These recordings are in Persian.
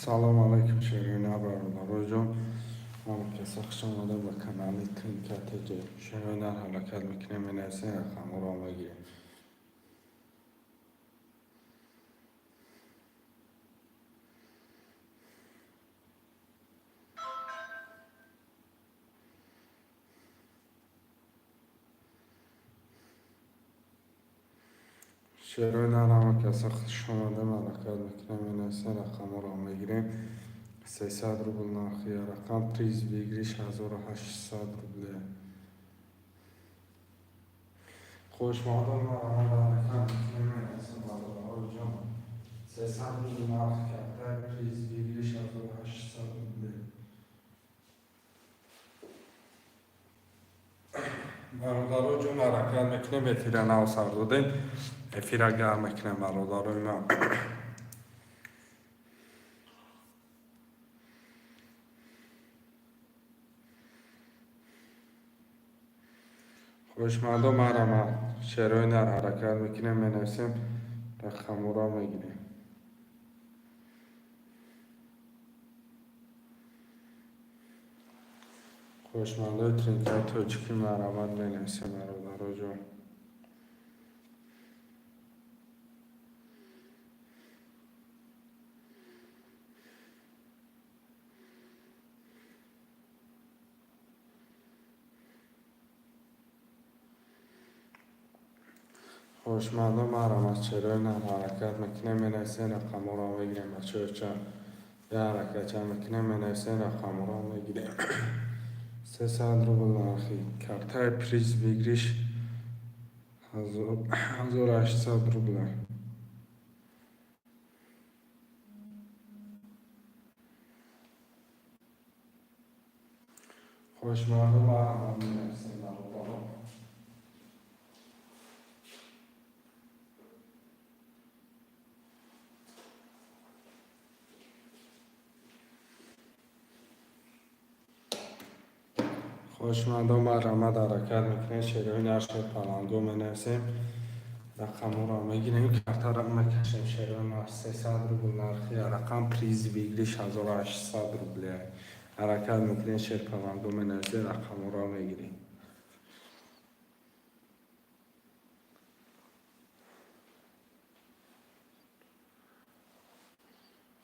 سلام علیکم شیرین برادر من کسی خوش آمده به کانال ترینکت جی شیرین حرکت میکنه من ایسه رقم را بگیریم شیرین هم کسی خوش آمده من حرکت میکنه من ایسه رقم را بگیریم 300 روبل ناخی رقم پریز بگیریش 1800 روبله خوش مادم من حرکت میکنه من ایسه برادر جان 300 روبل ناخی کرده پریز بگیریش 1800 روبله برادر جون حرکت میکنه به تیر نو سر دادیم افیره گرم میکنه برادر ما خوشمندو مرا شروع در حرکت میکنه منوسیم رقم را میگیریم خوشمندو ترینکای توچکی مرامت منوسیم برادر جون خوشمندو مرامت شروع در حرکت میکنه منوسیم رقم را میگیریم بچه چند یه حرکت چند میکنه منوسیم رقم را میگیریم 300 روبل نرخی کارتای پریز بگیریش 1800 روبله خوشمندو مرامت منوسیم برادر خوشمندو مرامت حرکت میکنه شروع نرشد پلنگو منوسیم رقم را میگیریم کارتا را میکشیم شیرین 300 روبل نرخی رقم پریز بگیریش 1800 روبله حرکت میکنیم شیر پوندو منزه رقم را میگیریم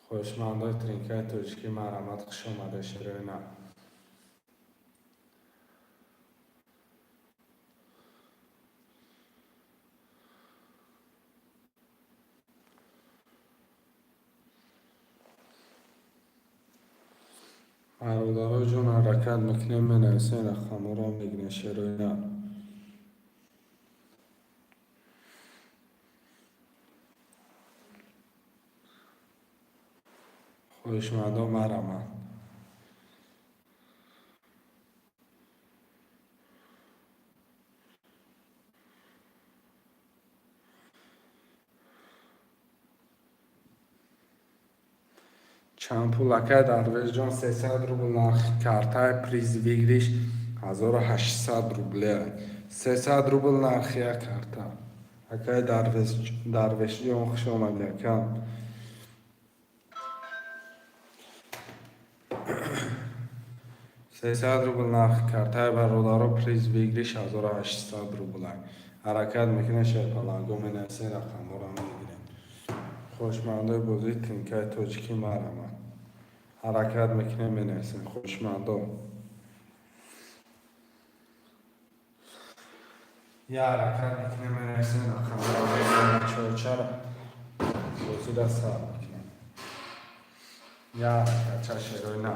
خوشمندای ترینکای توچکی مرامت خوش آمده شیرین برادر جون حرکت میکنیم منوسیم رقم را میگیریم شیرین خوشمندو مرامت چند پولکه درویش جان 300 روبل نرخ کارتای پریز بگیریش 1800 روبله 300 روبل نرخی کارتا اکای درویش جان خوش آمده کن 300 روبل نرخ کارتای برادر پریز بگیریش 1800 روبله حرکت میکنه شیر پلنگو منوسیم رقم را میگیریم خوشمندو بازی ترینکای توچکی مرامت حرکت میکنه منوسیم خوشمندو یه حرکت میکنه منوسیم رقم را میگیریم چرا بازی را سر میکنه یه حرکت چه شیرین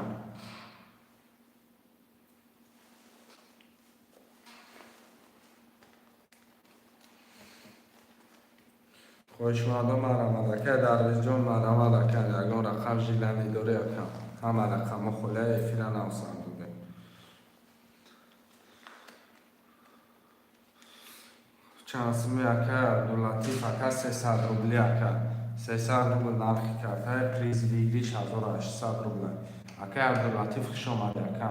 خوشمندو مرامت که درویش جان مرامت که یکان رقم جیلانی داره یکم همه رقم خوله افیران اوسان دوده چانسمی اکه عبداللطیف اکه 300 روبلی اکه 300 روبل نرخی کرده پریز بگیریش 1800 روبله اکه عبداللطیف خوش آمده اکه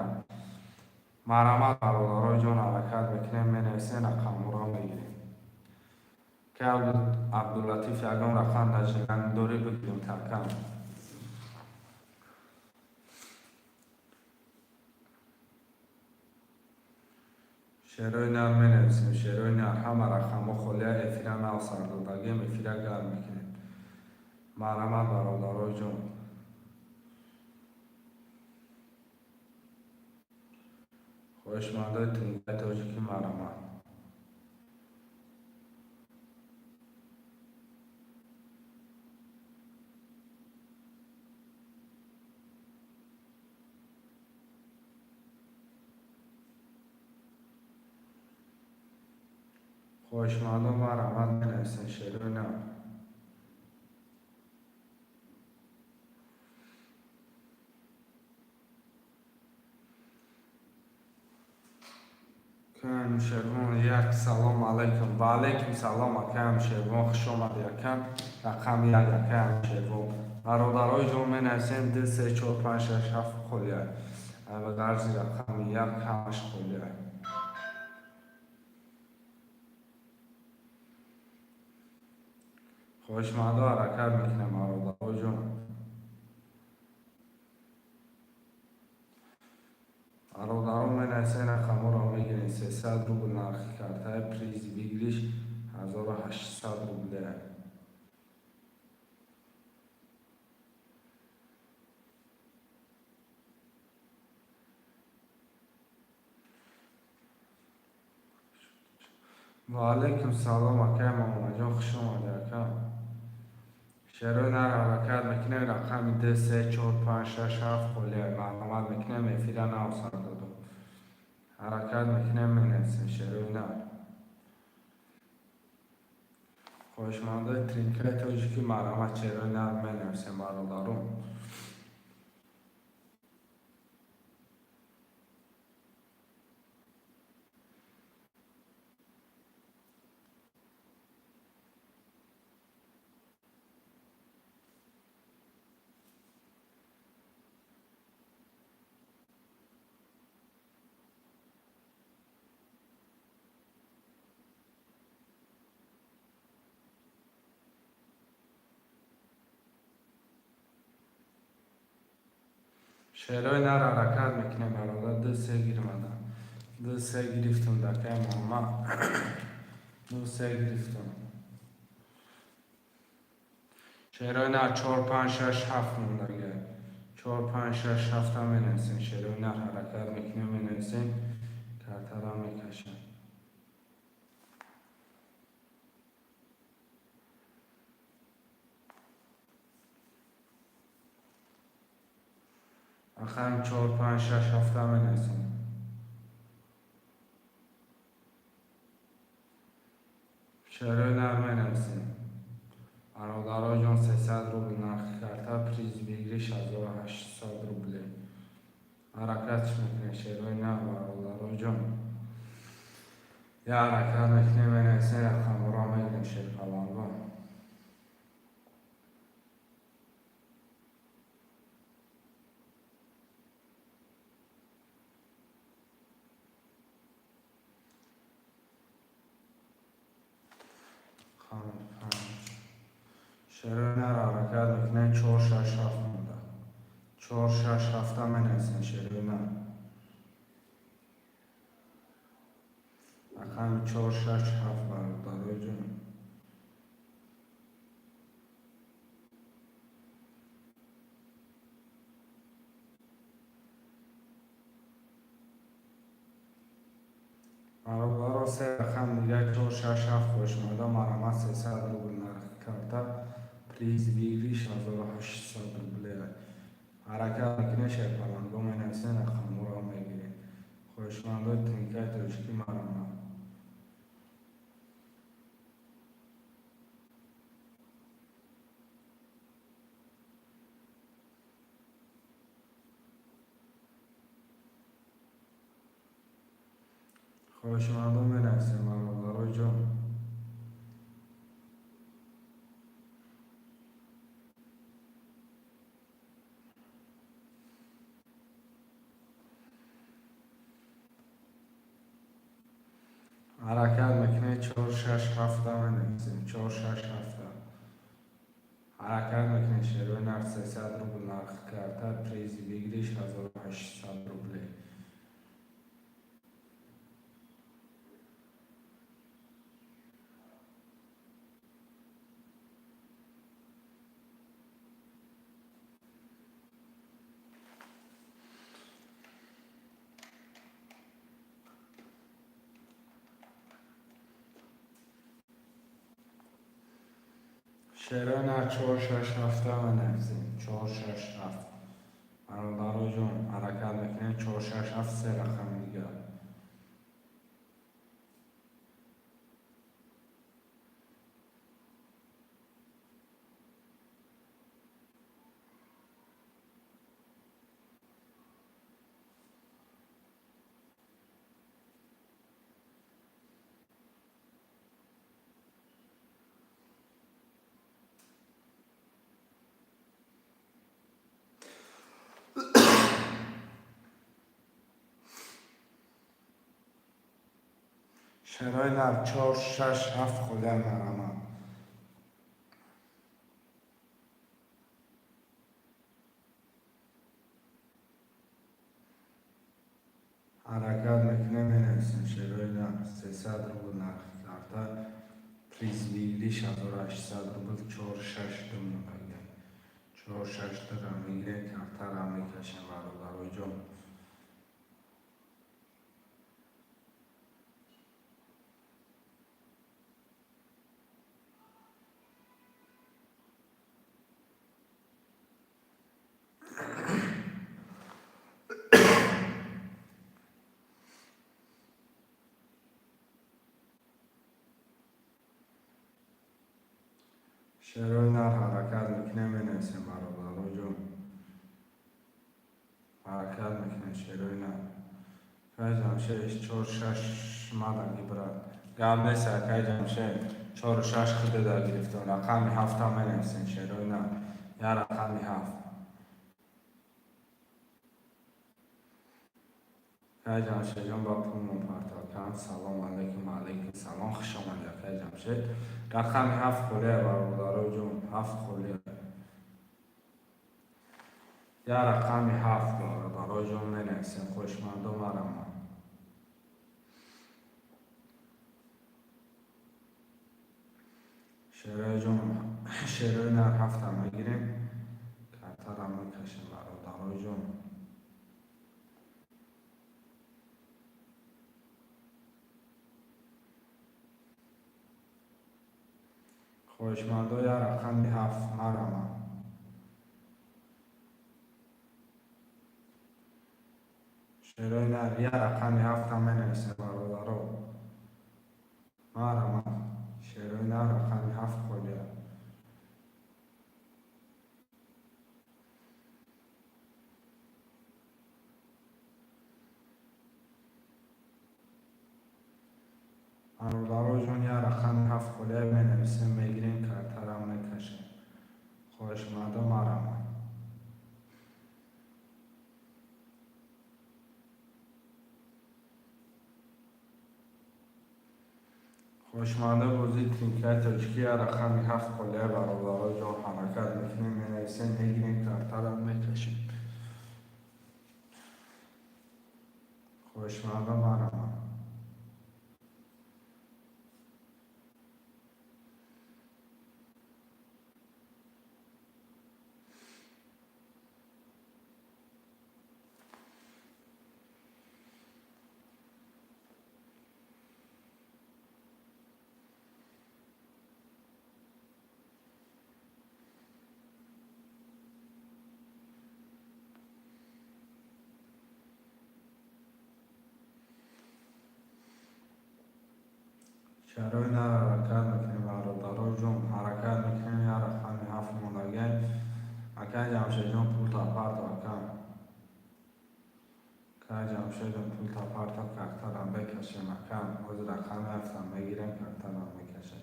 مرامت برادرای جان حرکت میکنه منوسیم رقم را میگیریم که عبداللطیف یکم رقم در جیلانی داره بگیریم ترکم شعرهای نرم نویسیم. شعرهای نرم همه رقم و خلیه افیره نو سردادگیم افیره گرم میکنیم. مرحمت برادرای جان. خوشمنده تنگه تاجیکی مرحمت. خوشمنده مرحمت نویسیم. شعرهای نرم. کم شروان یک سلام علیکم. و علیکم سلام کم شروان خوش آمد یکم رقم یک کم شروان برادرای جان می نویسیم 2 3 4 5 6 7 خلیه و غرضی رقم یک کمش خلیه. خوشمنده حرکت میکنم برادرای جان. برادران می نویسیم رقم را میگیریم 300 روبل نرخی کرده پریز بگیریش 1800 روبله. و علیکم سلام اکم ماما جان خوش آمده اکم. شعرهای نر حرکت میکنه رقم 2 3 4 5 6 7 خلیه مرحمت میکنه افیره نو سردادم حرکت میکنه مینویسیم. شعرهای نر خوشمنده ترینکه تاجیکی مرحمت. شعرهای نر مینویسیم برادران. شعرهای نر حرکت میکنه برادر. 2 3 گیرمدم 2 3 گرفتم دکه ماما 2 3 گرفتم. شعرهای نر 4 5 6 7 موندگه 4 5 6 7 هم مینویسیم. شعرهای نر حرکت میکنه مینویسیم. کرتر هم میکشم. آخرین 4 5 6 7 هم مینویسیم. شعرهای نر مینویسیم. برادرای جان 300 روبل نرخی کرده پریز بگیریش 1800 روبله. حرکتش میکنه شعرهای نر برادرای جان. یا حرکت میکنه مینویسیم رقم را میگیریم. شعر پلنگان. شعرهای نر حرکت میکنه 4 6 7 مونده 4 6 7 هم مینویسیم. شعرهای نر رقم 4 6 7 برادرای جان. برادرها 3 رقم دیگه 4 6 7 خوشمنده مرحمت 300 روبل نرخی کرده پریز بگیریش 1800 روبله. حرکت میکنه شعر پلنگان مینویسیم رقم را میگیریم. خوشمنده تنکه تاجیکی مرحمت. خوشمنده مینویسیم برادرای جان. حرکت میکنه 4 6 7 هم مینویسیم. 4 6 7 حرکت میکنه شعرهای نر 300 روبل نرخی کرده پریز بگیریش 1800 روبله. شعرهای نه 4-6-7 بنویسیم. 4-6-7 برادرای جون حرکت میکنیم. 4-6-7 سه رقم دیگه. شعرهای نه 4-6-7 خدا مرمم. حرکت میکنه مینویسیم. شعرهای نه 300 روبل نرخ کرده. پریز ویگلی 1800 روبل 4-6 دم میگه. 4-6 درم میگیره کرده را میکشیم برادرای جون. شعرهای نه حرکت میکنه مینویسیم برادرای جون. حرکت میکنه شعرهای نه که جمشه 4-6 مدنگی برد گرد نیست که جمشه 4-6 خود در گرفتن. رقمی 7 هم مینویسیم. شعرهای نه یا رقمی 7 که جمشه جان با پول پرتاکم. سلام علیکم. علیکم سلام. خوش آمدید که جمشه رقمی 7 خوله برادرای جون. 7 خوله یا رقمی 7 برادرای جون مینویسیم. خوشمند و مرمم. شعرهای جون شعرهای نه 7 هم میگیریم کرده را میکشیم برادرای جون. خوشمندا یا رقمی 7 مرمم. شعرهای نه یا رقمی 7 هم مینویسیم برادرای مرمم. شعرهای نه رقمی 7 خولیه. برادرای جون یا رقمی 7 خولیه مینویسیم میگیریم کرده را میکشیم. خوشمندا مرمم. خوشمنده بازی تینکه ترکی رقمی 7 خولیه برادرای جون. حرکت میکنیم مینویسیم میگیریم کرده را میکشیم. خوشمنده مرمم. شعرهای نه حرکت میکنیم برادرای جون. حرکت میکنیم یا رقمی 7 مونگه اکه جمشه جون پول تا پرتاکم. که جمشه جون پول تا پرتاک کرده را بکشیم. اکم از رقمی 7 هم میگیریم کرده را میکشیم.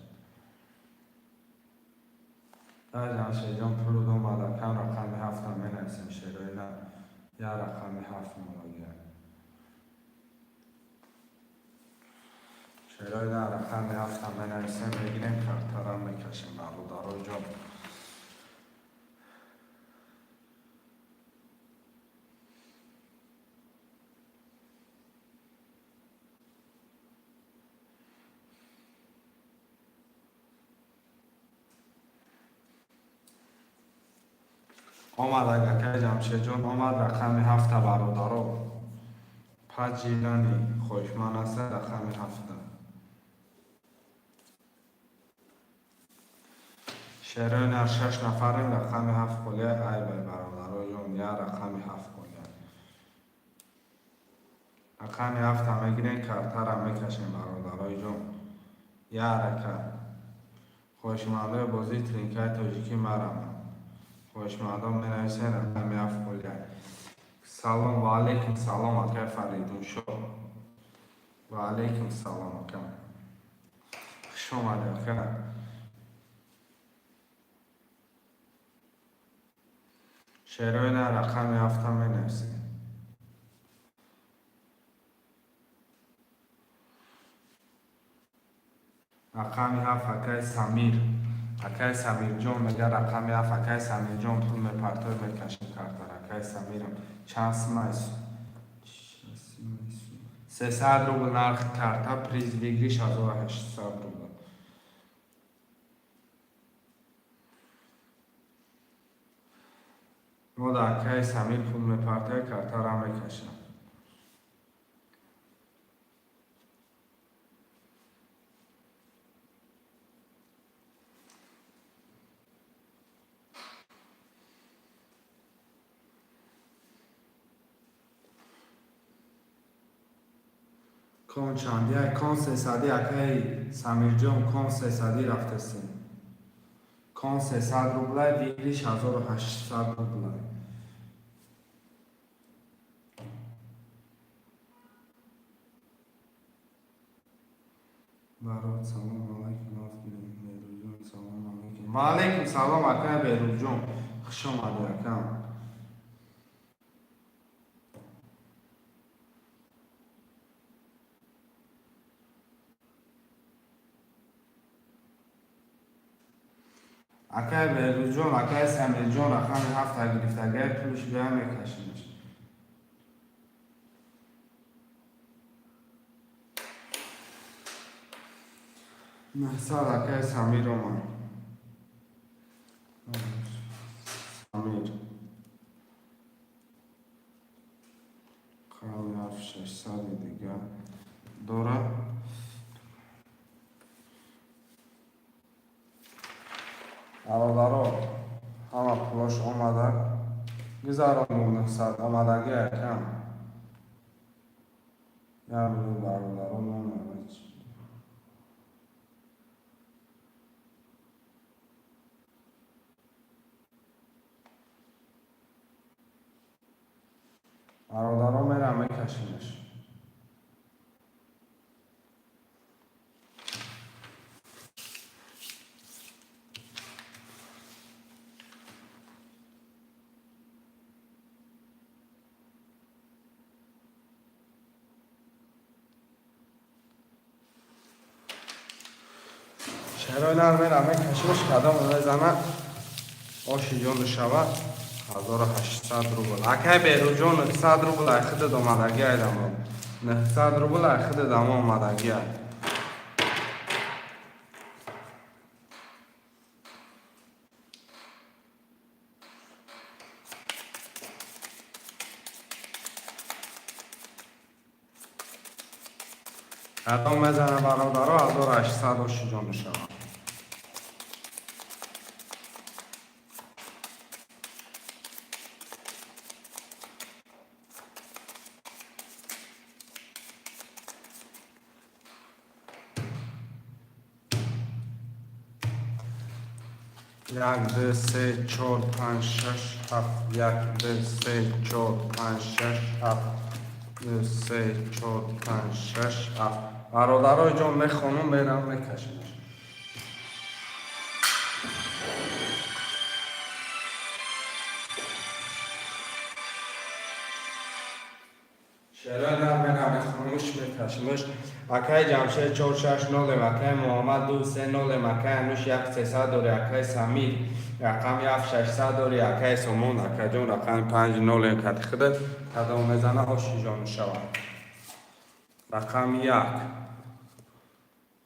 که جمشه جون پول دو مدکم رقمی 7 هم مینویسیم. شعرهای نه یا رقمی 7 مونگه. شعرهای نه رقمی 7 هم مینویسیم میگیریم کرده را میکشیم برادرای جون. آمد اگه جمشه جون آمد رقمی 7 برادرا. پجیلانی خوشمن است رقمی 7. شعرهای هر 6 نفریم رقم 7 کلیه ای بای برادرای جان یا رقم 7 کلیه رقم 7 هم میگیرین کارتر هم میکشین برادرای جان یا رقم خوشمنده بازی ترینکای تاجیکی مرم خوشمنده می نویسین رقم 7 کلیه سلام و علیکم سلام اکای فریدون شو و علیکم سلام اکای خوش اومده اکای شعرهای نه رقم 7 هم می نویسین رقم 7 اکای سمیر جان میگه رقم 7 اکای سمیر جان پول میپرتای میکشیم کارتر اکای سمیرم چند سمایس 300 روبل نرخ کارتا پریز ویگریش 1800 روبل ما در اکای سمیر پول میپرتای کارتا را میکشیم کن چندی های کن 300 اکای سمیر جان کن 300 رفته سیم کن 300 روبل ویگریش 1800 روبل برات سلام علیکم بیروز سلام علیکم و علیکم سلام اکای بیروز جان خوش اومده اکام اکای بیروز جان اکای سمیر جان رقم 7 گرفته اگر پولش بیا میکشیمش محساد اکای سمیر اومد سمیر خیلی 600 دیگه دوره برادرها همه پولاش اومده گذارم 900 اومدگی یکم یا میلیون برادرها نمیده برادرها میرم میکشیمش شهرهای نر میرم میکشیمش قدم میزنه آشی جان شود 1800 روبل اکای بیرو جان 900 روبل اخد دومدگی ایدم 900 روبل اخد دم آمدگی اید قدم میزنه برادرها 1800 آشی جان شود یک دو سه چهار پنج شش هفت یک دو سه چهار پنج شش هفت دو سه چهار پنج شش هفت برادرای جان میخوانم میرم میکشمش شهرهای نر میرم میخوانمش میکشمش اکای جمشید 460 اکای محمد 230 اکای انوش 1300 دوری اکای سمیر رقم 7600 دوری اکای سمون اکای جان رقم 50 کت خدت قدم میزنه هاشی جان شود رقم 1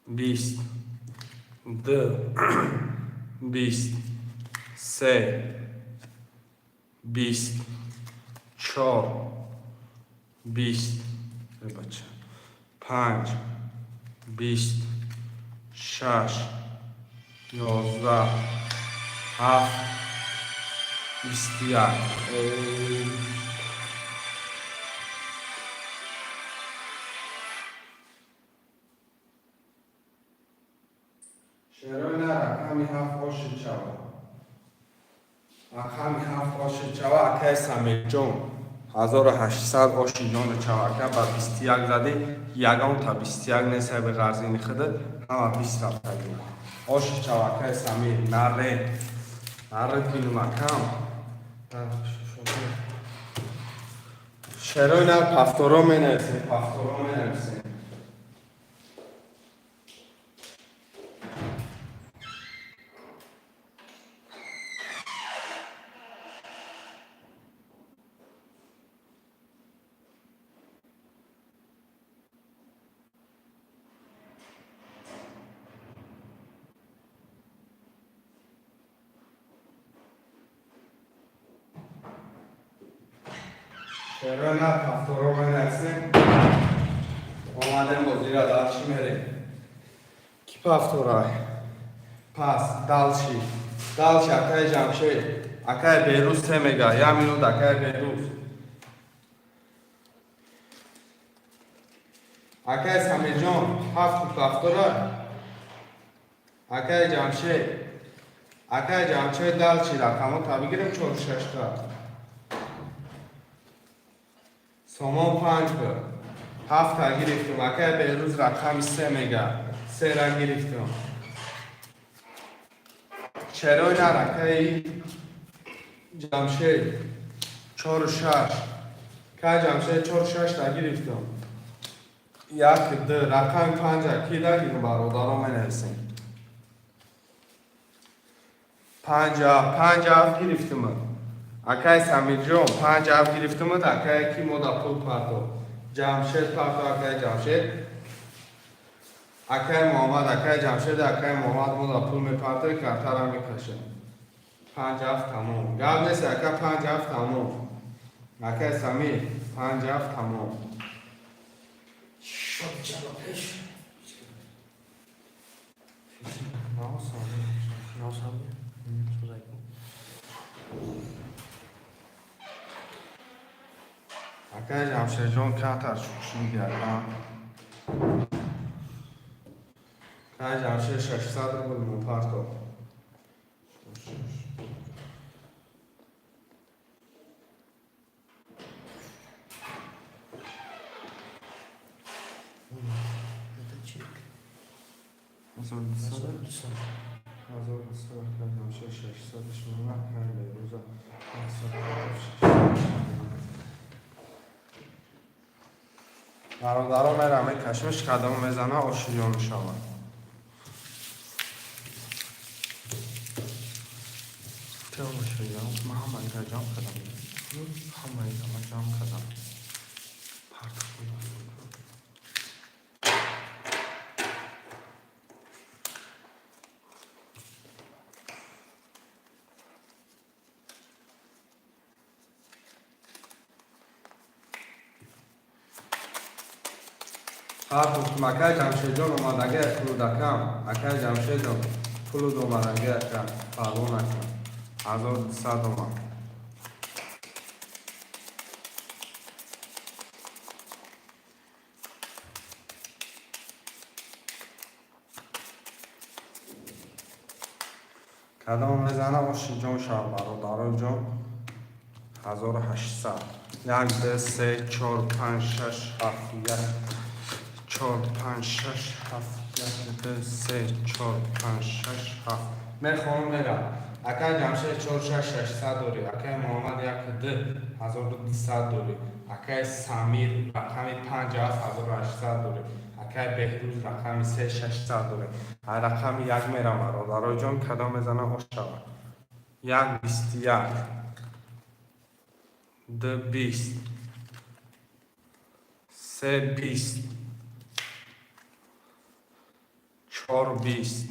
20 2 20 3 20 4 20 بچه 5 20 6 11 هفت 21 شروع رقمی هفت باشید شود رقمی هفت باشید شود اکه سمی جون 1800 باشید جون شود که با 21 زده یکم تا 21 نیسته به غرزین خده همه 20 رفته گیم باشید شود که سمی نره بینم اکم شروع پفتورا می نرسیم شروع پفتورا می نرسیم آمدیم بازی را در چی میریم کی پفتورای پس دلچی اکای جمشید اکای بیروز سه میگه یا مینود اکای بیروز اکای سمی جان هفت پفتورای اکای جمشید دلچی رقمو تا بگیریم 4 6 تا سامان 5 بر هفت تا گرفتم اکای بیروز رقم 3 میگه 3 را گرفتم چرا نرکه جمشید 4 6 که جمشید 4 6 تا گرفتم یک دو رقم 5 کی داریم برادران می نرسیم 5 هفت گرفتم اکای سمی جون 5 هفت گرفتم اکای کی مودا پول پرتو جمشید پرتو اکای جمشید اکای محمد اکای جمشید اکای محمد مودا پول میپرته کارتا را میکشه 5 هفت تمام گرد نیست اکای 5 هفت تمام اکای سمی 5 هفت تمام شد چرا پیش اکای جمشید جون کارتا شوشی گردم که جمشید 600 رو بود مپرتو برادران میرم کشمش قدم میزنه آشیان شود چه آشیان محمد اینجا جام کدم همه اینجا جام کدم پرت کنم هر مکه جمشید جان اومدگه پولو دکم مکه جمشید جان پولو اومدگه کم پالون نکم 1200 اومد کدام میزنه باشی جان شهر برادران جان 1800 یک دو سه چهار پنج شش هفت یک 4 5 6 7 1 2 3 4 5 6 7 میخوام میرم اکای جمشید 4 6 600 دوری اکای محمد 1 2 1200 دوری اکای سمیر رقم 5 7800 دوری اکای بهروز رقم 3 600 دوری هر رقم یک میرم برادرای جان کدام میزنه خوش شود 1 21 2 20 3 20 4 20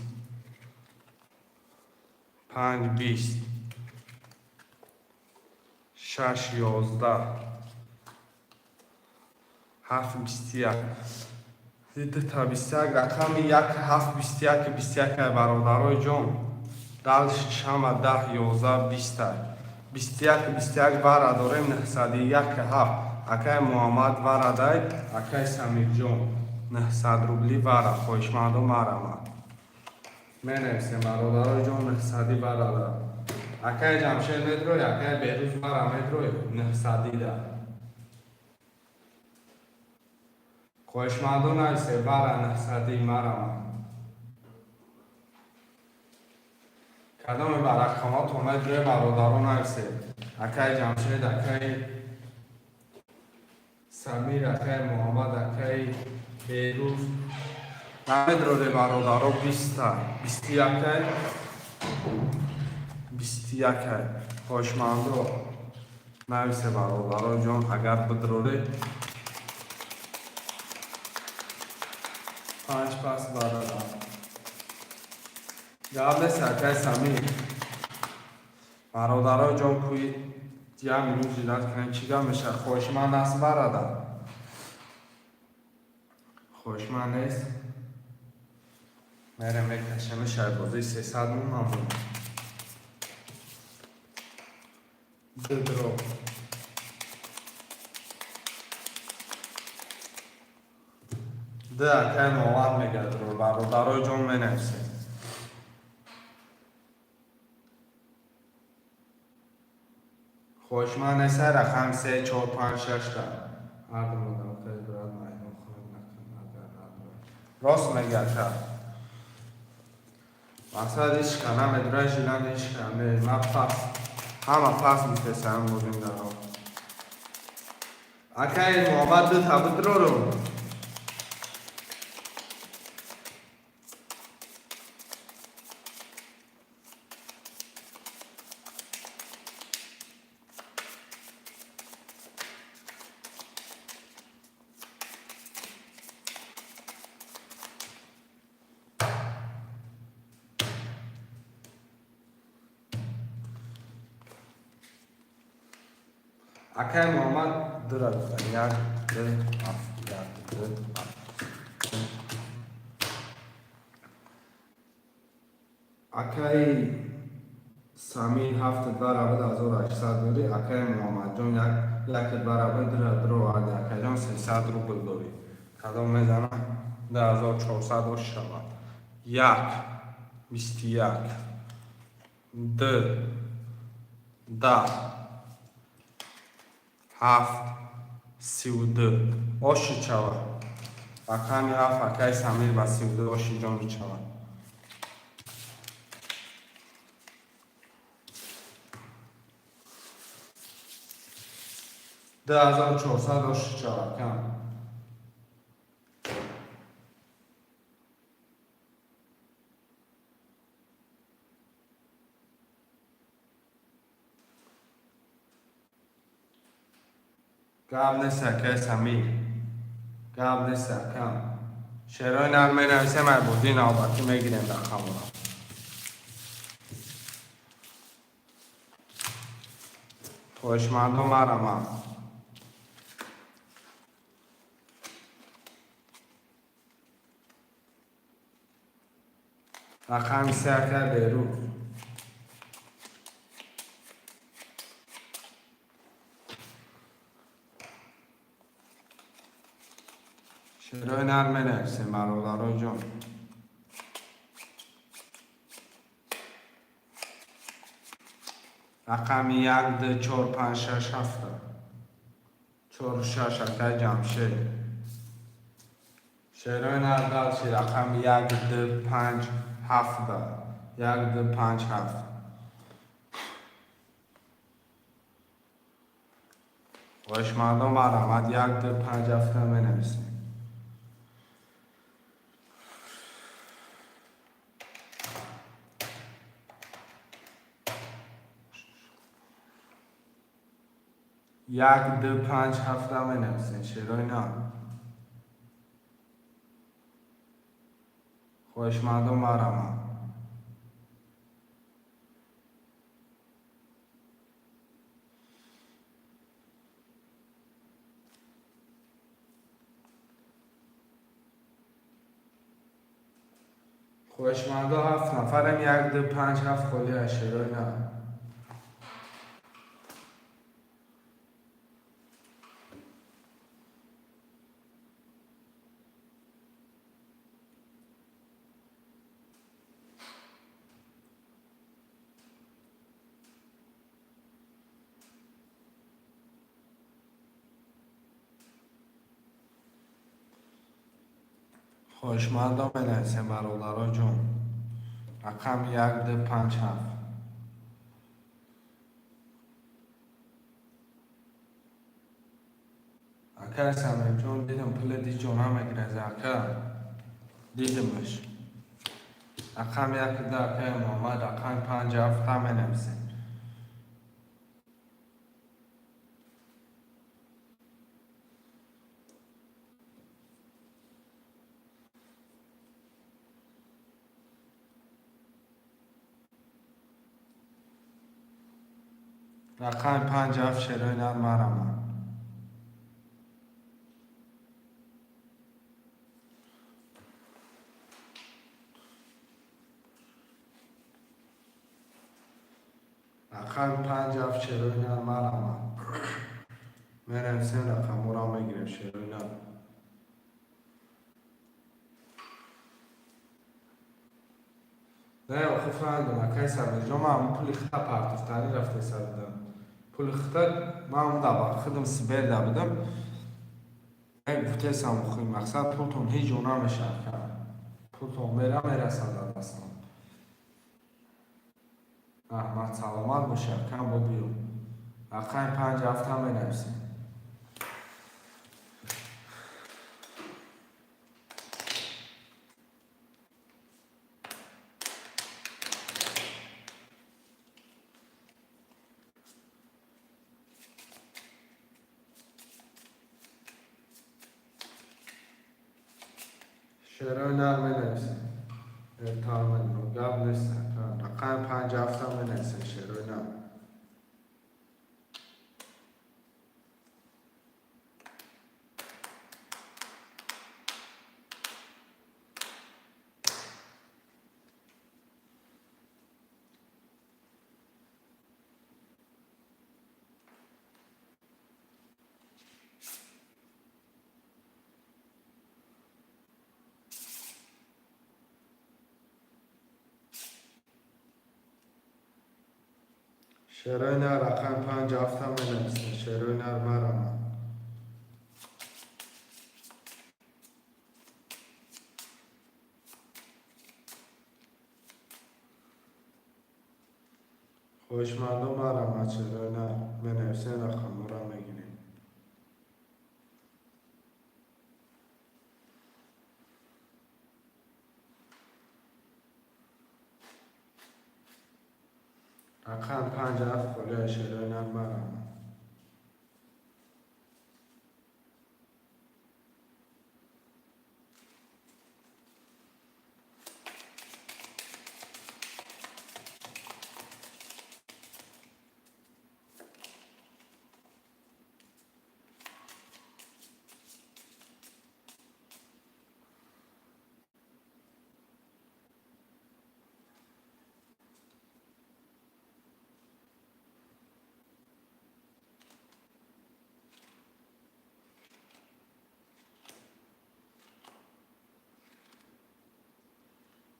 5 20 6 11 7 21 زیده تا 21 رقم 1 7 21 21 برادرای جان дал шишама 10 11 20 21 вара дорем 901 ҳафт акай муҳаммад вара дай акай самирҷон 900 рубли вара хоҳишмандум марама менависем бародарои ҷон 900 вара да акай ҷамшед медрӯй акай беҳрӯз вара медрӯй 900 да хоҳишмандум нависе вара 900 марама кадоме ба рақамот омад рӯи бародарон нависед акай ҷамшед акай самир акай муҳаммад акай беҳрӯз намедроре бародаро 21 хоҳишмандро нависе бародарои ҷон агар бидроре 5 пас барада гап нест акай самир бародарои ҷон кӯи ҷам имрӯз ҷилат кунем чӣ гап мешавад хоҳишманд аст барада хоҳишманд нест мерем мекашем мешавад бозии 300 мун мамон дидро ди акай новар мегадро бародарои ҷон менависем хоҳишманд несай рақам 3 4 5 6 та рост мегад мақсад ишка намедурай жилан ишка ма пас ҳама пас мефесам бозиндаро акай муҳаббат ду табидроро акай муҳаммад дура гуфтам як ду ҳафт як ду ҳафт акай самир 7 барабад 1800 дорӣ акай муҳаммадҷон як барабад дуро варди акайҷон 300 рубл дорӣ кадом мезанам 2400 шавад 1 21 ду 10 7 32 оши чавад рақами 7 акай самир ба 32 оши ҷон мечавад 2400 оши чавад кам гап нест акай самир гап нест акам шеърои нав менависем ай бозии навбатӣ мегирем рақамро хоҳишмандум марамам рақами 3 акай беҳрӯз шеърои нав менависем бародарои ҷон рақами 1 2 4 5 6 7 4 6 акай ҷамшед шеърои нав далши рақами 1 2 5 7 1 2 5 7 хоҳишмандум марамад 1 2 5 7 менависем یک دو پنج هفته می نویسین شعرهای نه خوشمندم مرمم خوشمندا 7 نفرم 1 2 5 7 کلی اشترای نه. خوشمندا بنویسیم برادرای جون. رقم 1 2 5 7. اکر سمیم جون دیدم پول دی جون هم اگرزه اکر دیدمش. رقم 1 2 اکر محمد رقم 5 7 هم بنویسیم. رقم 5 7 شروع مرمم. رقم 5 7 شروع مرمم. بنویسیم رقم را میگیریم شروع نه خوب فهمیدم اکای سر جا ما هم پول خطا پرتفتانی رفته سر دم پول خطا ما هم دابا خودم سبیل دابدم یک بوته سام خوی مقصد پولتون هیچ جونا میشه پولتون میرسد دستم احمد سلامت باشه کم با بیرون رقم 5 7 هم بنویسیم. شروع بنویسیم. ارتحال رو گب نیستن رقم 5 7 هم بنویسیم شروع شروع رقم 5 7 هم بنویسیم شروع مرمم. خوشمندم مرمت شروع بنویسیم رقم را میگیریم. رقم 5 7 کلی شروع مرمم.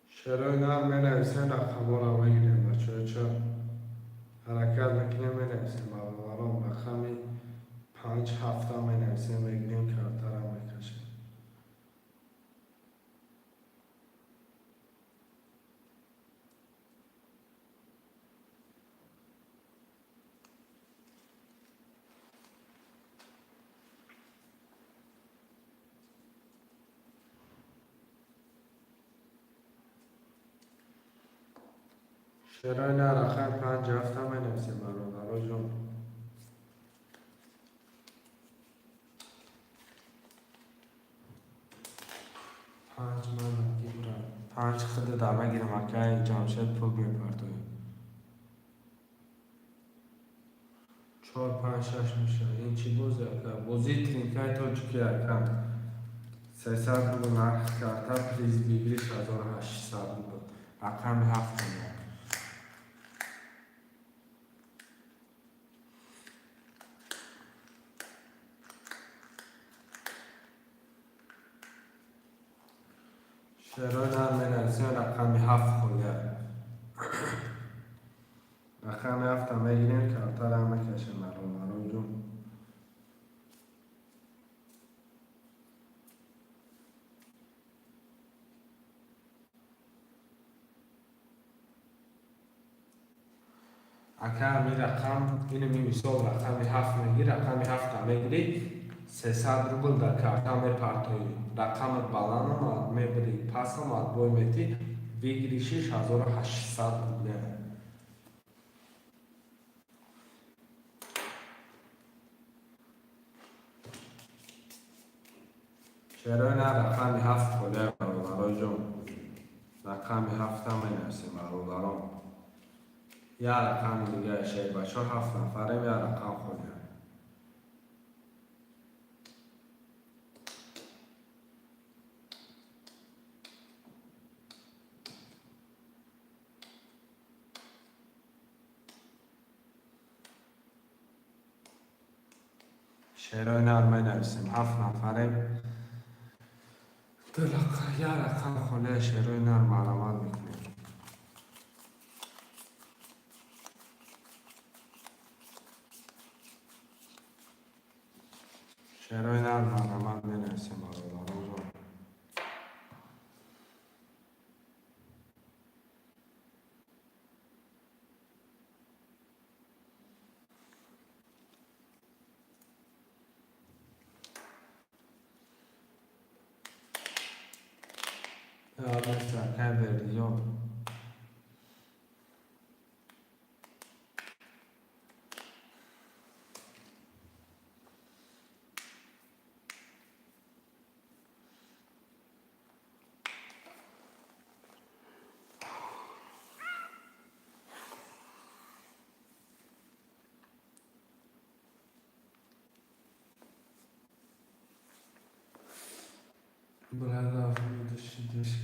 شروع بنویسیم رقم را میگیریم بچه چه حرکت نکنیم بنویسیم رقم 5 7 هم بنویسیم بگیریم کارتر هم بکشیم. شروع رقم 5 7 هم بنویسیم برادرها جون. پنج من گیرم 5 خود دامه گیرم اکای جامشد پول میپردویم 4 5 6 میشه این چی بوزه اکا بوزی ترینکای تو چکی اکا 300 روبل نرخ کرده پریز بگیریش 1800 روبل رقم 7 میلیون. شعرهای نرم نویسین رقم 7 خورده. رقم 7 هم بگیرین کارتر هم بکشن مرون جون. اگر می رقم اینو می مثال رقم 7 میگی رقم 7 هم بگیری 300 روبل در کارت هم پرتایی رقم بالان هم میبری پس هم بای میتی بگیری 6800 روبل. چرا نه رقم 7 خوله برای جون رقم 7 هم نویسیم برای یا رقم دیگه شاید بچه 7 نفریم یا رقم خوله. شعرهای نرمه نویسیم 7 نفریم یا رقم خوله شعرهای نرم علامت میکنیم. شعرهای نرم علامت می نویسیم برای مثل که ویدیو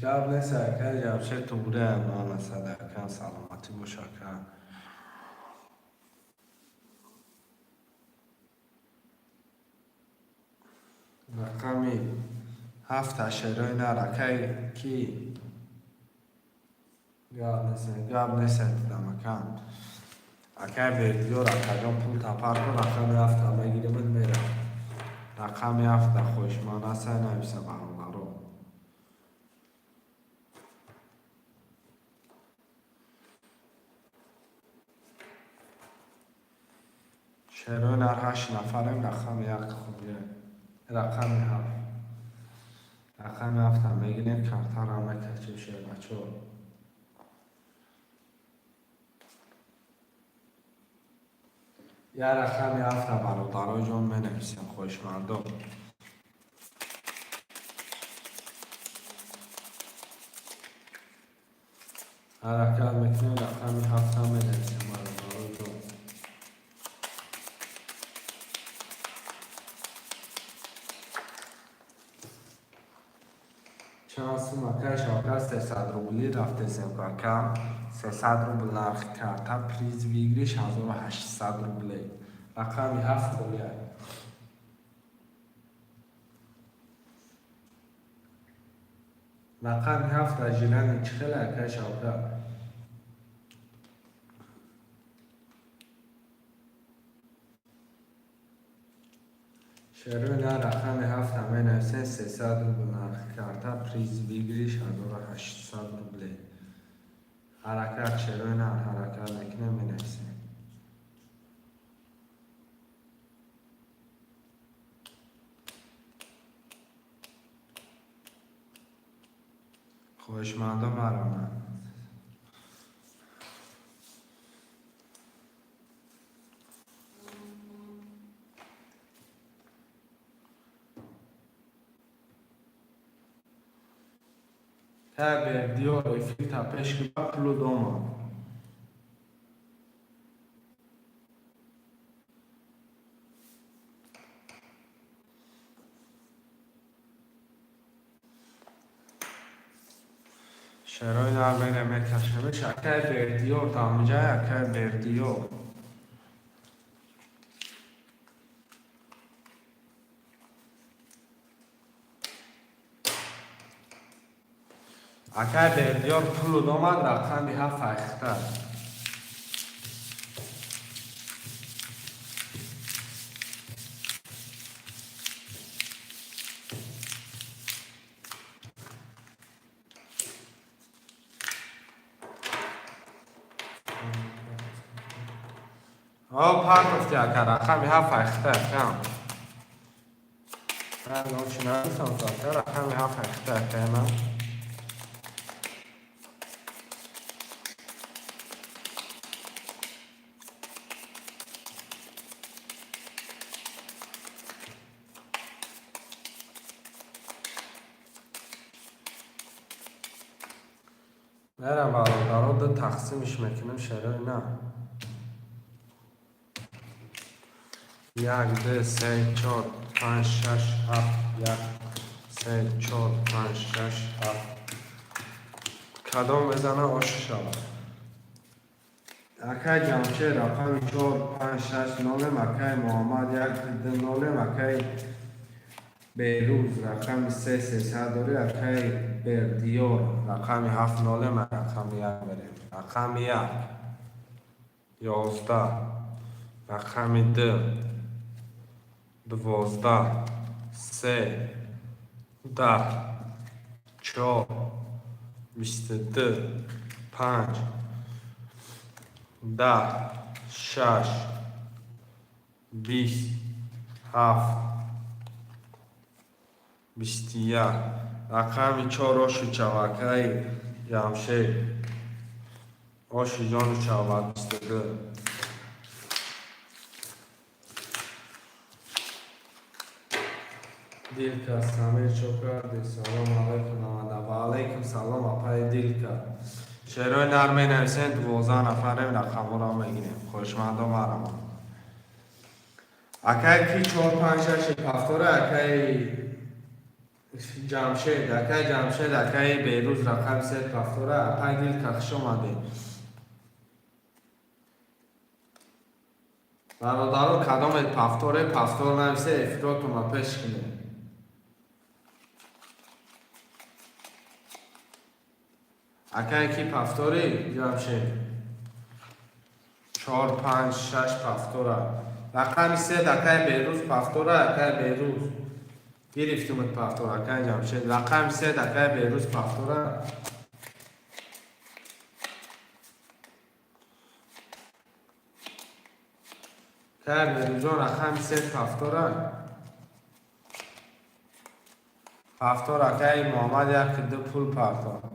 قبل سرکر جمشه توره امان صدقه سلامتی مشاکر. رقمی 7 شعرهای نرکه کی گاب نیست دمکن اکه ویدیو رکه جان پول تپر کن رقمی 7 هم بگیری من میره رقمی 7 خوشمانه سه نویسه برام شعرهای نر 8 نفریم رقم 1 خوبیه رقم 7 رقم 7 هم بگیریم کارتر هم بکشیم شعر بچه یا رقم 7 برادرای جان بنویسیم خوشمردم. حرکت میکنیم رقم 7 هم بنویسیم برادرای جان. شانس مکه شاکر 300 روبلی رفته سیم کم 300 روبل نرخ کرده پریز بگیریش 1800 روبلی رقم 7 خوبیه. رقم 7 اجیلن چخیله که شاکر شعرهای نه رقم 7 همه نفسه 300 روبل نرخ کرده پریز بگیریش 1800 روبلی حرکت شعرهای نه حرکت نکنه می نفسه خوشمنده برامن تابع دیوری فی تپش که بپلو دوما شروع نرمین میکشمش اکای بردیور دامجای اکای بردیور اکای بردیور پلو دومد رقم بیها فایخته پار گفتی اکا رقم بیها فایخته کم من چنان سمت رقم بیها فایخته کم میرم برادرها دو تقسیمش میکنم شروع نه یک دو سه چهار پنج شش هفت یک سه چهار پنج شش هفت کدام بزنه آش شود اکای جمشه رقم چهار پنج شش نولم اکای محمد یک دو نولم اکای بیروز رقم سه سه داری اکای بردیور رقم هفت نولم رقم یک بریم رقم یک یازده رقم دو دوازده سه ده چهار بیست دو پنج ده شش بیست هفت بیست یک رقم چهار آشو چوکای جمشه آشو جانو چوک بیست دو دل کا سامر چوکر دی سلام علیکم و علیکم سلام اپای دل کا شروع نرمه نویسین 12 نفره رقم را میگیریم خوشمندا مرما اکای کی 4 5 6 هفتاره اکای جمشید اکای جمشید اکای بیروز رقم 3 هفتاره اپای دل کا خوش اومدید برادرها کدام پفتار نویسه افراد ما پیش کنید اکای کی پفتاری جمشید 4 5 6 پفتاره رقم 3 اکای بیروز پفتاره اکای بیروز گرفتم پفتاره اکای جمشید رقم 3 اکای بیروز پفتاره که بیروزان رقم 3 پفتاره اکای محمد یک دو پول پفتاره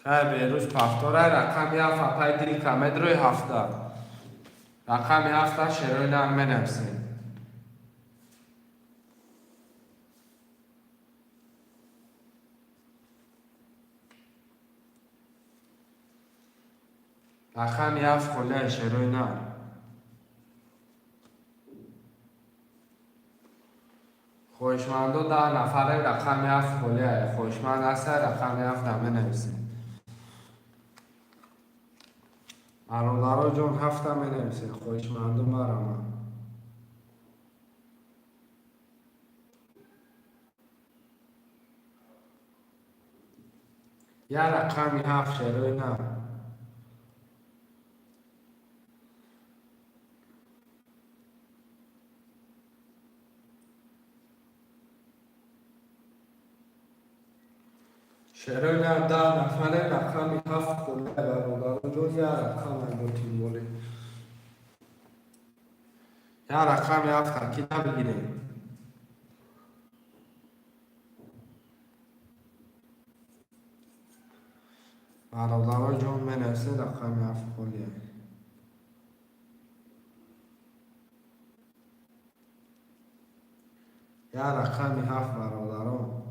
بیروز پفتاره رقم هفت اپای دل کمد روی هفته رقم هفته شروع نرمه نفسیم رقم هفت خله شروع نرم خوشمندو 10 نفره رقم هفت خله خوشمند هست رقم هفت نمه نفسیم برادرها جون هفته می نویسه خوشمندو مرم یا رقم هفت شروع نه شروع نه 10 نفره رقم هفت خله برادرها جون یا رقم انگوتی موله یا رقم هفت تاکید بگیریم برادرها جون می نویسه رقم هفت خله یا رقم هفت برادرها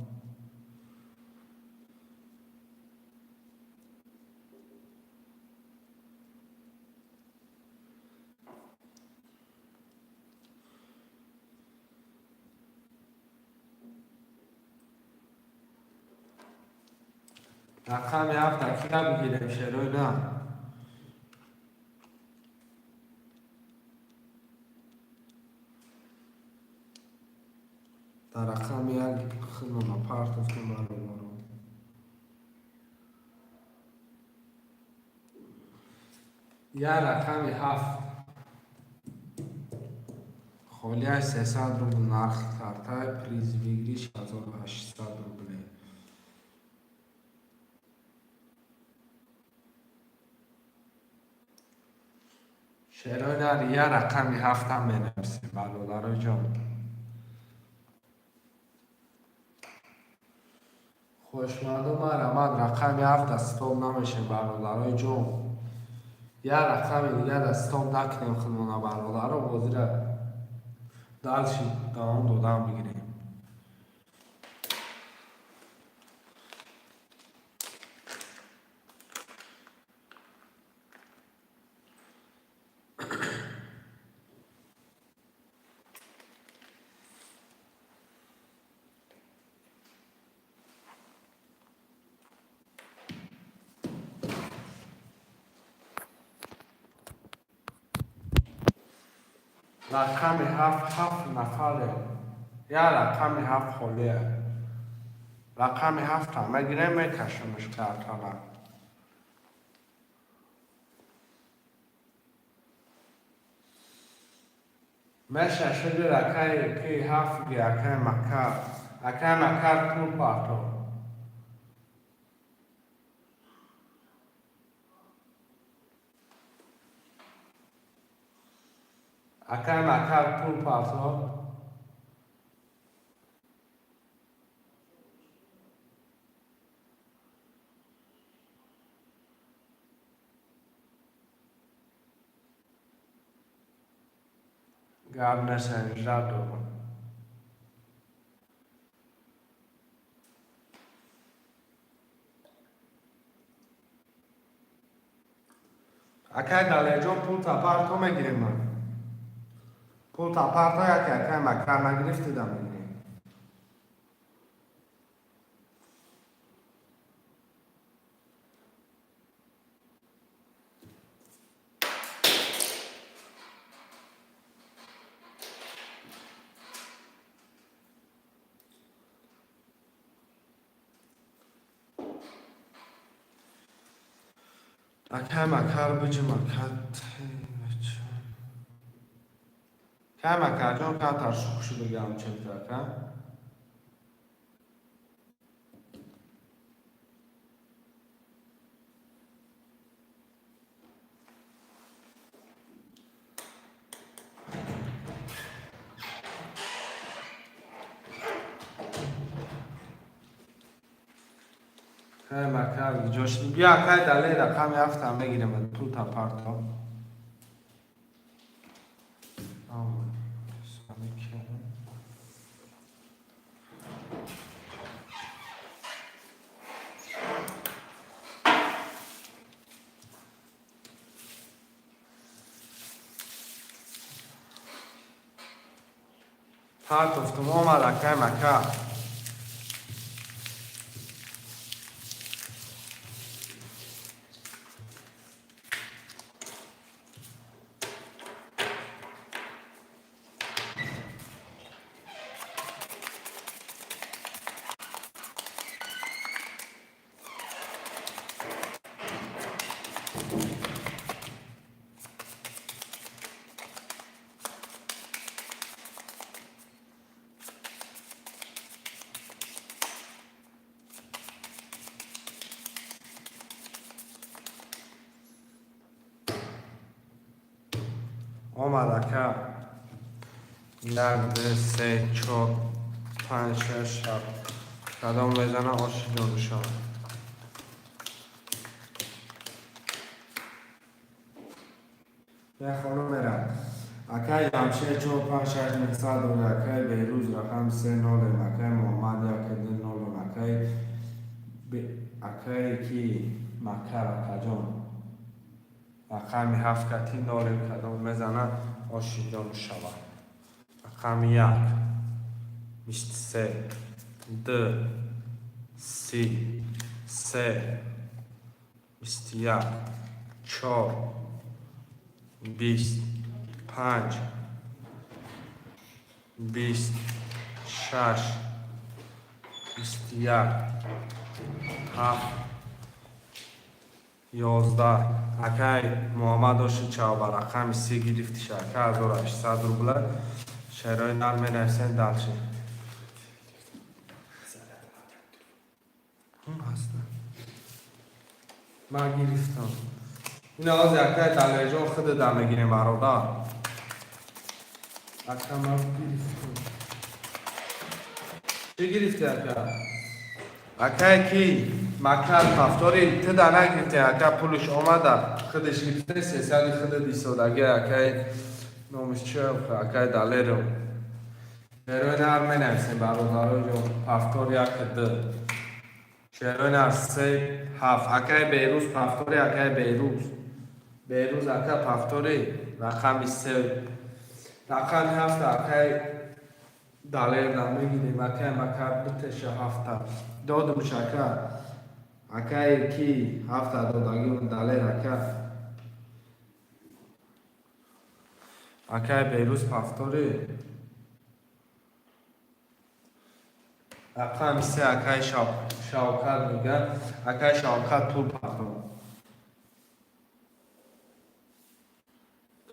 رقم 7 اکیلا بگیریم شروع نه. در رقم 1 خیلی پارت افتیم برو. یا رقم 7 خالیه 300 روبل نرخ کارتای پریز ویگریش 1800 روبله. شروع در یه رقم 7 هم بنویسیم برادر جان. خوشمردم من رقم 7 دستم نمیشه برادرای جان. یا رقم دیگه دستم نکنیم خودمون برادر بازی را دلشی دام دادم بگیریم. رقم 7 نفره. یا رقم 7 خالیه. رقم 7 هم مگیره میکشمش کارتانا. میشه شده رقم که 7 گی اکه مکر. اکه مکر کل پارتو. اکه مکر کل پارتو. گرم نسنجده دو. اکه دلیل جان پول تپارتو میگیریم من. پول تپارتو اکه مکر نگرفتی دم میگیریم. اکه مکر بچه مکت. که مکر جان که ترشوخ شده گم چلده اکه. که مکر جاش بیا که دلیل رقم 7 هم بگیریم پول تپارتو. پارت افتم آمد که مکر. آمد که 1 2 3 4 5 6 7 قدم بزنه آشی جلو شد. به خانم میرم اکه جمشه 4 5 6 900 اکه بهروز رقم 3 0 اکه محمد اکه 2 0 اکه کی مکر اکه جان رقم 7 کتی نال کدام میزنه آشی جلو شد. رقم 1 23 2 3 سه 21 4 20 5 26 21 7 11 اکای محمد آشی چاو رقم 3 گرفتی شکر 1800 روبله شهرهای نرم نفسین دلچه اون هسته من گرفتم این آز یکای دلیجان خود دمه گیریم برادر اکا من گرفتم چی گرفتی اکا؟ اکا کی؟ مکنال پفتاری تو دا نگرفتی اکا پولش آمده خودش گرفته 300 خود دیسودگی اکای نومش چه اکای دلیرو شهرهای نرم نفسین برادر جو پفتار یک ده شهرهای نرم 3 7 اکای بیروز پفتاری اکای بیروز اکای پفتاری رقم 3 رقم 7 اکای دلیر نمیگیریم اکای مکر بتش 7 دادم شکر اکای کی 7 دادگی اون دلیر اکای بیروز پفتاری رقم 3 اکای شاوکت میگن اکای شاوکت پول پختم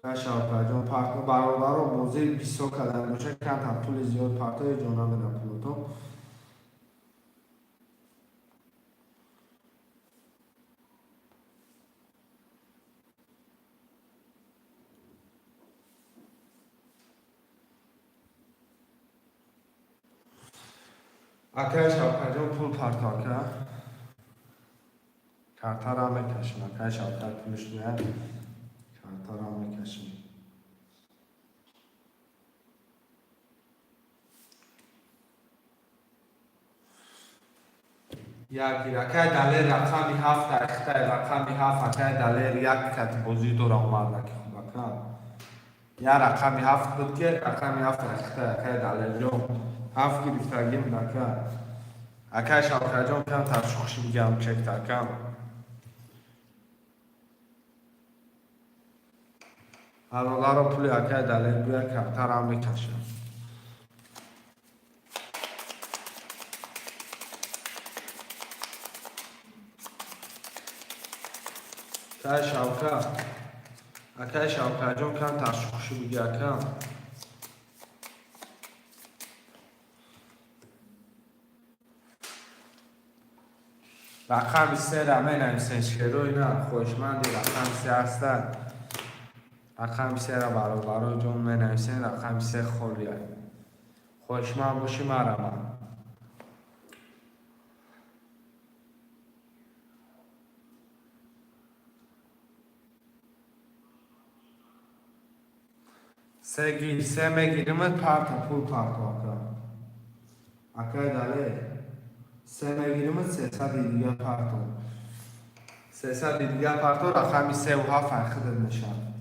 اکای شاوکت جون پختم برادر رو موزیل 20 کدن باشه کم تا پول زیاد پختای جونا میدن پول تو اکای شاوکت جون پول پختم که کارتا را میکشم اکای شاوکت پولش میاد کارتا را میکشم یکی اکای دلیر رقمی 7 اختای رقمی 7 اکای دلیر یک کت بازی دور آمد که خوب اکا یا رقمی 7 بود که رقمی 7 اختای اکای دلیر جون 7 گرفتگیم اکا اکای شاوکت جون کم ترشخش بگم چک تکم حالا را پولی اکای دلیر بیار کارتا را میکشم اکای شاوکت جون کم ترشخش بگم رقم 3 را می نویسین شروع نه خوشمندی رقم 3 هستن رقم 3 را برای جون می نویسین رقم 3 خوریه خوشمند باشی مرمه 3 میگیریم پارتا پول پارتا اکای دلیل 3 میگیریم 300 دیگه پارتا 300 دیگه پارتا رقمی 3 و 7 اخذ نشان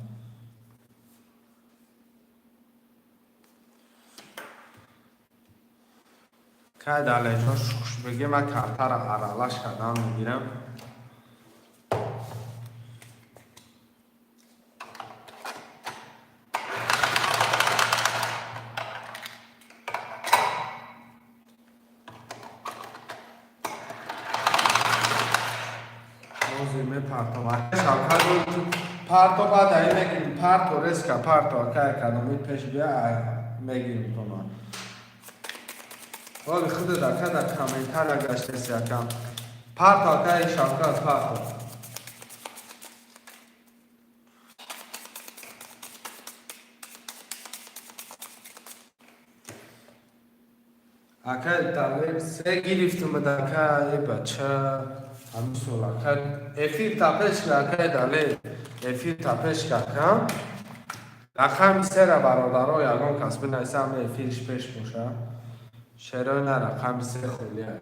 که دلیل خوش بگی من کارتا را عرالش کردم میگیرم پارتو بعد این میگیم پارتو ریسکا پارتو که اکادمی پیش بیا میگیم کنم ولی خود در که در کامنتر اگشته سیاکم پارتو که شاوکت پارتو اکای دلیل 3 گرفتم در که ای بچه همین سولا که افیر تپش که اکای دلیل افیر تپش که رقم 3 را برادرها یگان کس بنویسه همه افیرش پیش باشه شهرهای نه رقم 3 خولیه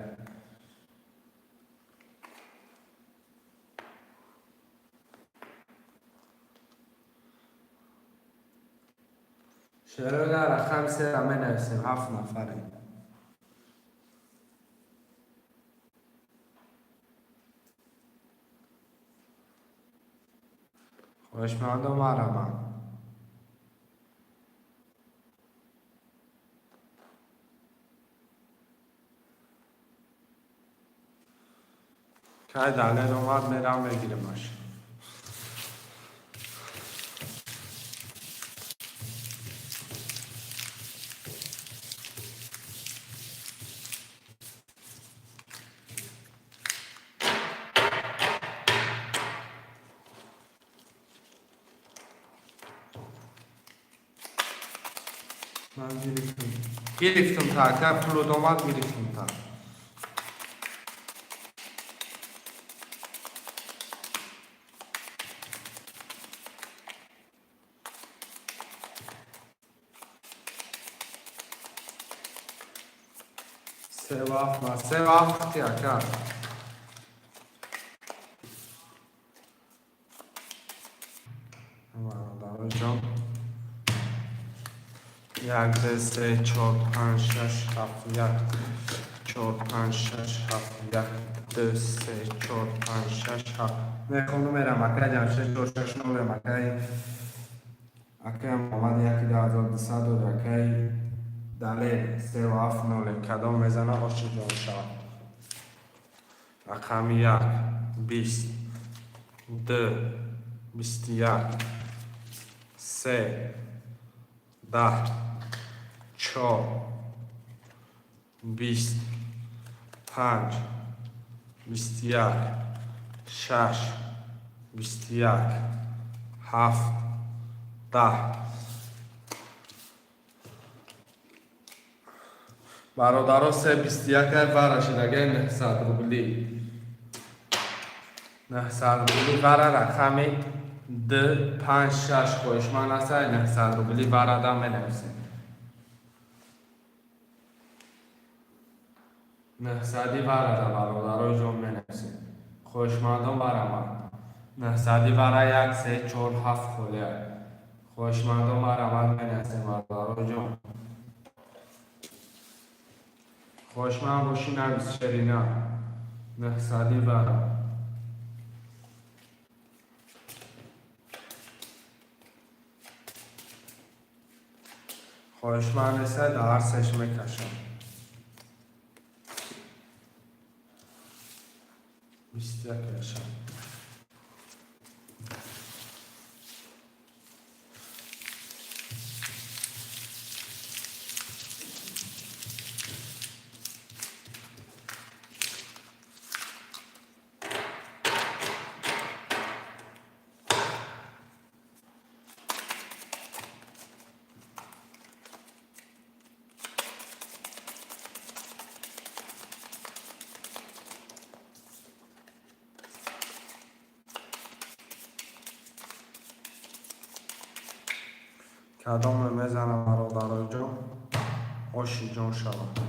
شهرهای نه رقم 3 را می نویسیم 7 نفره خوشمندم آرامم. که دلیل اومد میرم بگیرمش. من گرفتم تا که فرود اومد گرفتم تا. سه وقتی اکر برادر جان 1 2 3 4 5 6 7 1 4 5 6 7 1 2 3 4 5 6 7 میخونم میرم اکر جان 6 4 6 9 اکر اکر محمد یکی 1200 اکر دلیل 3 و 7 9 کدام میزنه آشی جان شد رقم 1 20 2 21 3 10 4 20 5 21 6 21 7 10 برادرها 321 برشیدگه 900 روبلی 900 روبلی برای رقمی 2 5 6 خوشمند است 900 روبلی برادم بنویسیم 900 برادرهای جون بنویسیم خوشمندم برای من 900 برای 1 3 4 7 خوله خوشمندم برای من بنویسیم برادرهای جون خوشمند باشی نویس شرینا 900 برای خوشمند است درسش میکشم 21 کشم کدام میزنم برادرای جان آشی جان شود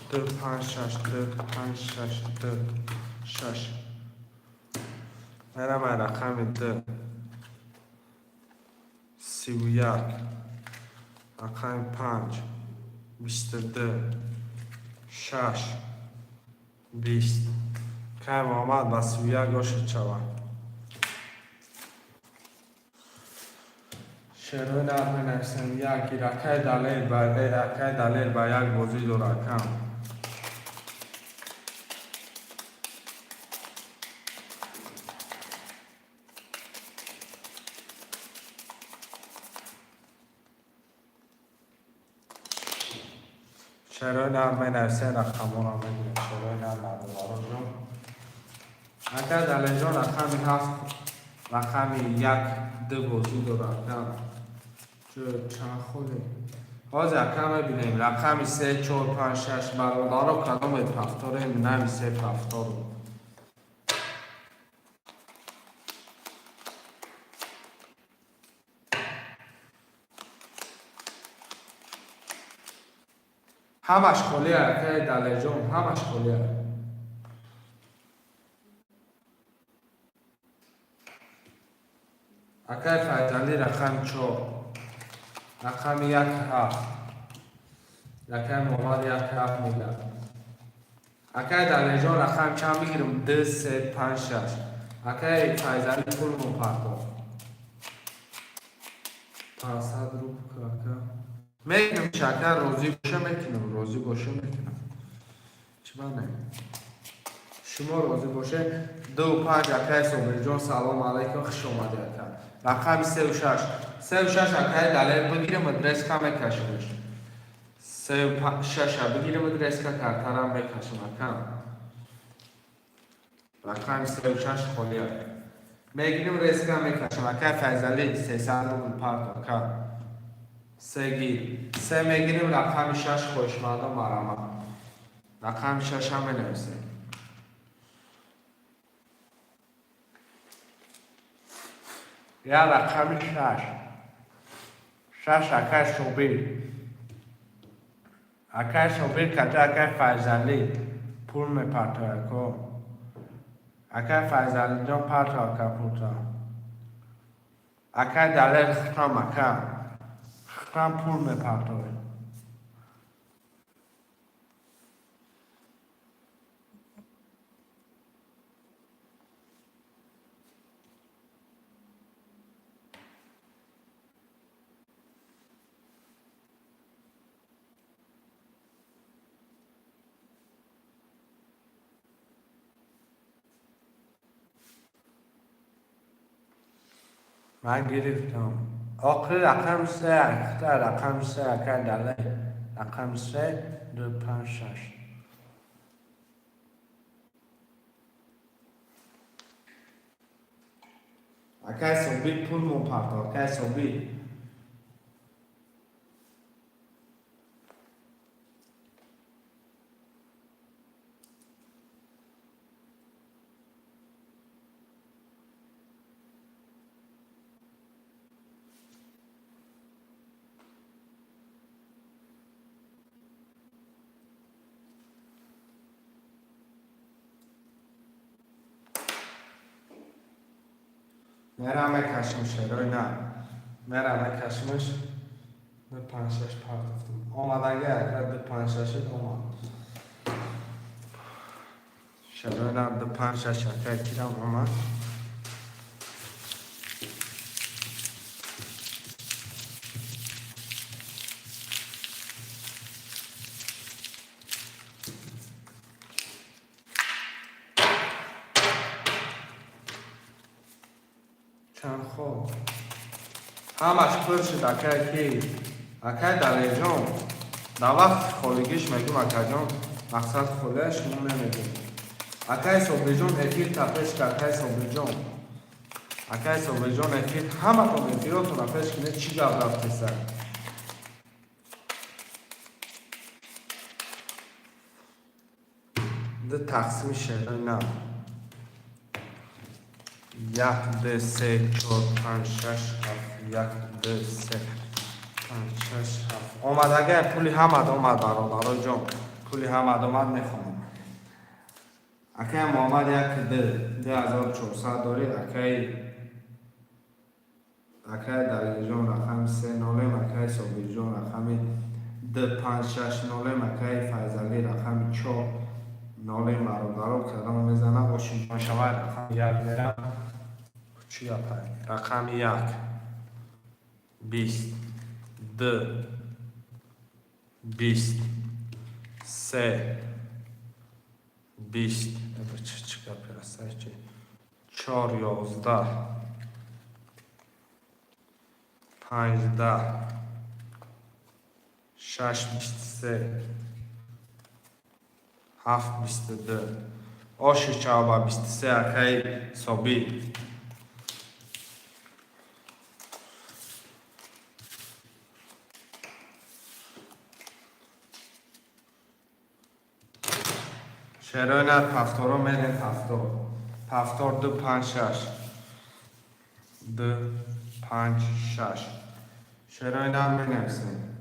2 5 6 2 5 6 2 6 میرم رقم 2 31 رقم 5 22 6 20 که محمد با 31 گوشت شود شروع نرمه نفسم یکی رکه دلیل بعده رکه دلیل با یک بازی دو رکم شروع نرمه نفسه رقم را میگیرم شروع نرمه رو جون رکه دلیل جون رقم 7 رقم 1 2 بازی دو رکم چند خوده باز رقم ببینیم رقم 3 4 5 6 برادر کدام پفتاره نمی 3 پفتار همش خالیه که دلیجون همش خالیه اکای فیضلی رقم 4 رقم 1 7 رقم محمد 1 7 میده اکای دلیل جان رقم چند بگیرم؟ 2 3 5 6. اکای فایزلی پول مون پرداخت 500 روبل کاکا میکنم شکر روزی باشه میکنم روزی باشه میکنم چی بانه شما روزی باشه 2 5 اکای صبح جان سلام علیکم خوش اومدی اکای رقم 3 و 6 3 و 6 اکای دلیل بگیرم ادرس کم میکشمش 3 و 6 بگیرم ادرس که کارترم میکشم اکای رقم 3 و 6 خالیه میگیریم ریسک هم میکشم اکای فیضلی 300 روبل پرداخت اکای 3 گیر 3 میگیریم رقم 6 خوشمزه مرمه رقم 6 هم بنویسیم یا رقم 6 اکای صبحی اکای صبحی کتا اکای فیضلی پول میپرتاید کو اکای فیضلی جان پرتاید که پولتا اکای دلیل خطرم اکای خطرم پول میپرتاید من گرفتم آخر رقم 3 اکتا رقم 3 اکای دلیل رقم 3 2 5 6 اکای صبحی پول میپرتاید اکای صبحی میرم میکشم شروع نه میرم میکشمش به 5 6 پرداختم آمدنگه اکر به 5 6 اومد شروع نه به 5 6 اکر کیرم اومد چند خوب همش پر شد اکر کی اکر دلیل جان در وقت خالگیش میگم اکر جان مقصد خودش مون نمیگم اکر صبح جان افیر تپش که اکر صبح جان اکر صبح جان افیر همه تو افیراتون تپش کنه چی گب رفتی سر ده تقسیم شده نه 1 2 3 4 5 6 7 1 2 3 5 6 7 اومد اگر پولی همد اومد برادر جان پولی همد اومد میخوام اکای محمد یک 2400 داری اکای دلیل جان رقم 3 نولم اکای صبحی جان رقم 2 5 6 نولم اکای فیضلی رقم 4 نولم برادر کلام میزنه باشیم شما رقم 1 میرم چی رقم 1 20 2 20 3 20 چی گپی هست 4 11 15 6 23 7 22 8 چهاربا 23 اکای صبحی شروع نه پفتارو میدین پفتار 2 5 6 2 5 6 شروع نه مینویسیم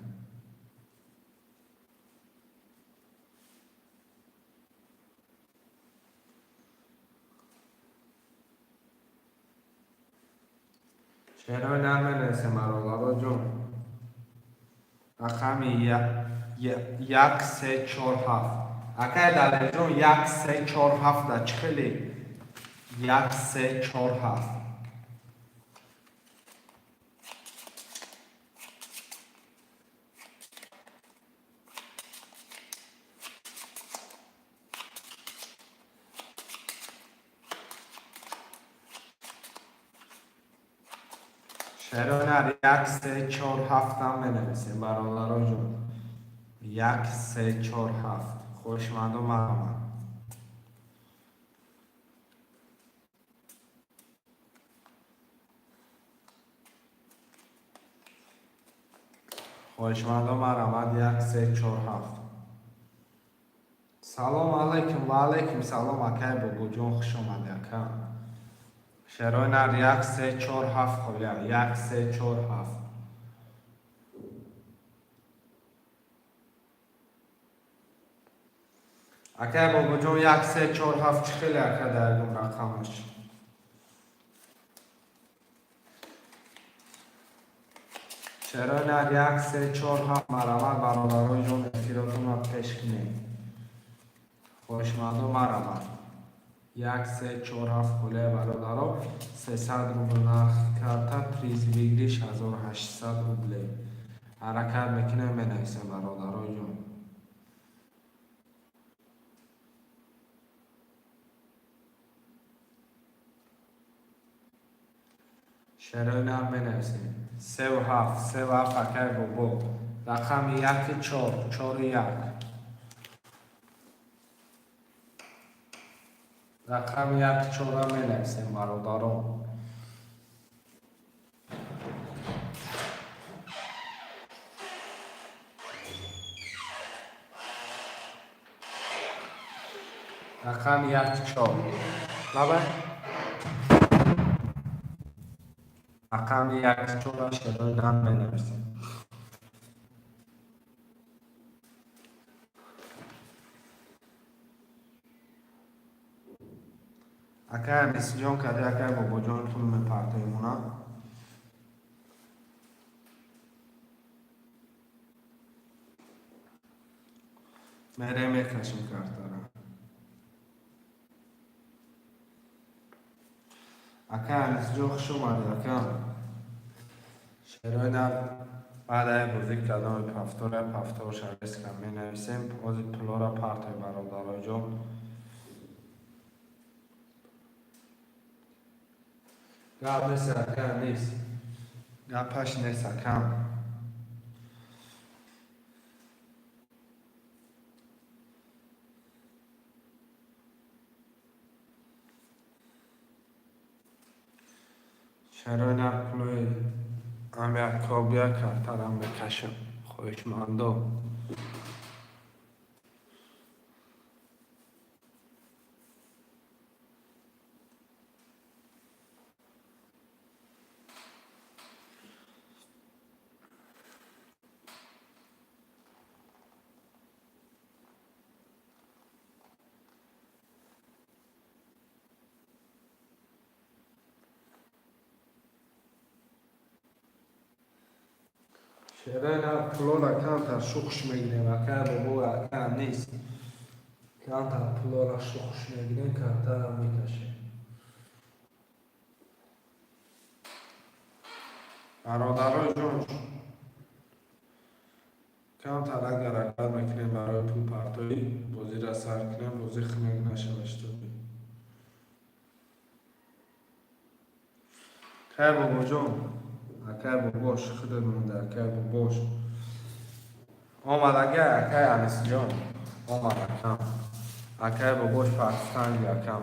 شروع نه مینویسیم برادر جون رقم 1 3 4 7 акай далеҷон 1347 чӣ хеле 1347 شرایط 1347 هم بنویسیم برادران جون 1347 خوشمند و مرحمت خوشمند و مرحمت 1347 سلام علیکم و علیکم سلام اکای بگو جون خوش آمده اکا شرایط 1347 خویا 1347 اکای بگو جون 1347 چی خیلی اکا درگم رقمش شرایط 1347 مرحمت برادران جون افتیراتون را پیش کنیم خوشمند و مرحمت 1347 خوله برادران 300 روبل نرخ کرده پریز بگیریش 1800 روبله حرکت میکنه بنویسیم برادران جون شرایط هم بنویسیم 37 اکای بابا رقم 1441 رقم 14 بنویسیم برادران رقم 14 بابا رقم 14 شرایط هم بنویسیم اکای مسیجان کده اکای بابا جان طول میپرده ایمونا میره میکشیم کرده را اکای مسیجان خوش اومده اکای شرایط هم بعد های بزرگ کدام پفتور شریست کم می نویسیم پوزی پلو را پرتای برادرای جان گپ نیست اکای نیست گپش نیست اکای شرایط هم پلوی هم یک کابیا کرتر هم بکشم خوشمندو شرایط هم پلو را کمتر شخش میگیریم اکای بابا اکای نیست کمتر پلو را شخش میگیریم کرتر هم میکشیم برادرای جان کمتر اگر اکبر میکنیم برای پول پرتایی بازی را سر کنیم بازی خمید نشوشته خیر بابا جان اکای باباش خودت مونده اکای باباش آمد اکای انیس جان آمد اکای باباش پاکستان یکم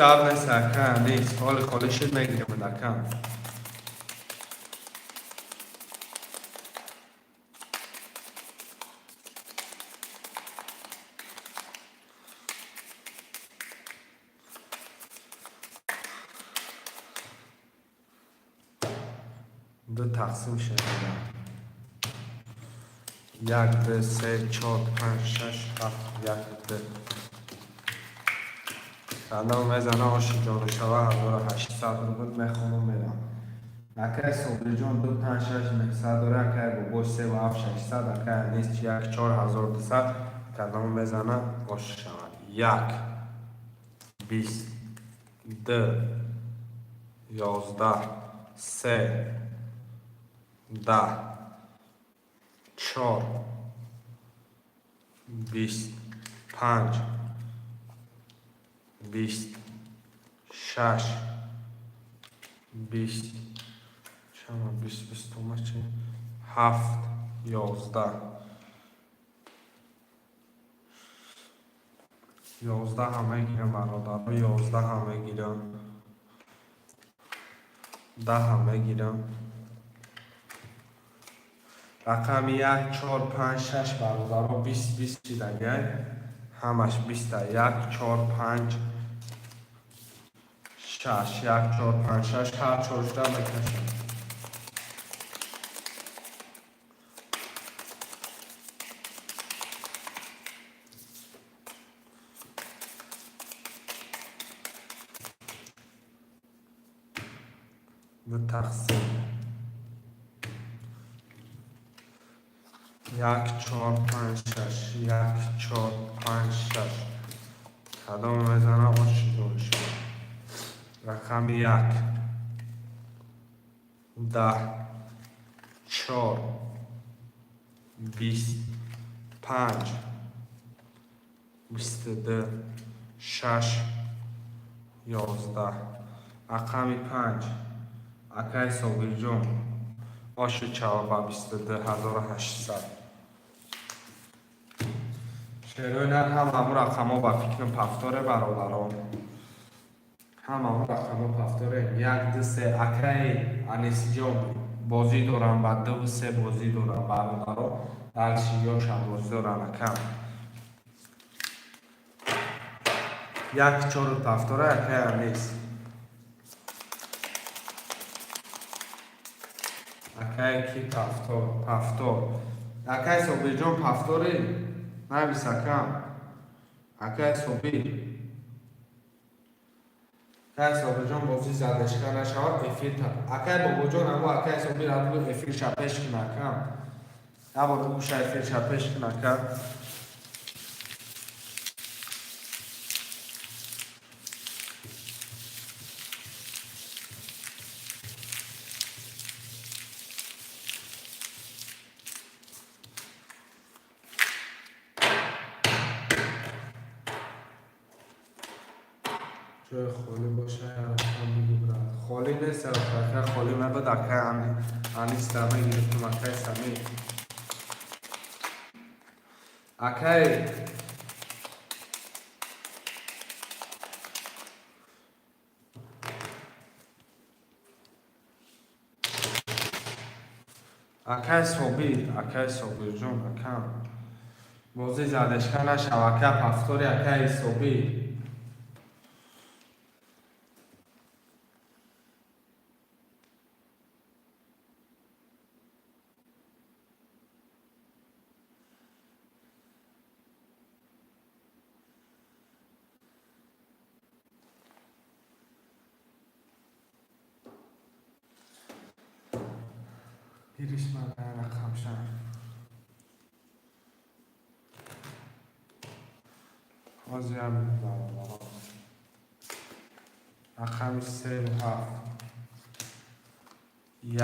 گاب نیست اکای نیست حال خالشت میگیرم اکای دو تقسیم شده یک دو سه چهار پنج شش هفت یک دو کلام میزنه آشی جان شوه 1800 رو میخونم میرم اکای صبری جان 2 5 6 900 داره اکای با باش 3 و 7 600 اکای نیست 1 4200 کلام میزنه آشی شود 1 20 2 11 3 10 4 25 26 20 شما 20 تومه 7 11 11 همه گیرم برادر 11 همه گیرم 10 همه گیرم رقم 1 4 5 6 برادر 20 چی دیگه همش 20 1 4 5 6 1 4 5 6 هر چورشته بکشم دو تقسیم 1 4 5 6 1 4 5 6 کدام میزنه آشی دونش رقم 1 10 4 25 22 6 11 رقم 5 اکای صبری جون آشی چوابه 22800 شروع نه همون رقم ها با فکرم پفتاره برادران همون رقم ها پفتاره 1 2 3 اکای انیسی جون بازی دارم بعد 2 و 3 بازی دارم برادران درشی یا شم بازی دارم اکم 1 4 پفتاره اکای انیس اکای کی پفتار اکای صبری جون پفتاره نبیس اکم اکای صبری اکای صبری جون بازی زدشکر نشود افیر تا اکای بابا جون اما اکای صبری را بگو افیر شپش کن اکم اما بگو شا افیر شپش کن اکم جای خالی باشه رفتم بگی برد خالی نیست رفتم خالی مبد اکای انیس دمه گرفتم اکای سمی اکای اکای صبری جون اکم بازی زدشکر نشو اکای پفتاری اکای صبری بیریش من رقم شن بازی هم برادران رقم 3 و 7 1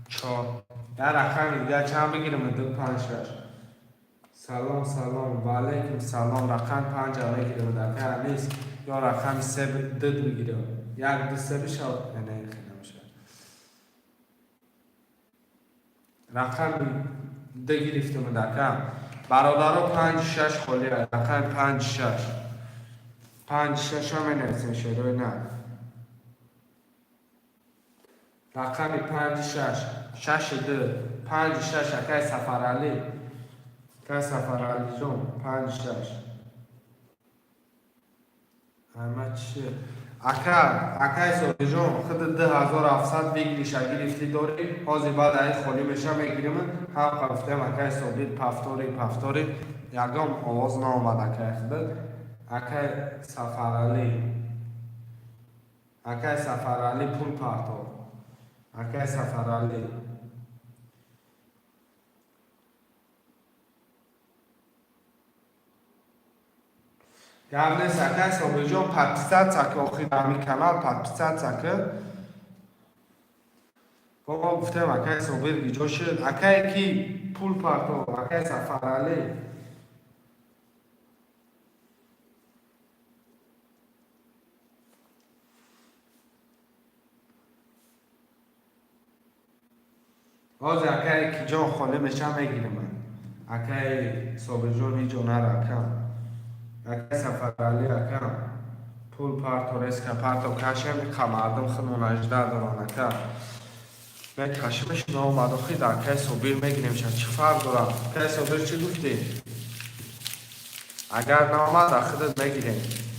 4 در رقم دیگه چند بگیرم 2 5 6 سلام و علیکم سلام رقم 5 بگیرم در که نیست یا رقم 3 2 بگیرم 1 2 3 بشه نه خیلی نمیشه رقم 2 گرفتم در که برادرها 5 6 خالی رقم 5 6 5 6 هم نرسیم شروع نه رقم 5 6 6 2 5 6 اکای سفرعلی اکای سفرعلی جون 5 6 همه چیه اکای صبح جون خود 2700 بگیریش گرفتی داری حاضی بعد این خالی میشه میگیریم هم گفتم اکای صبح پفتوری یکم آواز نامد اکای خود اکای سفر علی پول پفتور اکای سفر علی گرنه سکه صبح جون پتیست سکه آخی دمی کانال پتیست سکه بابا گفتم اکای صبح گیجا شد اکای کی پول پفتور اکای سفر علی باز اکای کی جان خاله میشه میگیرم اکای صبح جون هیچ نره کم اکای سفر علی اکم پول پفتور است که پفتور کشم خمردم خنون اجده دارن اکا من کشمش نامد آخی در اکای صبح میگیریم چه فرق دارم اکای صبح چی گفتی؟ اگر نامد در خودت میگیریم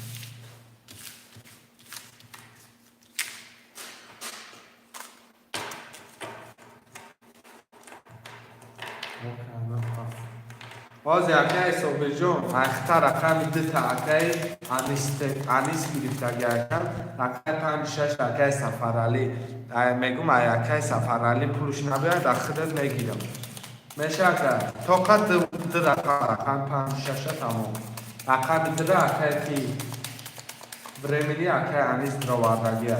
باز اکای صبح جون اختر اکم دو تا اکای انیس گرفت اگر اکم اکای 5-6 اکای سفر علی میگم اکای سفر علی پولش نباید در خودت میگیرم میشه که طاقت دو رقم 5-6 تمام رقم دو اکای کی برمیلی اکای انیس دراوردگی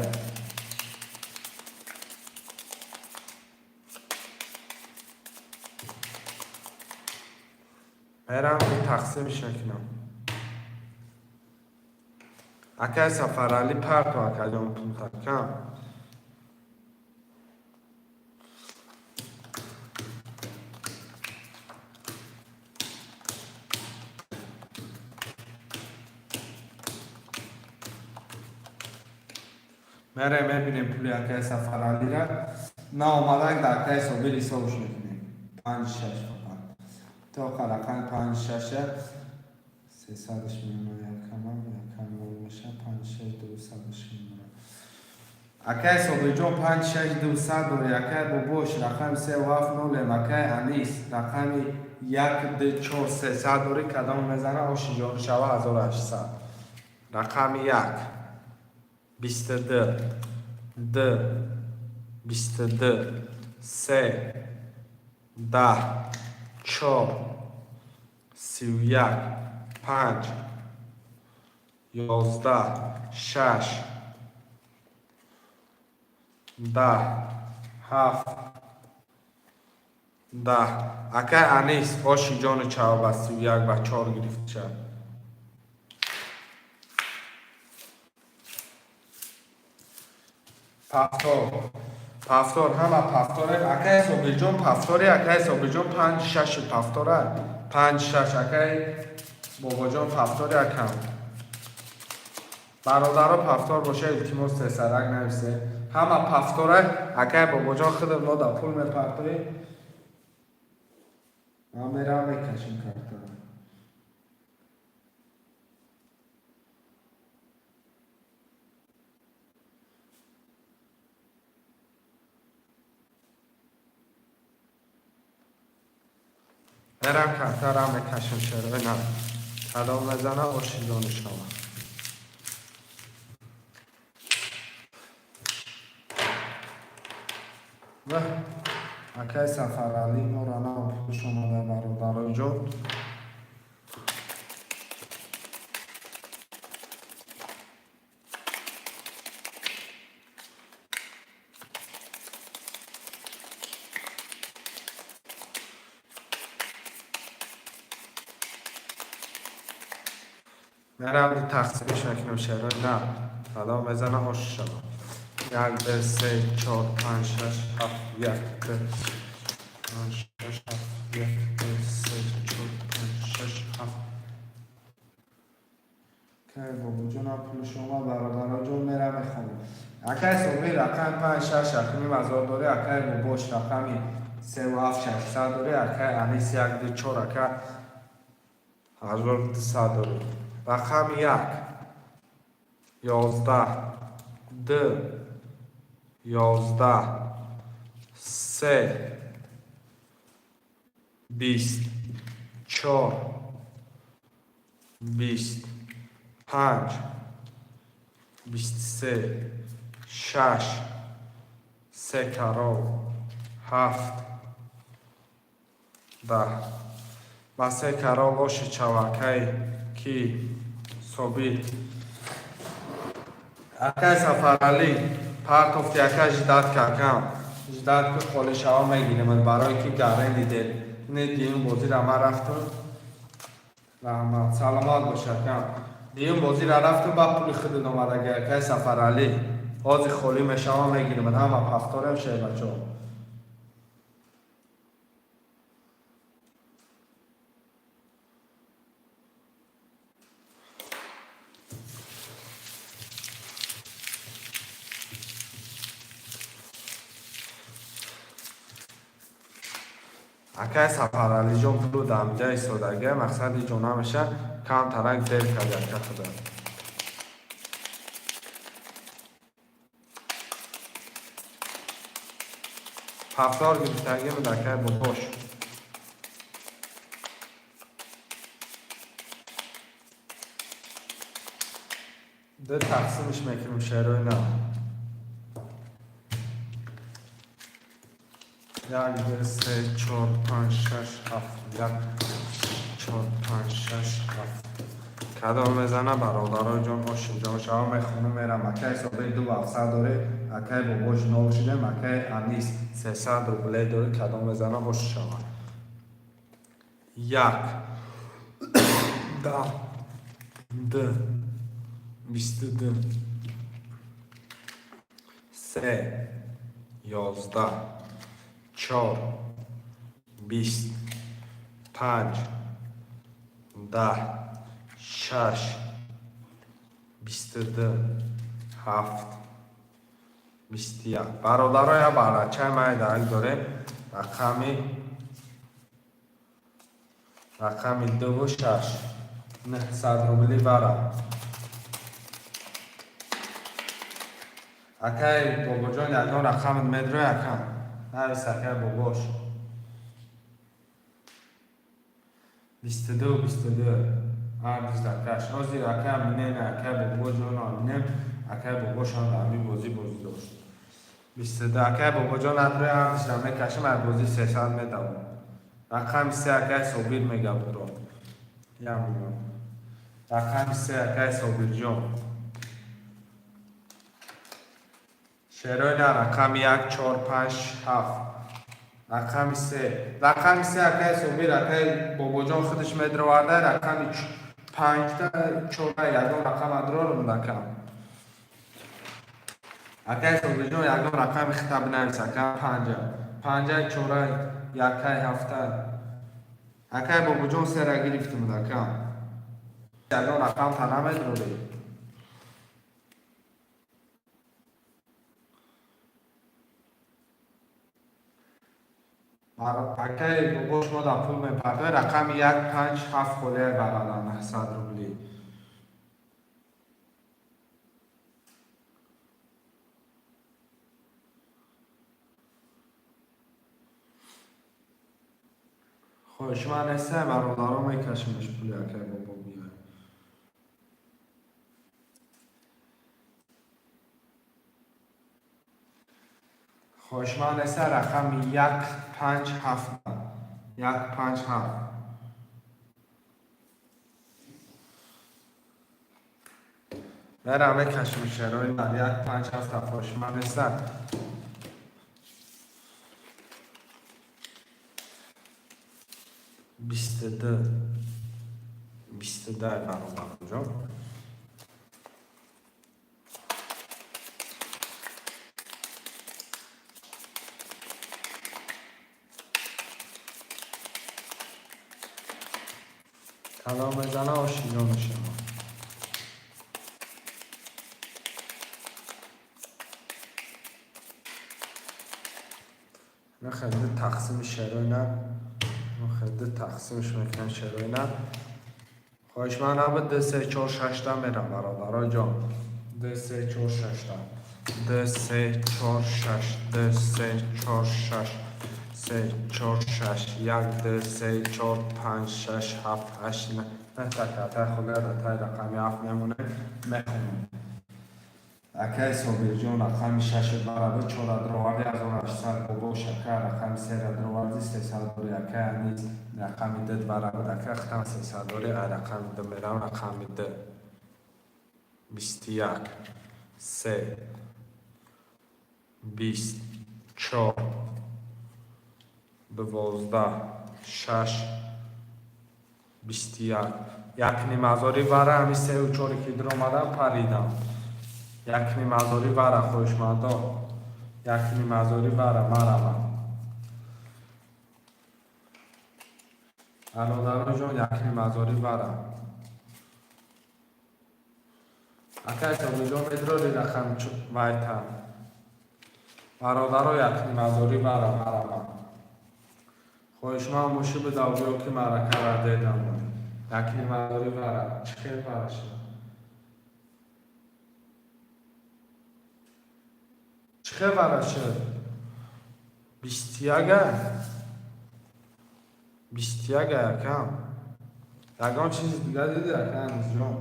میرم این تقسیم شکنم اکای سفر علی پرت و اکای جان پول تکم میره میبینیم پولی اکای سفر علی را نه آمدن در اکای صبح حسابش میکنیم 5-6 فقط تا خلقان 5-6 300 میلیون یکم میشه 5-6 200 میلیون اکای صبح جون 5-6 200 و اکای بابوش رقم 3-7-0 اکای انیس رقم 1-2-4-300 دوری کدام میزنه آشی جان شوه 1800 رقم 1 22 2 22 3 10 4 31 5 11 6 10 7 10 اکای انیس باشی جان چاو و 31 و 4 گرفت شد پفتور همه پفتوره اکای صبح جون پفتوره اکای صبح جون 5-6 پفتوره 5-6 اکای بابا جون پفتوره اکم برادرها پفتور باشه التماس 300 نویسه همه پفتوره اکای بابا جان خود ما در پول میپرتوی ما میرم میکشیم کارتون میرم کارتون میکشیم شروع نه کدام میزنه آشی جان شما و اکای سفر علی ما را نه شما برادرای جان میرم تقسیمش نکنم شروع نه کدام میزنه آشی شما 1 2 3 4 5 6 7 1 2 5 6 7 1 2 3 4 5 6 7 که بابا جان پول شما برادرها جون میره میخوام اکای صبحی رقم 5-6 رقمی مزار داره اکای باباش رقمی 3-7-600 داره اکای انیس 1-2-4 اکای 1200 داره رقم 1 11 د 11 3 20 4 20 5 23 6 3 کرول 7 10 با 3 کرول باشه چواکی کی ثابت اکای سفرالی پارتوفتی اکای جداد ککم جداد که خالی شوا میگیره من برای که گرین دیده نه دیون بازی را ما رفتم رحمت سلامات باشه کم دیون بازی را رفتم با پولی خود نماده گه اکای سفرالی بازی خالی می شوا میگیره من همه پفتارم شه بچه ها اکای سفرالی جون پلو دامجه ایستادگه مقصد جون همیشه کم ترک دیر کرده که خدا پفتار گرفتگی من دکه بپوش ده تقسیمش میکنم شروع نه یک دو سه چهار پنج شش هفت یک چهار پنج شش هفت کدام میزنه برادرای جان آشیم جان شما میخونه میرم اکه حسابه 2700 داره اکه باباش نو شده اکه انیس 300 روبله داره کدام میزنه آش شما یک ده ده 22 سه 11 4 20 5 10 6 22 7 21 برادرای بچه من درک داره رقمی 2 و 6 900 روبلی برم اکای بابا جان یکان رقم مدرو یکان نویس اکای باباش 22 هر دیز دکش نازیر اکای منین اکای بابا جان آمینم اکای باباشان درمی بازی داشت 22 اکای بابا جان نداره هر دیز دمی کشم هر بازی 300 میدوم رقم 3 اکای صوبیر میگم برو یا میگم رقم 3 اکای صوبیر جان شروع نه رقم 1 4 5 7 رقم 3 اکای صوبیر اکای بابا جان خودش میدره ورده رقم 5 تا 4 یکم رقم ادرار رو مدکم اکای صوبیر جان یکم رقم خطاب نویس اکای 5 4 یکای 7 اکای بابا جان 3 را گرفت مدکم یکم رقم تا نمیدره اکای باباش ما در پول میپرده رقم 1 5 7 خوله برادر 900 روبلی خوش من نسته برادرها میکشمش پولی اکای بابا بیای خوش من نسته رقم 1 5 7 1 5 7 برم بکشم شروع در 1 5 7 خوش من نسته 22 برادر جان کلام میزنه آشیلون شما نه خیلی تقسیم شروع نه خیلی تقسیمش میکنن شروع نه خواهش من هم 2 3 4 6 تا میرم برادرای جان ده 3 4 6 تا ده 3 4 6 ده 3 4 6 3 4 6 1 2 3 4 5 6 7 8 9 تا خدا تا رقمی 7 میمونه میخونم. اکای صبح جون رقم 6 برابر 4 دروازه 1800 بابا شکر رقم 3 دروازه 300 دوری اکای نیست رقم 2 برابر اکای ختم 300 دوری رقم 2 میرم رقم 2 21 3 24 12 6 21 یک نیمازوری واره همی 3 و 4 که در اومدم پریدم یک نیمازوری واره خوشمندا یک نیمازوری واره مرمم الان جون یک نیمازوری واره اکای تو جون ادروری رقم وایتم برادر یک نیمازوری واره مرمم خوشما موشی به داویو که مرکه را دیدم یک نیمازوری واره چه خیلی واره شد چه واره شد 21 یکم یکم چیز دیگه دیدی یکم جون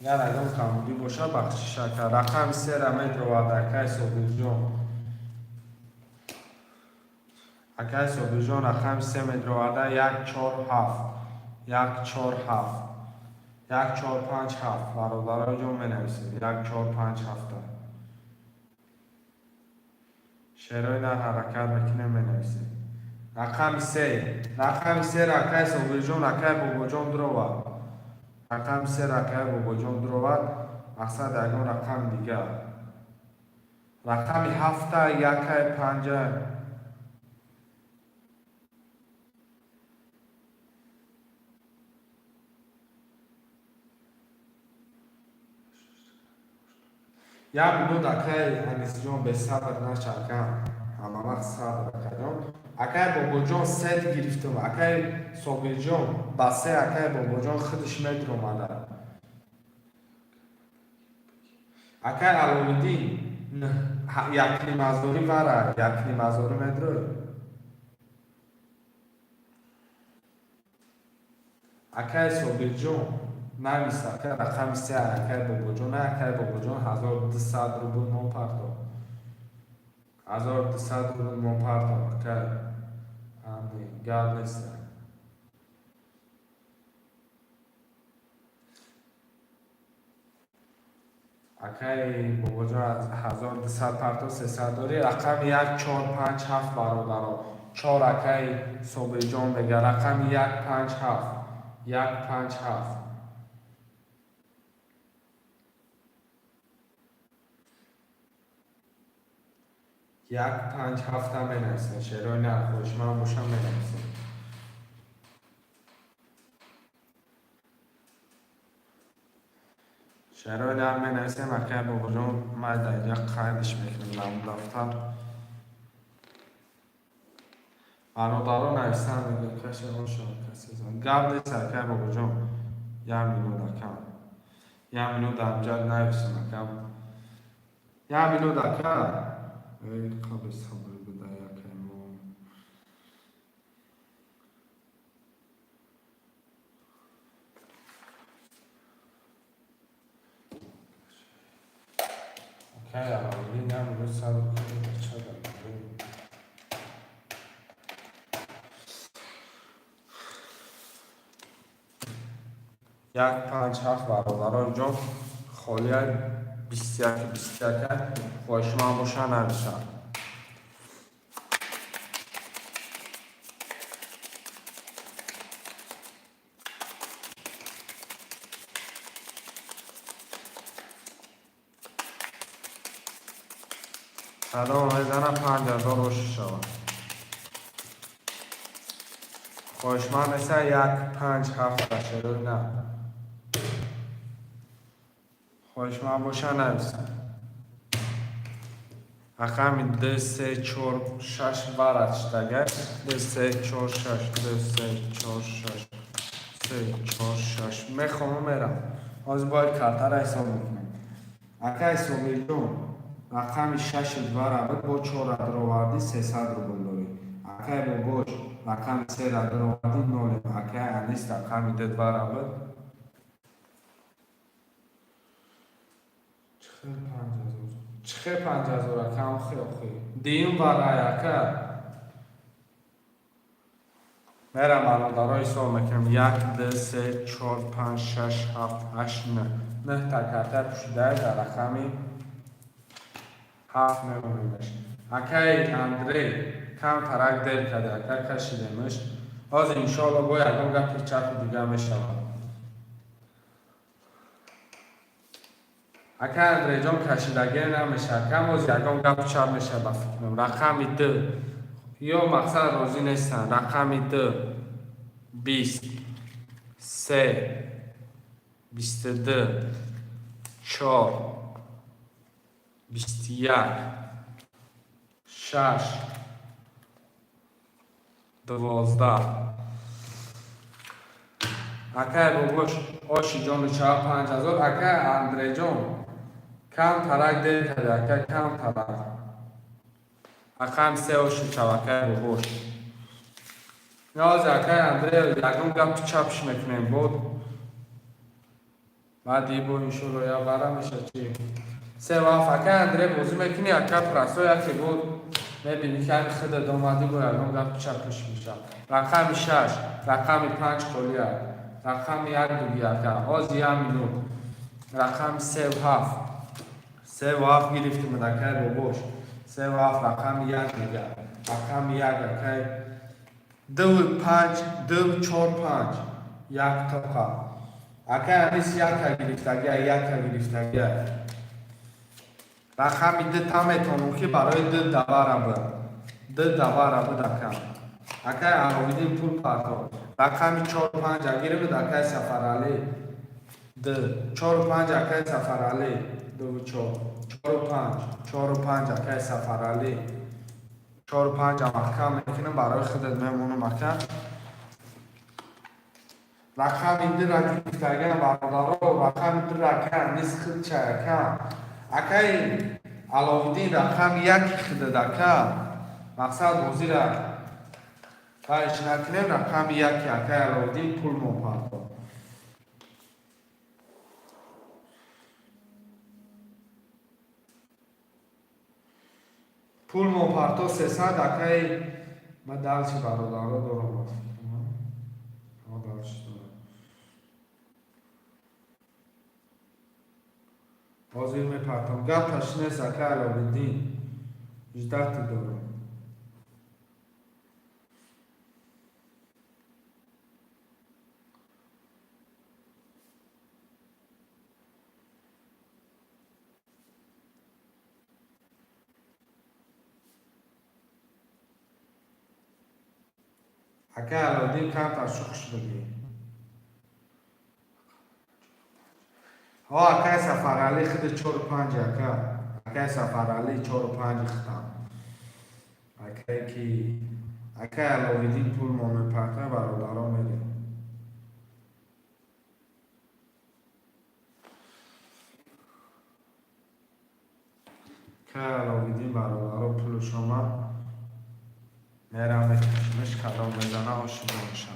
یا یکم کاملی باشه بخشی شکر رقم 3 رمید رو وادکای صبح جون اکای صبح جون رقم 3 مدرواده 1 4 7 1 4 7 1 4 5 7 برادرای جون منویسید 1 4 5 7 شعرهای در حرکت بکنه منویسید رقم 3 رکای صبح جون رکای بابا جون درو رقم 3 رکای بابا جون درو مقصد اگه رقم دیگه رقم 7 یکای 5 یا بلو دکای هنیز جون به صبر نشکم اما وقت صبر کردم اکای بابا جون 3 گرفتم اکای صبح جون بسه اکای بابا جون خودش متر اومده اکای علویدین یک نیمازوری وره یک نیمازوری متر اکای صبح جون نویسه اکای رقم 3 اکای بابا جون اکای بابا جون 1200 روبل ما پرداخت 1200 روبل ما پرداخت اکای گرد نیست اکای بابا جون 1200 پرداخت 300 داری رقم 1 4 5 7 برادر 4 اکای صبح جون بگه رقم 1 5 7 1 5 7 1 5 7 هم بنویسن شعرهای نرخوش من باشم بنویسن شعرهای در بنویسن اکای بابا جون من در یک قیدش میکنم دفتر برادرها نویسن میگه کسی اون شد کسی زن گب نیست اکای بابا جون یه مینو دکم یه مینو دمجد نویسن اکم یه مینو دکم ای قبل صبر بده یکم اکای اولین یه مینو صبر کنید چه دارم 1 5 7 برادران جون خالی 21 خوشمان باشن نمیشن سلام میزنم 5000 روش شود خوشمان مثل 1 5 7 شروع نه خوشمان باشن نمیشن رقم 2 3 4 6 برش دیگه 2 3 4 6 2 3 4 6 3 4 6 میخوام میرم از باید کارتر حساب میکنم Акай Собирҷон, рақами 6 рабит бо 4 даровардӣ 300 рубл дорӣ. Акай Бобош, рақами 3 даровардӣ 0. Акай Анис, рақами 2 рабит чихе 5000 акам хелхи. Дим барай ака. Мерам алодаро ҳисоб мекунам. 1 2 3 4 5 6 7 8 9. 9 та карта пушида дар рақами 7 мебонемаш. Акай Андрей кам тарак дер карда ака кашидемаш. Ҳозир иншоалло бо ягон гапи чапи дига мешавад. Ака Андреҷон кашидаге намеша. Кам ҳозир ягон гапи чап меша ба фикрам. Рақами 2 ё мақсад розӣ нестан. Рақами 2 20 3 22 4 21 6 12. Акай Бобош Ошиҷону 5000. Акай Андреҷон кам тарак дер карда ака кам тарак. Акам 3 Оши чавакай Бобош. Ҳозир акай Андреҷ ягон гапи чапш мекунем буд. Баъди бо иншоалло я бара меша чи. 3 ваф акай Андреҷ бозӣ мекунӣ ака прасо яке буд. Мебинӣ ки ҳами худат омадӣ бо ягон гапи чапш меша. Рақами 6, рақами 5 қолия, рақами 1 дуги ака. Ҳозир 1 минут. Рақами 3 ваф. 3 ваф гирифтем акай Бобош. 3 ваф рақами 1 дига. Рақами 1 акай 2 5 2 4 5 1 тоқа. Акай Анис 1 гирифтагия 1 гирифтагия. Рақами 2 та метавонам ки барои 2 давара буд. 2 давара буд акам. Акай Аловидин пул парто. Рақами 4 5 агире буд акай Сафарали 2 4 5 акай Сафарали 2 4 4 5 4 5 акай Сафарали 4 5 амакам мекунам барои худат мемонам ака. Рақами 2 гирифтагиам бародаро. Рақами 2 акай Анис худча акам. Акай Аловидин рақами 1 худат ака. Мақсад ҳозира байш накунем. Рақами 1 акай Аловидин пул мопарто. پول موپارتو 300 اکای من دلچی برادارا دارم حاضر میپرتم گپش نیست اکای علاوالدین 18 تا دارم. اکای علاوالدین کم تشخص بگی. ها اکای سفرعلی خود 4 و 5 اکای سفرعلی 4 و 5 ختم. اکای کی اکای علاوالدین پول مومن پرتن برادرها میده. اکای علاوالدین برادرها پول شما میرم بکشمش کلام بزنه آشیده میشم.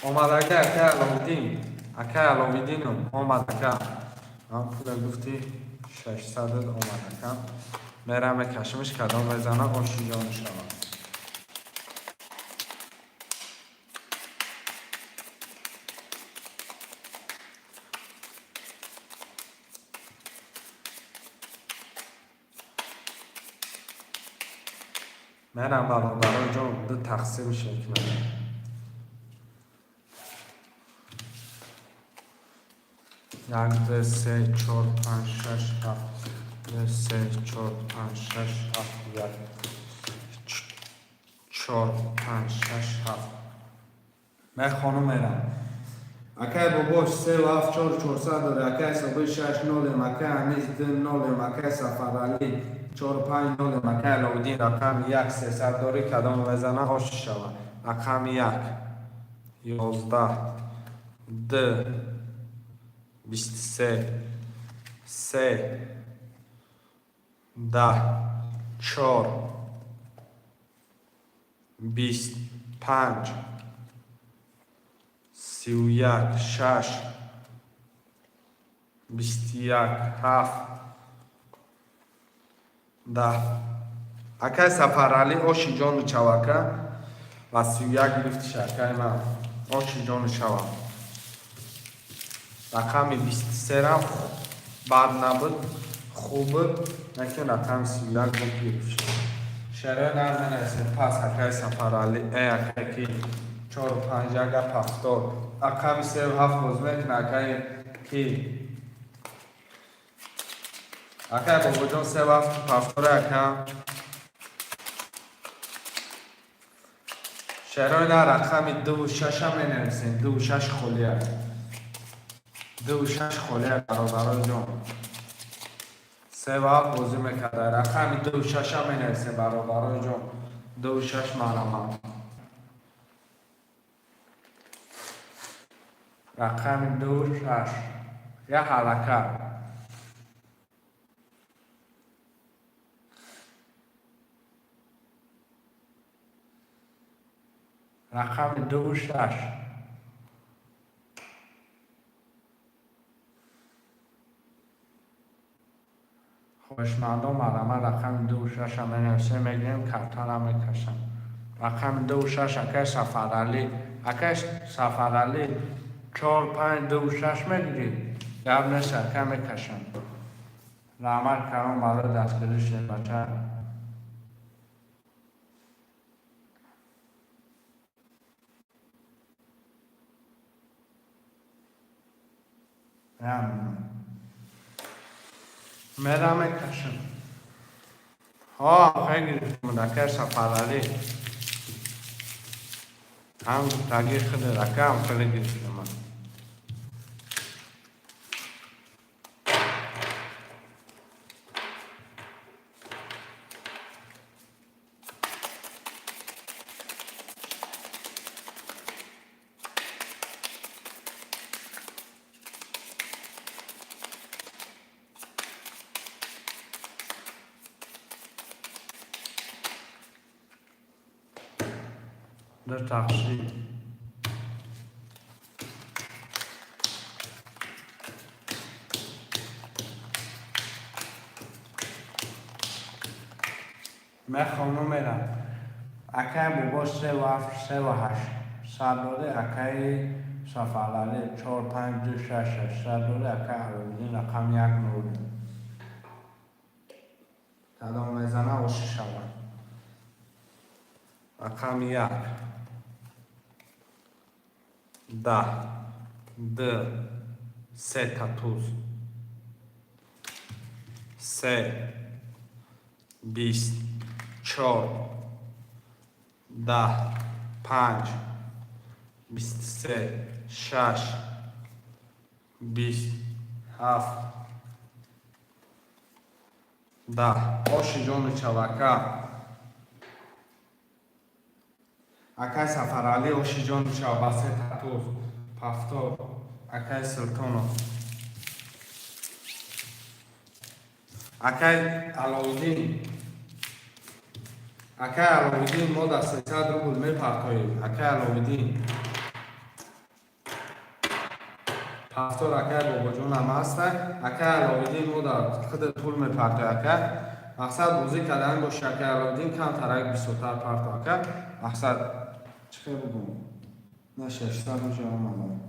آمد اکای علاوالدینم آمد اکا هم پول گفتی 600 آمد اکا میرم کشمش کدام بزنه آشوجا میشم. میرم برادران جان دو تقسیم شکل میرم. یک دو سه چهار پنج شش هفت دو سه چهار پنج شش هفت یک چهار پنج شش هفت من خانم میرم اکای باباش 3 و 7 4 400 داره، اکای صبح 6 نولم، اکای انیز 2 نولم، اکای سفرالی 4 5 نولم، اکای علاودین رقم 1 300 داره. کدام بزنه آش شود. رقم 1 11 2 23 3 10 4 25 31 6 21 7 10 اکای سفرالی آشی جان چواکه و 31 گرفت شکای من آشی جان چواک. رقم 23 را بعد نبود خوب لیکن رقم 31 گرفت. شرای نرمه نیست. پس اکای سفرالی اکای کی 4 و 5 اگر 70 رقم 3 و 7 باز میکنه اکای کی اکای بابا جان 3 و 7 70 اکای شرای نه رقم 2 و 6 هم ننویسین. 2 و 6 خلیه 2 و 6 خلیه برادرای جان 3 و 7 بازی میکرده. رقم 2 و 6 هم ننویسین برادرای جان. 2 و 6 معلومه. رقم 2 و 6 یه حرکت رقم 2 و 6 خوشمندم معلومه. رقم 2 و 6 هم ننویسین میگیم کفتر هم میکشم. رقم 2 و 6 اکای سفرالی اکای سفرالی 4 5 2 و 6 میگیرید گب نیست اکای میکشم. رحمت کرم برای دستگیری شد بچه. میرم میکشم. ها خیلی گرفتم اکای سفرالی هم تاگیر خیلی رقم خیلی گرفتم من. در تقصیر میخوام میرم اکای بابا 3 و 7 3 و 8 سرداره اکای سفرالی 4 5 2 6 6 سرداره اکای علاودین رقم 1 نور کدام میزنه آشی شود. رقم 1 10 2 3 تاتوز 3 20 4 10 5 23 6 20 7 10 آشی جان چواکه اکای سفرالی آشی جان چواکه 3 تاتوز 70 اکای سلطانو اکای علاودین اکای علاودین ما در 300 روبل میپرتاییم. اکای علاودین 70 اکای بابا جان هم هست. اکای علاودین ما در خود طول میپرتاییم. اکای مقصد بازی کردن با اکای علاودین کم ترک 20 تر پرتو اکای مقصد چه بگم نه 600 میشه هم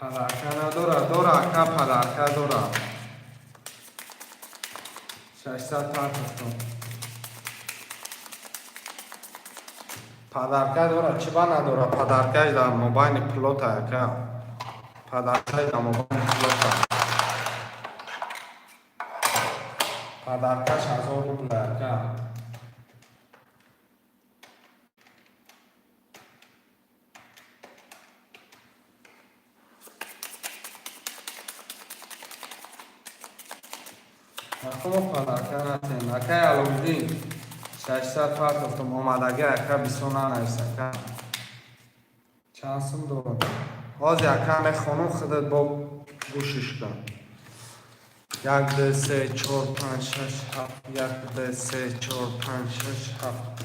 پدرکه نداره اکا پدرکه داره 600 پرتو پدرکه داره چی با نداره پدرکه در موبایل پلوت اکا پدرکه در موبایل پلوت پدرکش 1000 روبل یکم. خب پدرکه نتیم اکه علومدین 600 فرد گفتم اومدگه اکه 29 نیستکم چانسم دارم باز یکم خانون خودت با گوشش کن 1 2 3 4 5 6 7 1 2 3 4 5 6 7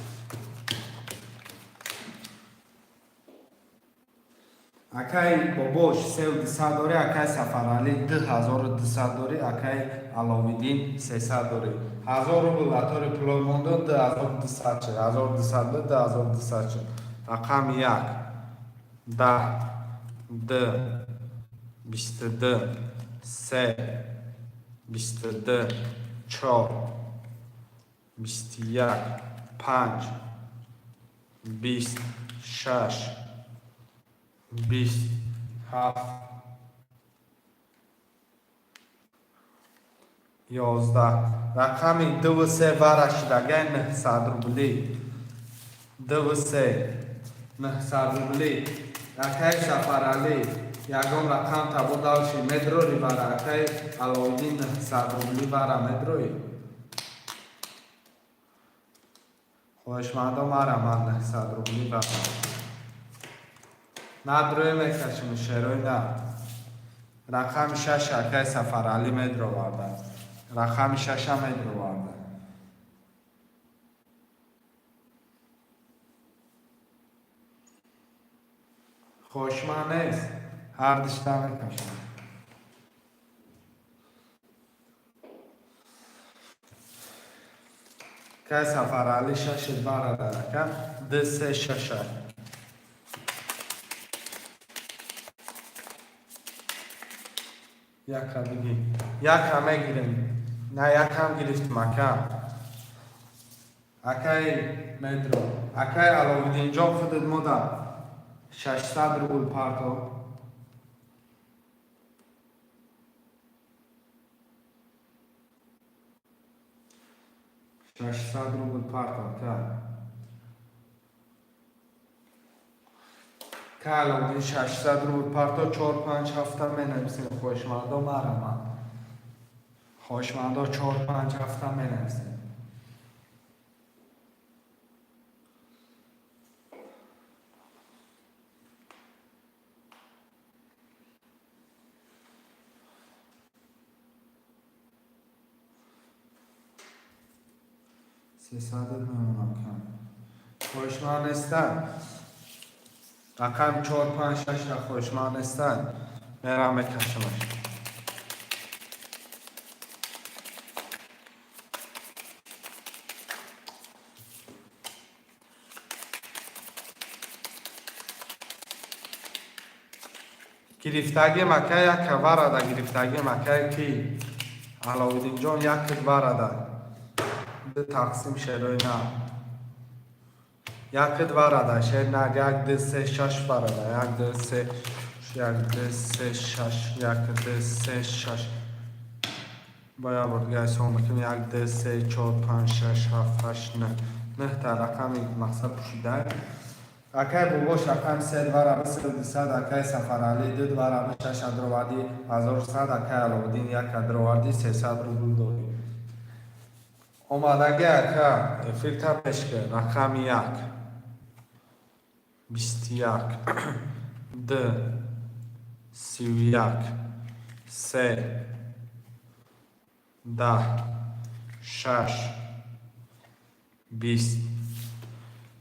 اکای باباش 3200 داری اکای سفرعلی 2200 داری اکای علاوالدین 300 داری 1000 روبل اتاری پول مونده 2200 چه 1200 2200 چه رقم 1 10 2 22 3 22 4 21 5 26 27 11 رقمی 2 و 3 ورش دگه 900 روبلی 2 و 3 900 روبلی اکای سفرعلی یکم رقم تبو دالشی مدروری برا اکای علاوالدین 900 روبلی برا مدروی خوشمندم مرا من 900 روبلی برا ندروی میکشم شروع نه رقم 6 اکای سفرعلی مدرو برده رقم 6 مدرو برده خوشمند نیست هر دشته میکشم که سفرعلی 6 برده اکا 2 3 6 یک بگی یک همه گیریم نه یک هم گرفت مکم اکای مدرو اکای علاوالدین جان خودت مدر 600 روبل پارتو 600 روبل پارتو که علاوالدین 600 روبل پارتو 4 5 هفته می نویسیم خوشمندا مرا من خوشمندا 4 5 هفته می نویسیم 300 میمونم کم خوشمند نیستن رقم 4 5 6 خوشمند نیستن میرم بکشمش گرفتگی مکه یک ورده گرفتگی مکه کی علاوالدین جان یک ورده دو تقسیم شروع نه یک ورده شیر نه 1 2 3 6 ورده 1 2 3 1 2 3 6 1 2 3 6 باید بردگاه سوم بکنیم 1 2 3 4 5 6 7 8 9 9 تا رقم مقصد پوشیده اکای باباش رقم 3 ورده 3200 اکای سفرعلی 2 ورده 6 ادروادی 1100 اکای علاوالدین 1 ادروادی 300 روبل داری اومدگی اکا فیلتر پشکه رقم 1 21 2 31 3 10 6 20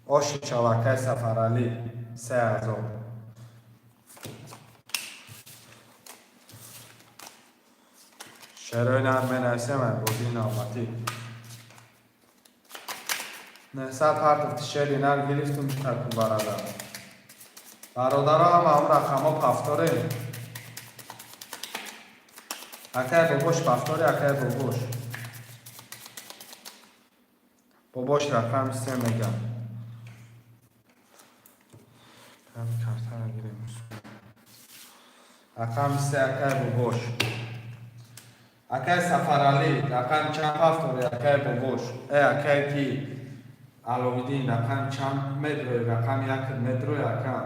آشی شبکه سفرعلی 3000 شروع نرمه نرسه من بودی نامتی 900 هر تشری نر گرفتم تکون برادر هم رقم ها پفتاره اکای باباش پفتاره اکای باباش رقم 3 میگم رقم 3 اکای باباش Акай Сафаралӣ рақами чанд пафтори акай Бобош акай ки Аловиддин рақами чанд метрои рақами 1 метро якам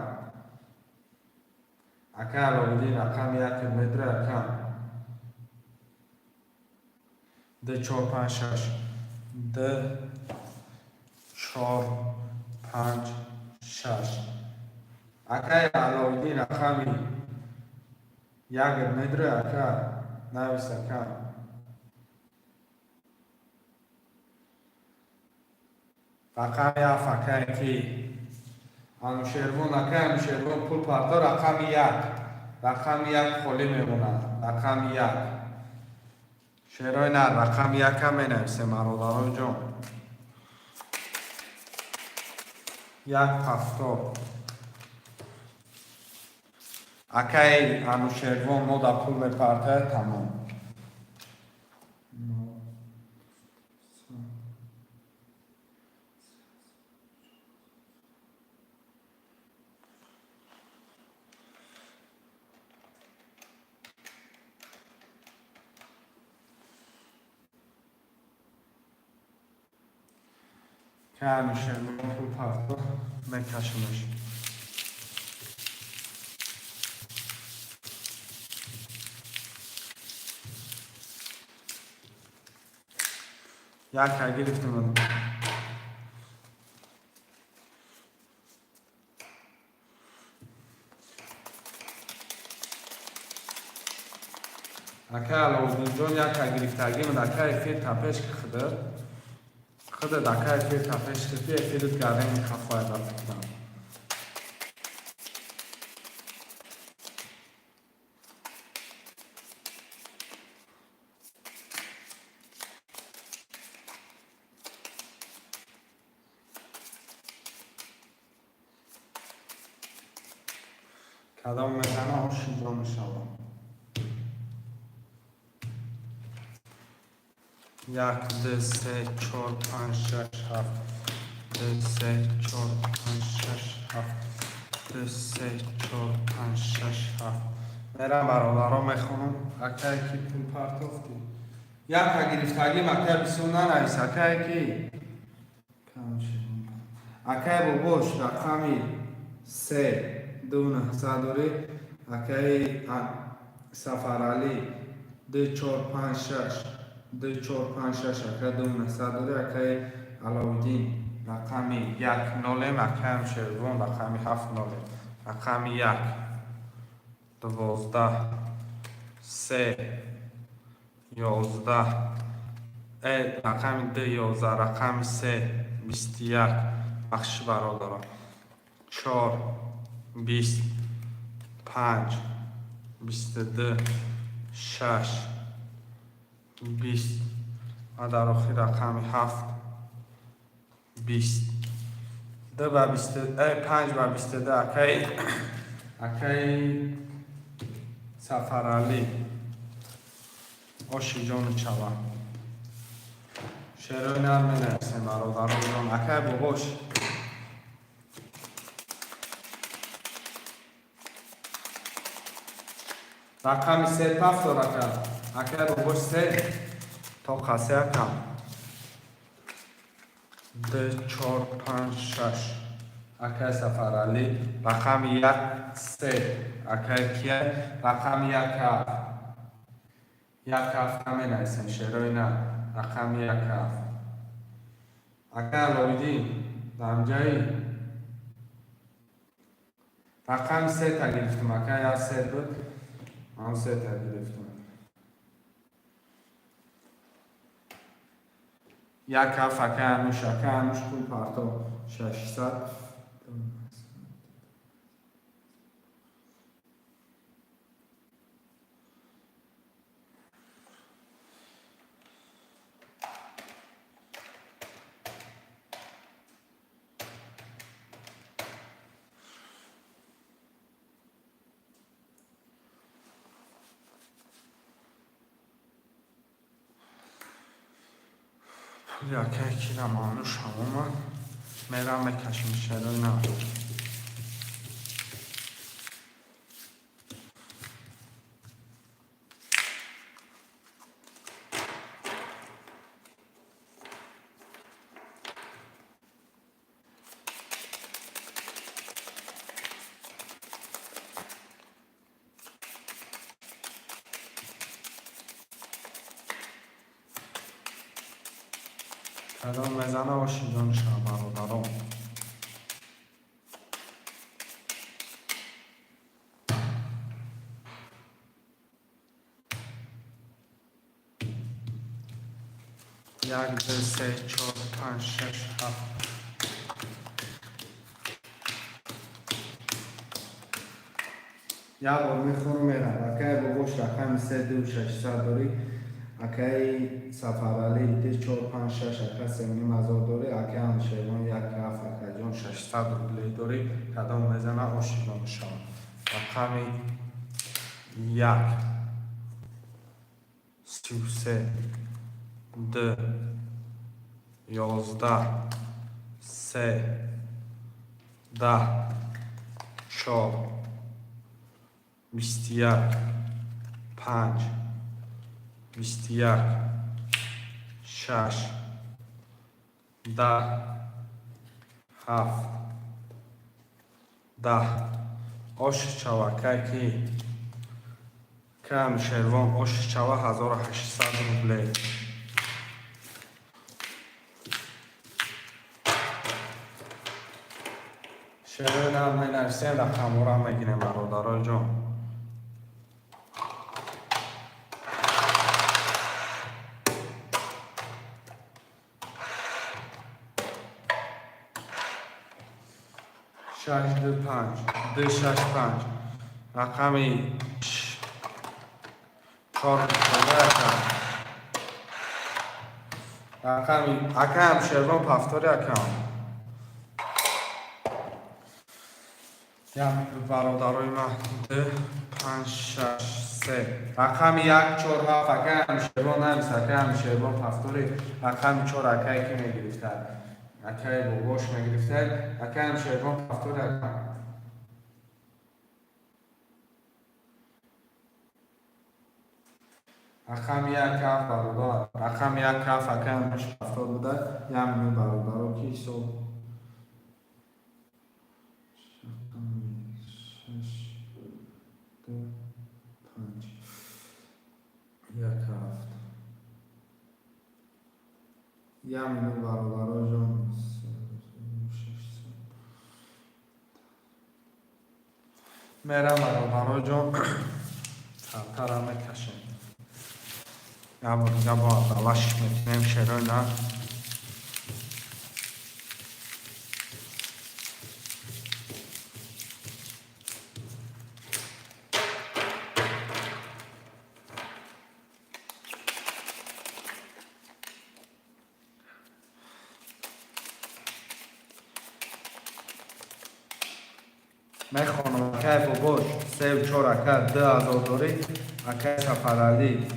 акай Аловиддин рақами 1 метро якам д 4 5 6 д 4 5 6 акай Аловиддин рақами 1 метро якам нависакам рақами 7 акай ки Анушервон акай Анушервон пул парто рақами 1 холӣ мемонад рақами 1 шерои нар рақами 1 менависем бародарои ҷон 1 пафтор акай Анушервон мода пул мепартояд тамом که همیشه پول پرتو مکشمش یک گرفتم اکه Аловиддин ҷон як гирифтагӣ ман акай эфир тапеш хыдыр акай эфир тапеш кирди эфирит гарани хафай рафтам کدام میزنه هاشی جان شوام 1 2 3 4 5 6 7 2 3 4 5 6 7 2 3 4 5 6 7 میرم برادرها میخونم اکای کی پول پرتافتی یک گرفتگی مکتب بسیار ننویس اکای کی اکای باباش رقمی 3 دونه صدوری اکای سفرعلی 2 4 5 6 2 4 5 6 اکای دونه صدوری اکای Аловиддин رقمی 1 0 اکای Анушервон رقمی 7 0 رقمی 1 12 3 11 رقمی 2 11 رقمی 3 21 بخش برادران 4 20 5 22 6 20 و در آخر رقمی 7 20 2 و 5 و 22 اکای سفرعلی آشی جان چوان شعرهای نرمی نرسیم برادران جان اکای باباش رقمی 3 پفتار اکای باباش 3 تا قصه کم 2 4 5 6 اکای سفرعلی رقم 1 3 اکای کیه رقم 1 7 1 7 همه نایسن شعرهای نه رقم 1 7 اکای Аловиддин دمجایی رقم 3 تا گرفتم اکای 3 بود من 3 تا گرفتم 1 7 اکای انوش پول پرتو 600 اکای کیرم آنوش همون میرم بکشم شعرهای نه کدام میزنه آشی جان شما برادران. یک دو سه چهار پنج شش هفت. یک بار میخونم میرم. اکی بگوش رقم 3 2 6 داری. اکی سفرالی دی 4 5 6 اکی 3 مزار داری. اکی هم شیوان یک هفت اکی جان 600 روبلی داری. کدام میزنه آشی جان شما. رقم 1 33 2 11 3 10 4 21 5 21 6 10 7 10 آش چاوکه که کم شروان آش چاوه 1800 روبلی. شروع نام نرسیم رقم را میگیریم برادرای جان. شش دو پنج دو شش پنج رقمی 4 رقمی اکم شروان پفتاری اکم یک برادرای من 2 5 6 3 رقم 1 4 7 اکم شروان نمیست اکم شروان پفتاری رقم 4 اکی که میگرفته اکی باباش میگرفته اکم شروان پفتاری اکم رقم 1 کف برادر رقم 1 کف اکم مش پفتار بوده یعنی برادر که حساب 6 2 5 یک هفت یعنی برادر جان میرم برادر جان ترم میکشم یا با دلاش میکنیم شروع نه میخوانم اکی باباش 3 و 4 اکی 2000 داری اکی سفرالی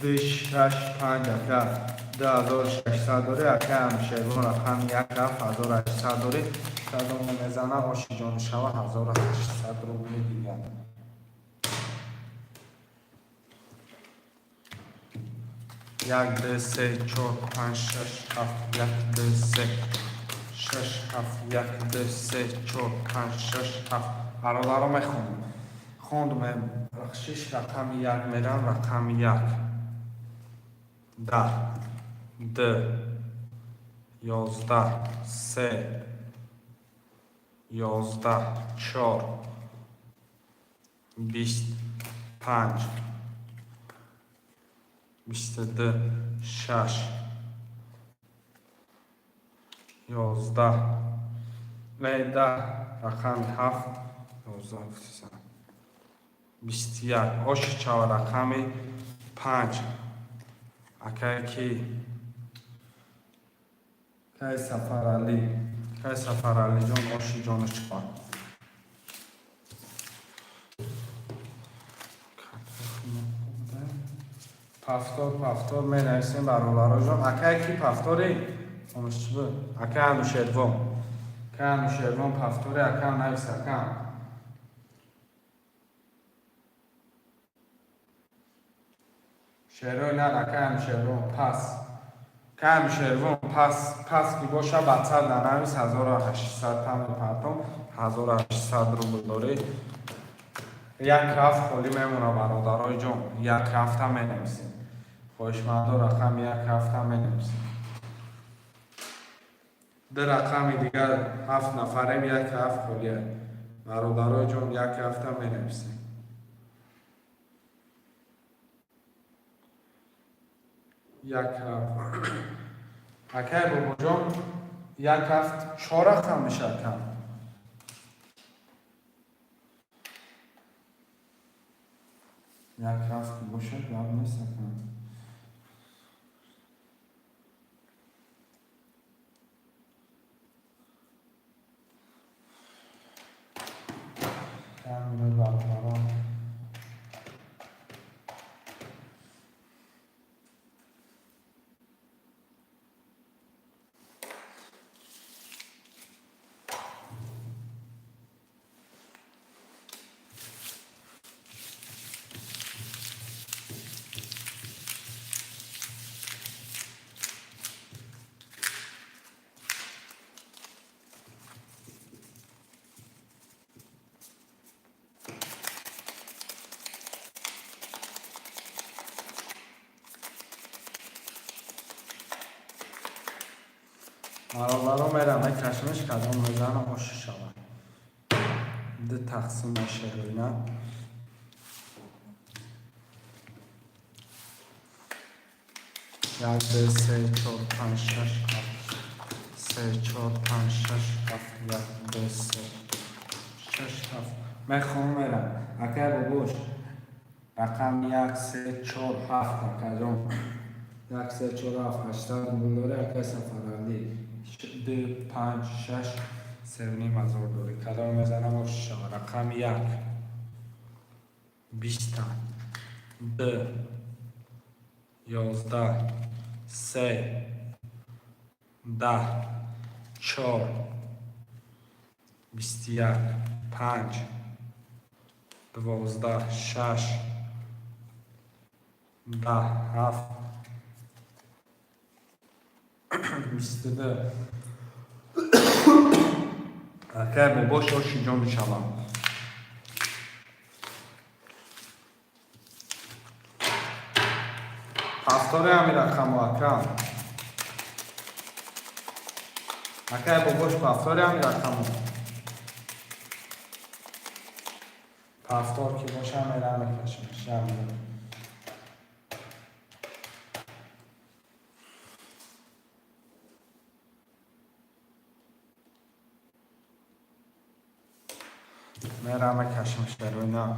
2 6 5 اکی 2600 داری اکی هم شیرون رقم 1 1800 داری کدام میزنه آشی جان شما 1800 روبلی دیگر. یک دو سه چهار پنج شش هفت یک دو سه شش هفت یک دو سه چهار پنج شش هفت برادر میخونم خوندم شش رقم 1 میرم رقم 1 10 2 11 3 11 4 25 22 6 11 10 رقم 7 11 21 آش چهار رقم 5 اکی که سفرالی جان آشی جانش کن پفتار می نویسیم برادر جان اکی کی پفتاری آنش چی بود اکی هم شیروان پفتاری اکی هم نویس اکی شیروان نه اکی هم شیروان پس که هم شیروان پس کی باشه بطر در نویس 1800 تمام پرتم 1800 روبل داری یک هفت خالی میمونه برادرای جان یک هفت هم می نویسیم خوشمندو رقم 1 هفت هم می نویسیم در رقم دیگر 7 نفریم، یک هفت خالیه. برادرای جان یک هفته می نویسیم. یک هفت اکه بابا جان یک هفت 4 رقم میشه کم. یک هفت باشه گرد نیست کم. کم برقرار. برابرا میرم یک کشمش کدام میزنم خوش شود. ده تقسیم شروینه یک دو سه چهار پنج شش هفت سه چهار پنج شش هفت یک دو سه شش هفت میخوام میرم اگر بگوش رقم یک سه چهار هفت کجام یک سه چهار هفت هشتاد بولداره اگر سفرالی دو پنج شش سه و نیم هزار داری کدام میزنم و شما رقم یک بیست دو یازده سه ده چهار بیست یک پنج دوازده شش ده هفت بیست دو اگر باباش هاشی جان شوم هفتاره همی رقم و اکرم اگر باباش هفتاره همی رقم هفتار که باشه همی رقم کشم شم میرم کشمش در نه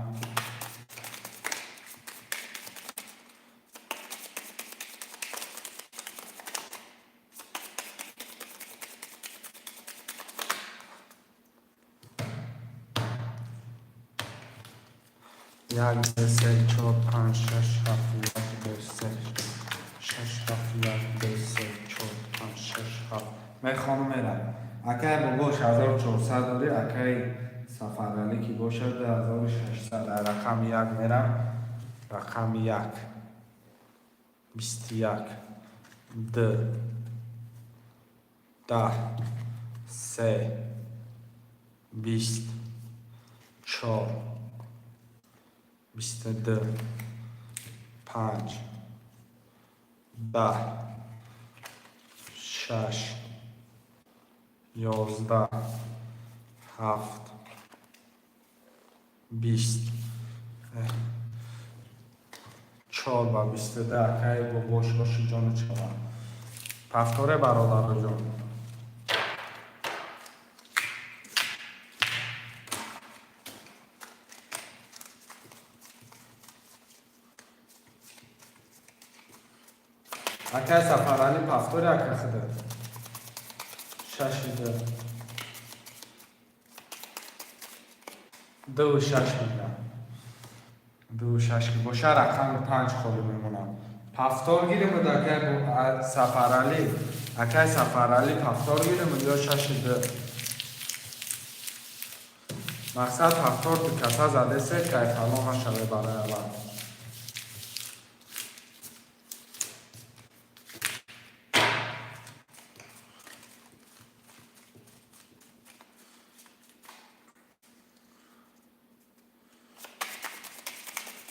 یک دو سه چهار پنج شش هفت یک دو سه شش هفت یک دو سه چهار پنج شش هفت میخوام میرم اگر بگوش 1400 داری اگر سفرالی که باشد 1600 رقم یک میرم رقم یک بیست یک دو ده سه بیست چهار بیست دو پنج ده شش یازده هفت بیست چهار و بیست ده که با باش باشی جانو چهار پفتاره برادر جان اکه سفرالی پفتاره اکه خده شش ده دو شش میگم دو شش که باشه رقم 5 خالی میمونم پفتار گیریم بود اکه سفرالی اکه سفرالی پفتار گیریم بود یا شش ده مقصد پفتار تو کسا زده سه که تمام شده برای اول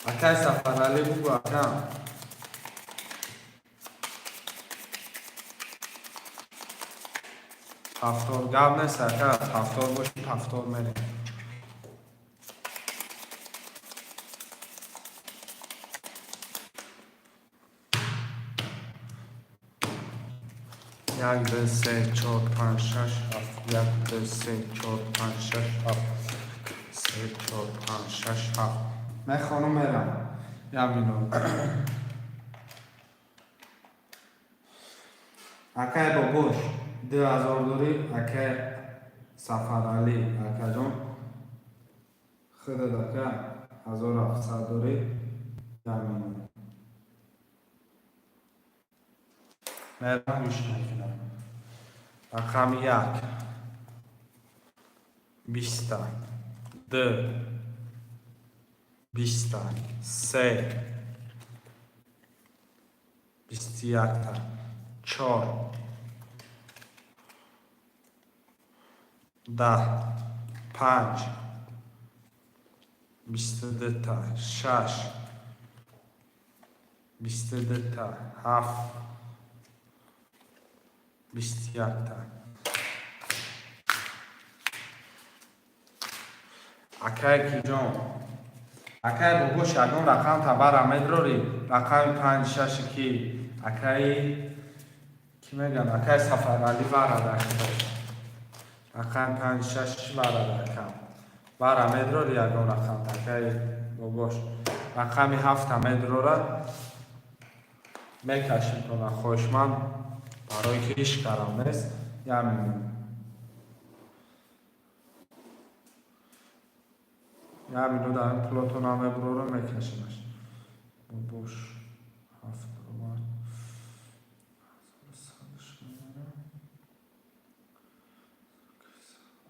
اکه سفرالی بگو اکم هفتاد گاب نیست که هفتاد باشه هفتاد میره. یک دو سه چهار پنج شش هفت. یک دو سه چهار پنج شش هفت. سه چهار پنج شش هفت. میخوانم میرم یمینو. اکای بابوش 2000 دوری اکای سفرالی اکا جان خود دکا 1700 دوری یمینو میرم گوش میکنم. رقم یک 20 دو 20 سه 21 چهار 10 5 22 6 22 7 21 اکای کی جان اکای بگوش یکم رقم تبر مدروری رقم 5 6 کی اکای کی میگن اکای سفرالی برادر رقم 5 6 برادر کم برا مدروری یکم رقم اکای بگوش رقم 7 مدروره میکشیم کنه خوشمند برای که ایش کارم نیست یمین یمینو در این پلوتون همه برو رو میکشیمش بوش هفت رو باید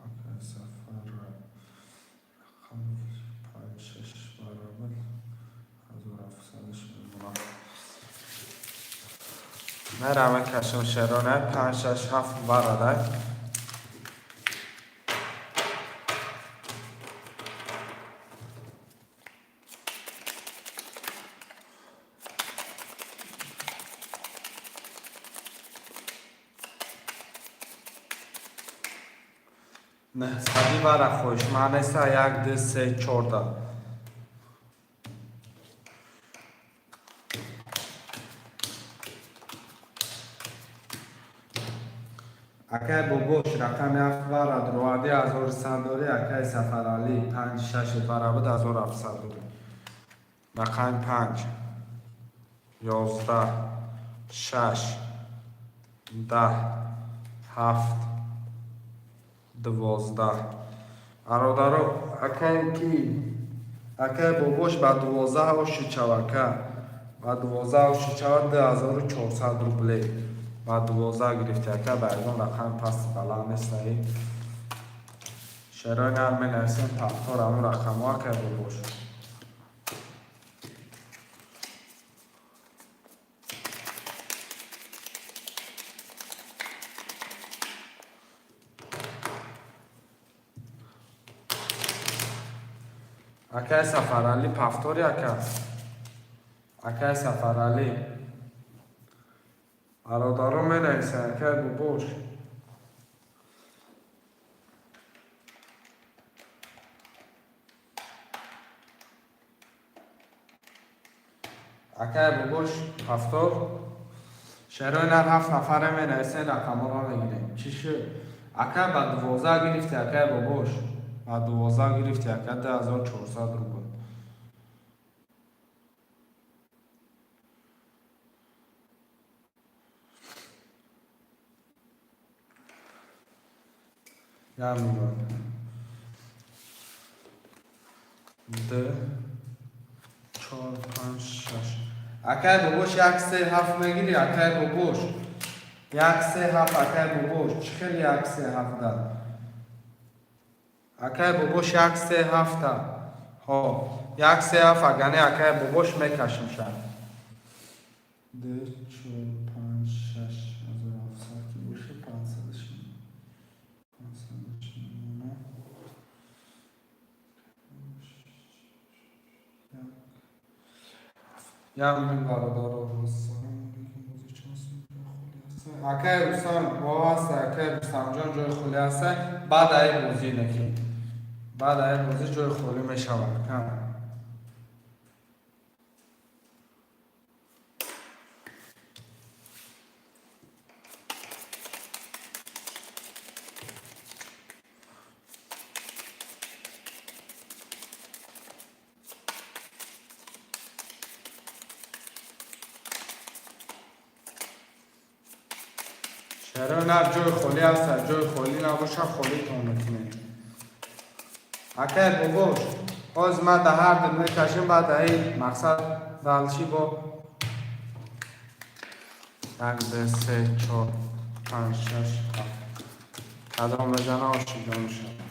اکای سفر رقم 5 6 برابر 1700 میرم کشم شرانه 5 6 7 برادر نه سادی برا خوش معنی سا یک دو سه چورده اکای بگوش رقم 7 برا دروادی 1100 دوری اکای سفرالی 5 6 برابر 1700 دوری رقم 5 11 6 10 7 12 ارادارو اکای کی اکای بگوش با 12 و شچوکه با 12 و شچوکه 2400 روبلی با 12 گرفتی اکای برگان رقم پس بلا نیست ای شرای نرمی نرسیم تفتار همون رقم ها که بگوش اکای سفرالی پفتوری اکای سفرالی ارادارو می نویسه اکای ببوش اکای ببوش پفتور شروع نر 7 نفره می نویسه رقم ها رو میگیریم چی شد اکای با 12 گرفتی اکای ببوش با 12 گرفتی اکای 2400 رو بود یا میگم ده 4 5 6 اکای ببوش یک سه هفت میگیری اکای ببوش یک سه هفت اکای ببوش چی خیلی یک سه هفت داد اکای ببوش یک سه هفت ها یک سه هفت اگنی اکای ببوش میکشم شد ده 4 5 6 1700 که باشه 500 یا این برادر رو اکای رستم با هست اکای رستم جان جای خالی هست بعد ای بازی نکی بعد ای بازی جای خالی میشود چرا نه جای خالی هست جای خالی نباشه خالی تون میکنه اکای بگوش باز ما ده هر دل میکشیم بعد ای مقصد دلچی با یک دو سه چهار پنج شش هفت قدم بزنه آشی جان شد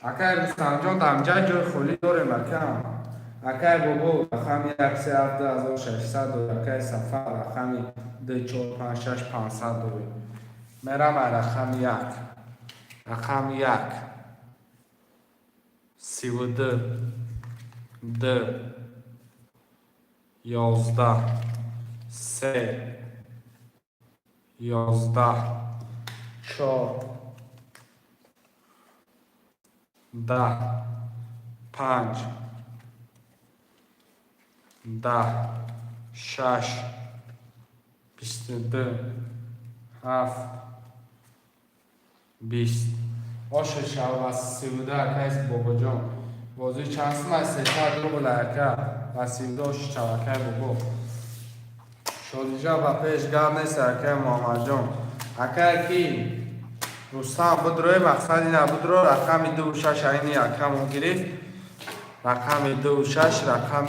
اکای رستم جان دمجه جای خالی داریم اکای بابا رقم 13600 و اکای سفر رقم 2456500 داریم میرم رقم یک 32 2 11 3 11 4 10 5 10 6 22 7 20 باشه شب و 32 اکایست بابا جان بازی چند سمه 300 رو بلکه و 32 شبکه بابا شادیجا و پیشگر نیست اکای محمد جان اکای کی رستم بود روی مقصدی نبود رو رقم 2 و 6 اینی اکم گرفت رقم 2 و 6 رقم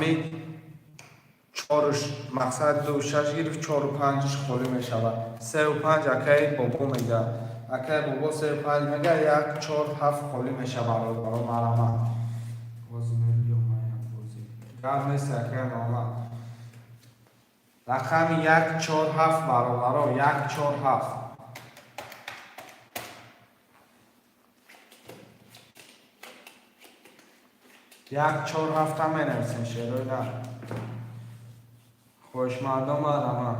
4 مقصد 2 و 6 گرفت 4 و 5 خالی می شود 3 و 5 اکای بابا میگه اکای بابا 3 و 5 میگه 1 4 7 خالی می شود برای مرمه بازی میلی و مایم بازی گر نیست اکای محمد رقم 1 4 7 برابر 1 4 7 1 4 7 هم نویسین شروع نه خوشمردم مرمه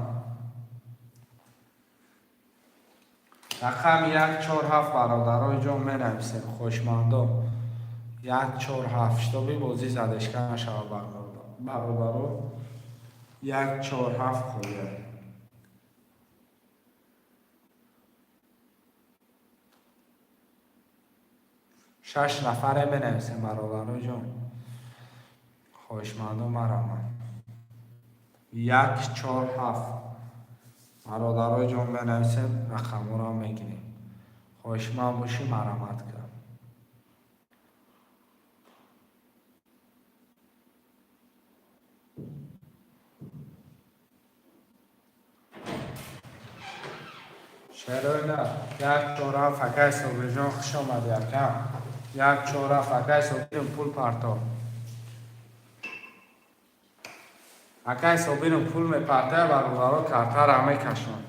رقم 1 4 7 برادرای جان می نویسین خوشمردم 1 4 7 شتابی بازی زدش که نشود برادرو 1 4 7 خوده 6 نفره بنویسین برادرای جان خوشمندم مرمه 1 4 7 برادرای جان بنویسین رقم را میگیریم خوشمند باشی مرمت کرد چرا نه 1 4 7 فکر صبح جان خوش آمده یکم 1 4 7 فکر صبح پول پرتا اکای صبح پول می پرتا برادرها کرتا را میکشن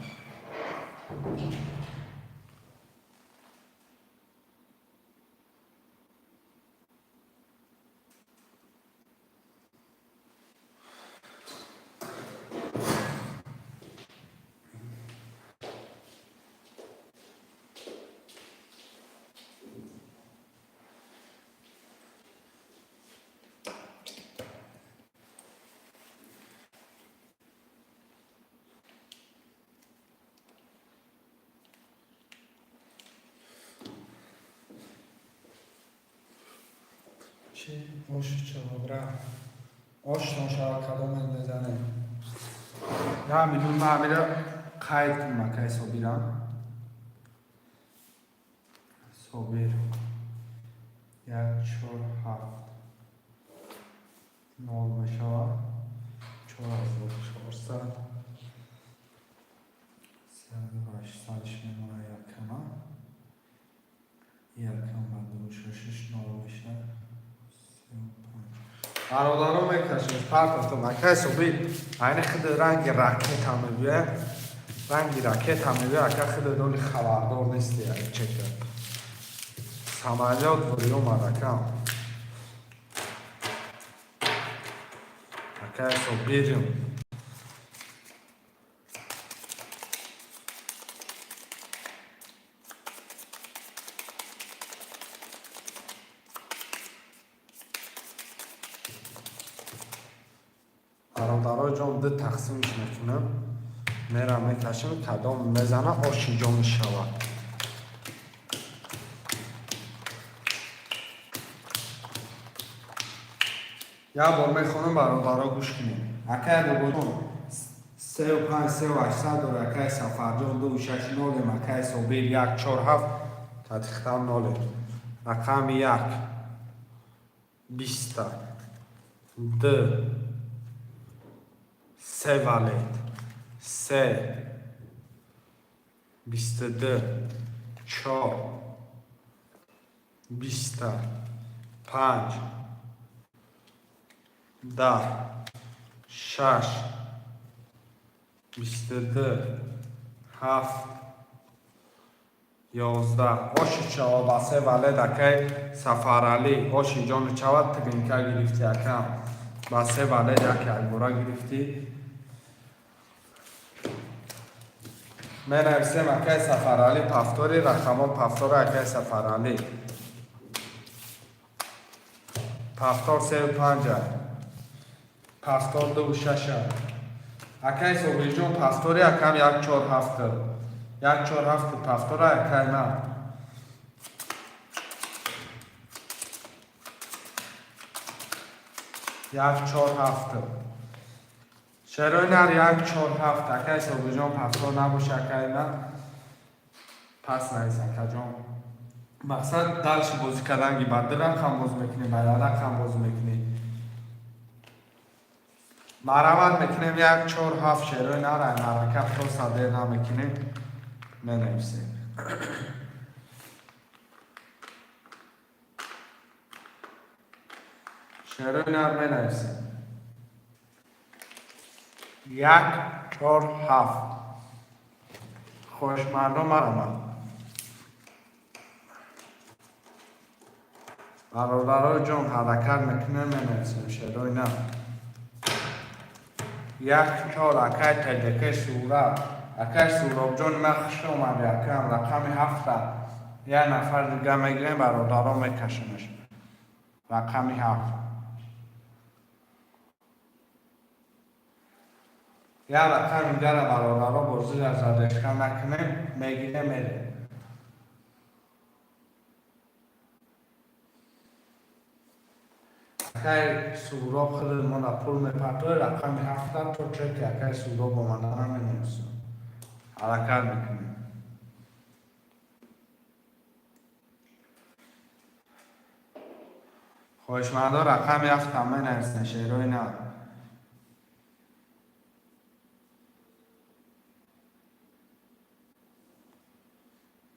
چی؟ آش چهابره آش ناشاید کدام بزنه نه میدون معمیره قید کنم اکای صبیرم صبیر 1 4 7 نال بشود 4400 3800 میمونه یکم یکم بعد 6 نال بشه برادرها میکشیم پرت تو مکه صبحی این خود رنگ راکت هم میبیه رنگ راکت هم میبیه اکه خود دولی خبردار نیستی یعنی چه کرد سماجات بوری اومد اکم اکه صبحی جون برادرای جان ده تقسیمش میکنم، میرم میکشم کدام میزنه آشیجان میشود. یا بار میخونم برادرها گوش کنیم. اکه بگوتون 35 3800 دور اکه سفرجان 269 اکه سوبیر 147 تاتیختم ناله رقم 1 20 2 3 ولید 3 22 4 20 5 10 6 22 7 11 آشی چوا بسه ولید اکی سفرالی آشی جان چوا تبین که گرفتی اکم بسه ولید اکی اگورا گرفتی من نویسیم اکی سفرالی پفتوری رقمات پفتور اکی سفرالی پفتور 35 پفتور 26 اکی سوبی جون پفتوری اکم 147 147 پفتور اکی نه 147 چرا نر 147 اکی سوبی جون پفتور نباشه اکی نه پس نیست اکی جون مقصد دلش بازی کردنگی بعد رقم باز میکنی باید رقم باز میکنی مرمت میکنیم 147 شروع نره مرکب تو صده نمیکنیم ننویسیم شروع نر ننویسیم 147 خوشمندم مرمت برادرای جان حرکت میکنه ننویسیم شروع نر 1 4 اکی تلدکه صورت اکی سوراب جان مخش اومد یکم رقم 7 یه نفر دیگه میگیریم برادرها میکشنش رقم 7 یه رقم دیگه را برادرها بازی را زدشکن نکنیم میگیره میره اکی سوراب خیلی من پول میپرده رقم 7 تو چک اکی سوراب با من نمینویسیم حرکت میکنیم خوشمندا رقم 7 همه نرسن شیروی نه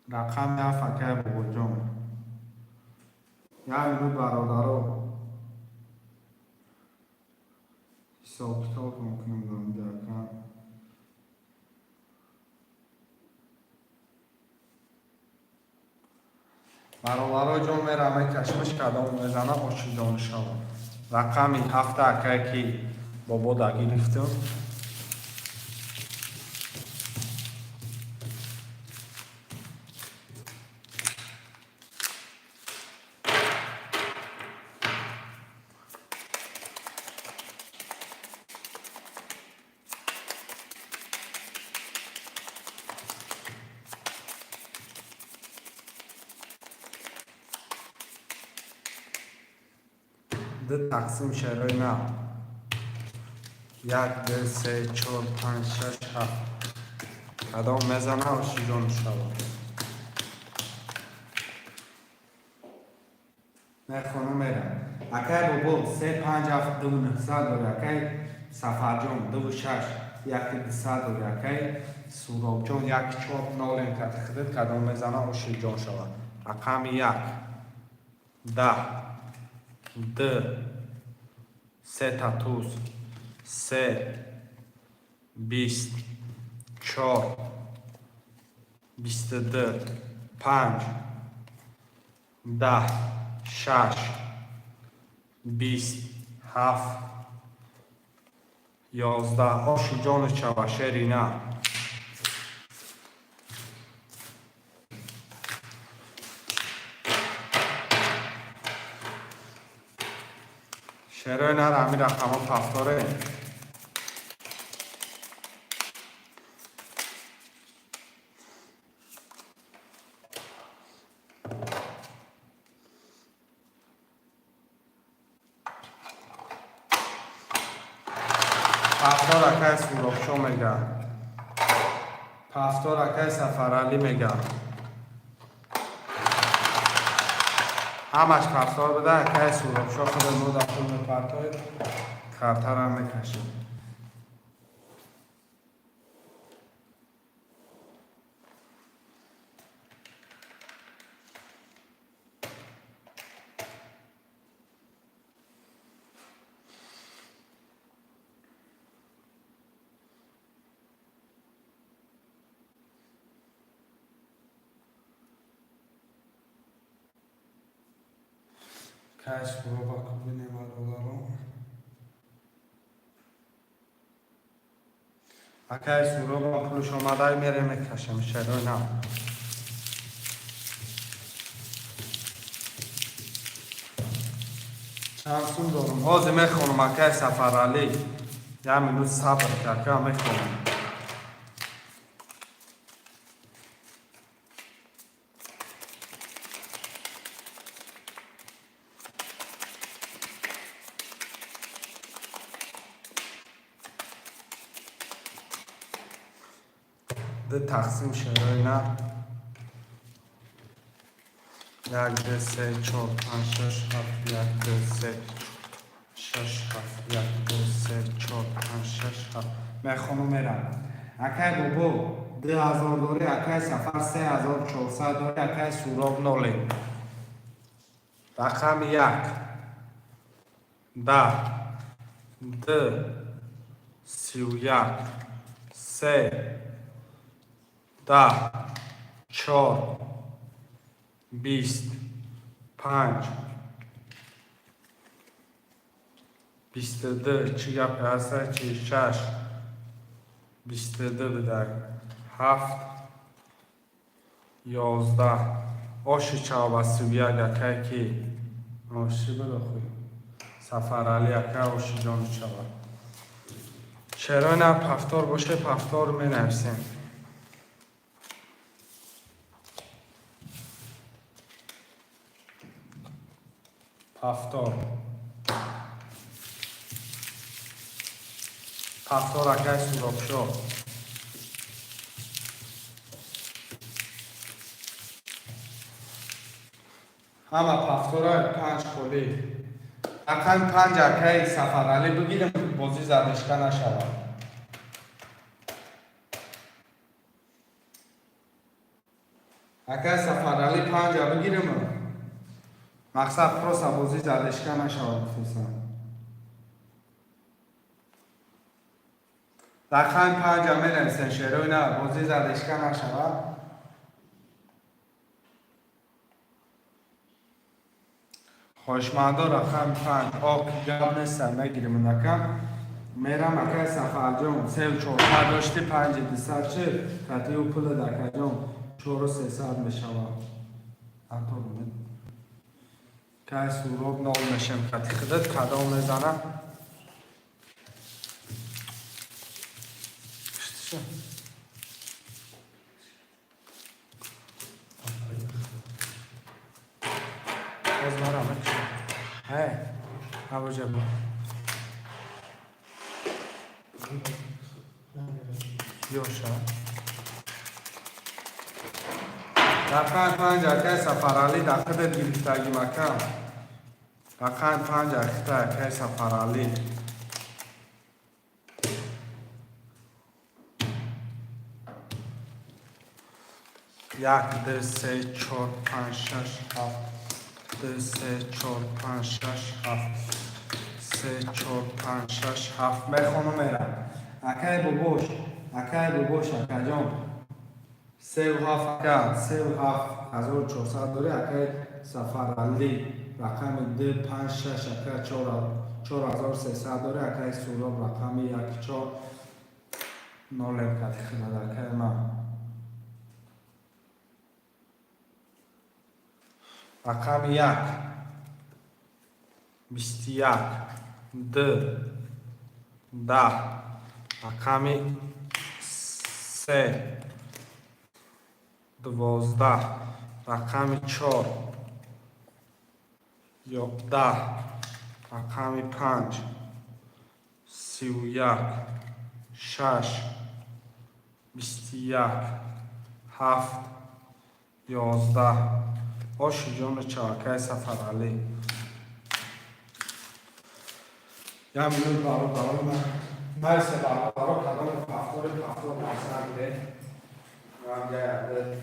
رقم 7 اکی بگوجم یا اینو برادرها حساب کتاب میکنیم دارم درکم برادرها جان میرمه کشمش کدام میزنه آشی دانش ها رقم 7 اکی که بابا داگی گرفتم ده تقسیم شروع نه 1 2 3 4 5 6 7 کدام میزنه آشی دانش ها میخونم میرم اکی بابا 3 5 7 2 900 دور اکی سفرجان 2 6 1 200 دور اکی سوراب جان 1 4 9 تخدید کدام میزنه آشی جان شود رقم 1 10 2 3 تاتوس 3 20 4 22 5 10 6 20 7 11 آشی جان چواشری نه شروع نر همین رقم ها پفتاره پفتار اکای سوراخشو میگه. پفتار اکای سفرعلی میگه. همش پفتار بده اکای سوراخشو خود نو در خود میپرتای خرطر هم میکشیم. کاش برو با ببینیم رو اکای سورو با پولش اومده میره میکشم شروع نه چند سون دارم حاضر میخونم اکای سفرعلی یه منوت صبر کرد که میخونم ده تقسیم شروع نه یک دو سه چهار پنج شش هفت یک دو سه شش هفت یک دو سه چهار پنج شش هفت میخونم میرم اکای بابو 2000 داری اکای سفر 3400 داری اکای سوراخ نولی رقم یک ده دو سی و یک سه ده چهار 20 5 22 چی گپ هست چی 6 22 بده 7 11 آشی چاو سویا گکه کی آشی بده خوی سفرعلی اکه آشی جان چاو چرا نه پفتار باشه پفتار می نویسیم پفتار پفتار اکه سوراخشو همه پفتار 5 کلی اکن 5 اکه سفرعلی بگیرم بازی زدشکه نشود اکه سفرعلی 5 بگیرم مقصد پروسه بازی زدشکه نشود بفیسم رقم 5 می نویسن شروع نه بازی زدشکه نشود خوشمندا رقم 5 آب گم نیستم میگیریم نکم میرم اکه سفر جون 3400 داشتی 5200 چه کتی و پول دکه جون 4300 میشود انطور بود که سوراخ نال میشم کتی خودت کدام میزنم باز مرم هی ابو جبل یوشا رقم 5 اکه سفرعلی دقیقه گرفتگی مکم رقم 5 اکه سفرعلی یک دو سه چهار پنج شش هفت دو سه چهار پنج شش هفت سه چهار پنج شش هفت میخونم میرم اکه ببوش اکه جان 37 اکه 37 1400 داری اکه سفرعلی رقم 2 5 6 اکه 4300 داری اکه سوراخ رقم 1 4 نول کتی خیلی اکه من رقم 1 21 2 10 رقم 3 12 رقم 4 11 رقم 5 31 6 21 7 11 باشه جان چاکه سفر علی یا میلیون برای من مرسی برای کدام پفتور پسنده من گرده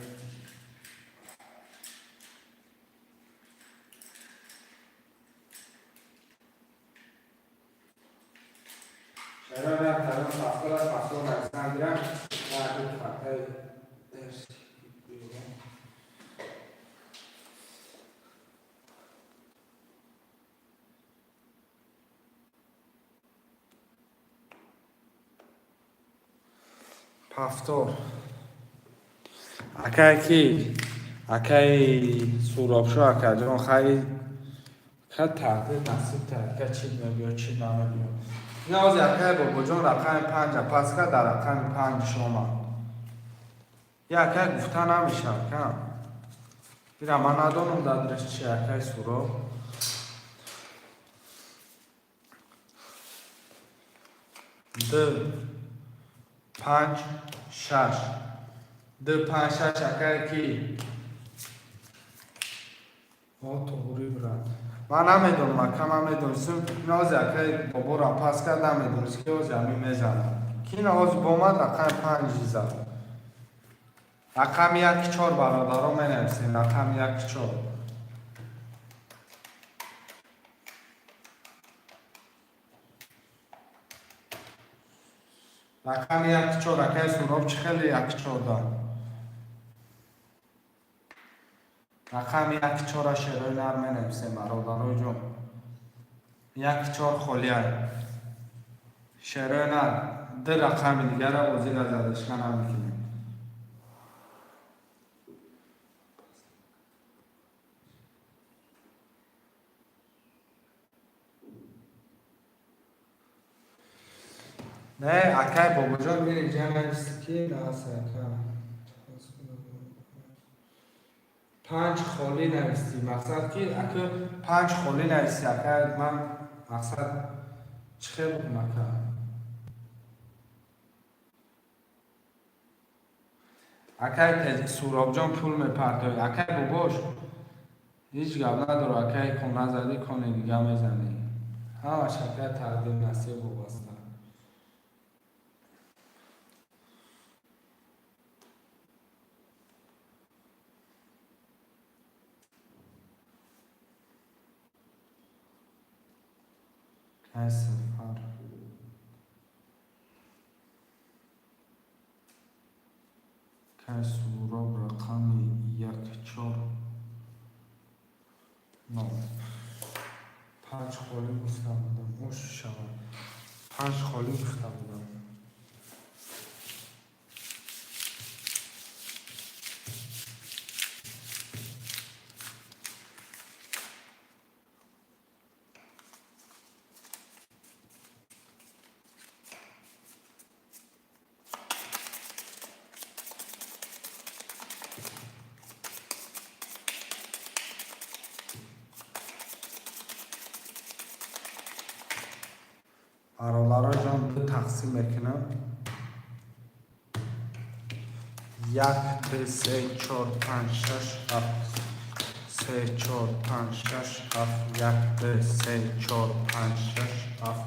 چرا نه کدام پفتور پسنده نه تو پفتور درست پفتور اکی سوراب شو اکی جان خیلی خیلی تحقیق نصیب تحقیق چی نبیا چی نبیا نیاز اکی بابا جان رقم 5 پس که در رقم 5 شما اکی گفته نمیشه کم بیرم من ندانم دادرش چی اکی سوراب 2 5 6 2 5 6 اکی کی توری برد من نمیدونم اکم هم میدونستم ناز اکی بابا را پس کرد نمیدونست که از یمی میزنم کی ناز بومد رقم 5 زد رقم 1 4 برادرها می نویسیم رقم 1 4 رقم 1 4 اکی سوراب چه خیلی 1 4 دار رقم 1 4 شروع نر می نویسیم برادرها جون 1 4 خلیه شروع نر ده رقم دیگر را بازی را زدش کنم میکنیم نه اکی بابا جان میره اینجا نویستی که نه سرکم 5 خالی نویستی مقصد که اکی 5 خالی نویستی اکی من مقصد چه بود مکم اکی سوراب جان پول میپرتوی اکی باباش هیچ گب نداره اکی کنه زدی کنه دیگه میزنی همه شکر تقدیر نصیب و بستن که سفر که سوراب رقم 1 4 9 5 خالی گفته بودم موش شود 5 خالی گفته بودم برادرها جان دو تقسیم میکنم 1 2 3 4 5 6 7 3 4 5 6 7 1 2 3 4 5 6 7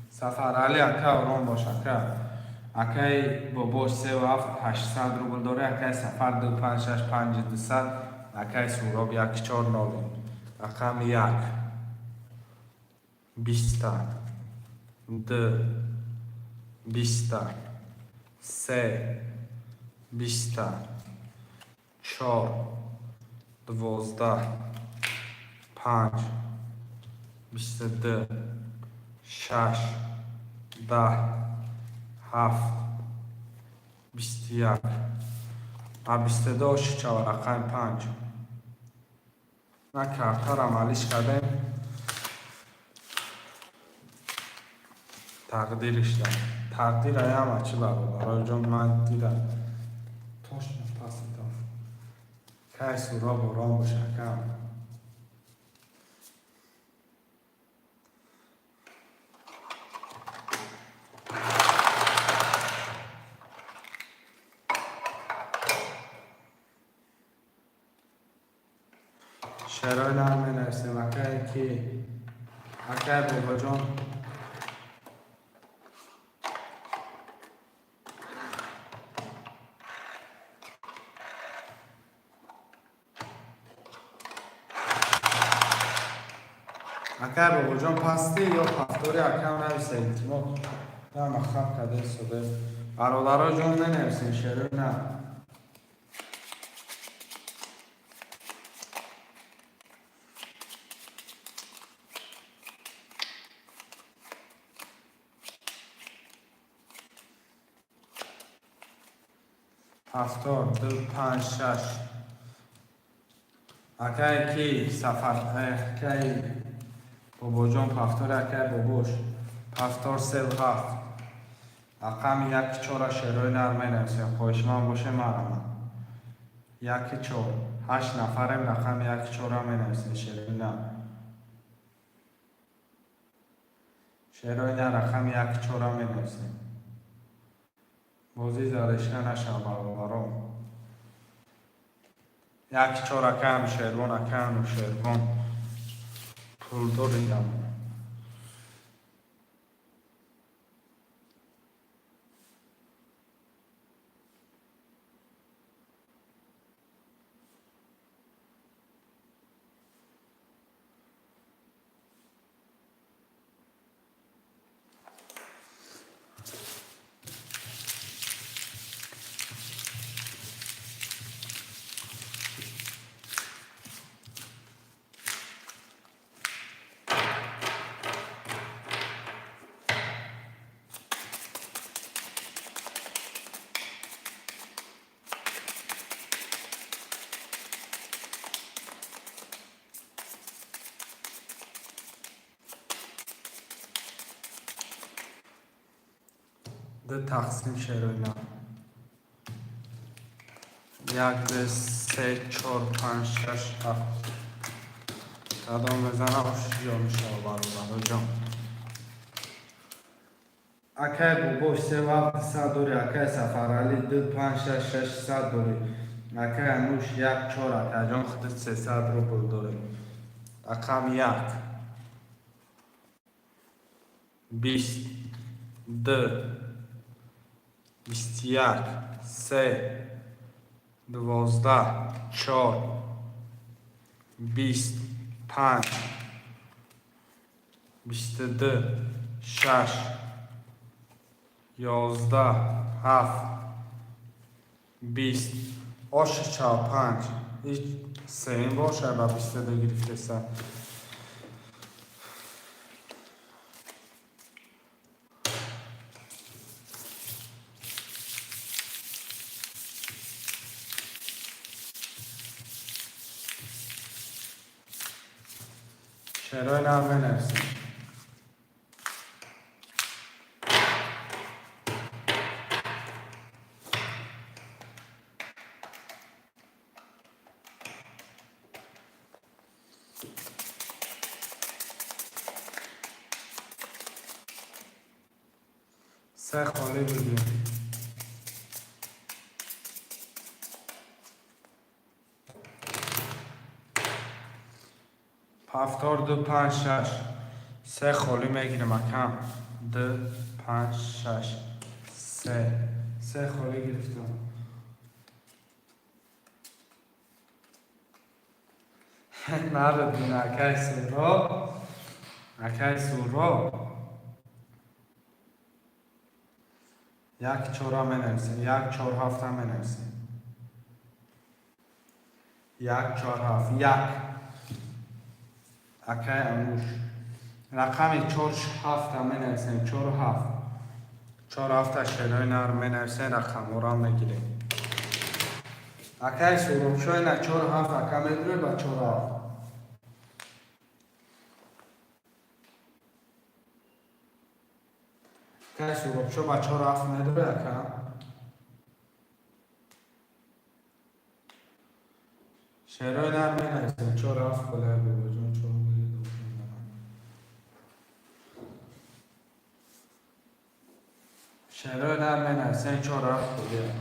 سفر علی اکی آرام باش اکی باباش 3 و 7 800 روبل داره اکی سفر 2 5 6 5 200 اکی سوراب 1 4 9 رقم 1 20 2 20 3 20 4 12 5 22 6 10 7 21 22 چهار رقم 5 نکرد عملیش کردیم تقدیرش دارم تقدیر هم چی برای جان من دیدم توش نپس دارم که سورا برام و شکم شعرهای نرم بنویسیم. اکه بابا جان اکه بابا جان پستی یا پفتوری اکه نویسید ما در مخب کده سوده برادرها جان ننویسیم شعرهای نرم. هفتار دو پنج شش اکه کی سفر اکه بابا جان پفتار اکه بابوش پفتار سل هفت رقم یک چهار شعرهای نرم نویسیم. خواهش من باشه مرم یک چهار 8 نفرم رقم یک چهار هم نویسیم شعرهای نرم. شعرهای نرم رقم یک چهار هم نویسیم. بازی زارشگاه نشم برام یک چهار اکم شیروان اکم و شیروان پولدار دیدم. ده تقسیم شعرهای نرم. یک دو سه چهار پنج شش هفت تعدام بزنم یا میشه برابر جان. اکه بابوش سه وقت صد دوری اکه سفر علی دو پنج شش شش صد دوری اکه انوش یک چهار اکه جان خودت 300 رو پول دوری. رقم یک 20 دو 21 3 12 4 25 22 6 11 7 20 آش 45 هیچ سیم باشه با 22 گرفته سر. شعرهای نرم بنویسیم. سه خالی بگیم. هفتار دو پنج شش سه خالی میگیرم اکم دو پنج شش سه خالی گرفتم. نردین اکه سورا یک چهار هم بنویسیم. یک چهار هفت هم بنویسیم. یک چهار هفت یک اکه انوش رقم 4 7 هم بنویسیم. 4 7 4 7 شعرهای نرم بنویسیم. رقم ها هم بگیریم. اکه سورا شوی نه 4 7 اکه میدره با 4 7 اکه سورا شو با 4 7 میدره اکه شعرهای نرم بنویسیم. 4 7 بله بابا جان 4 شعرهای نرم بنویسیم. 4 7 بله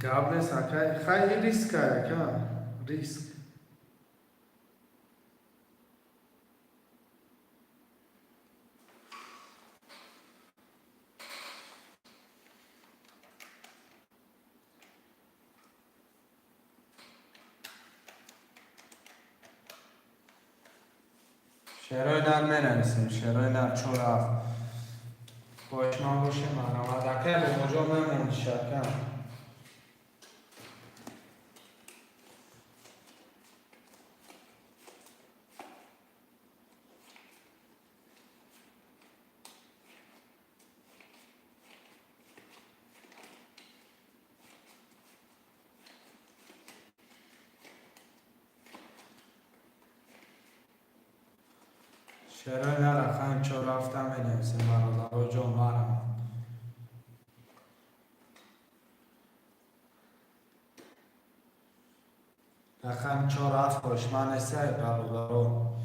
گاب نیست اکا خیلی ریسک اکا ریسک شعرهای نر ننویسیم شعرهای نر چون رفت پایشمان باشه مرامت اکا به مجا ممون شکم شعرهای نر اکا چون رفتم بنویسیم برادرها جان مرامت اکا چون رفت پایشمان نیسته برادرها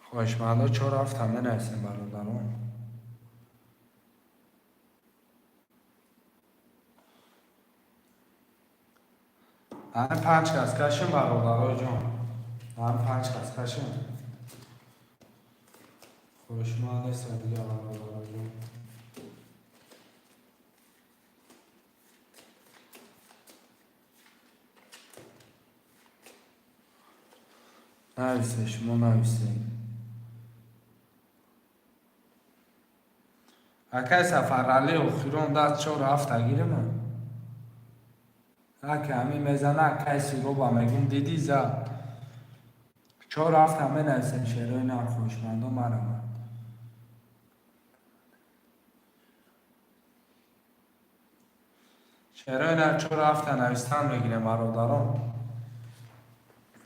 خواهشمندا چون رفتم بنویسیم برادرها همه 5 کس کشیم برادرها جان همه 5 کس کشیم خواهشمند نیست دیگه برادرها جان نویسه شما نویسیم اکای سفرعلی و خیرون دست چون رفت اگیره من اکا همین میزنه اکای سیرو با مگیم دیدی زد چون رفت همه نویسیم شعرهای نر خوشمندا مرامت شعرهای نر چون رفت نویستن بگیریم برادران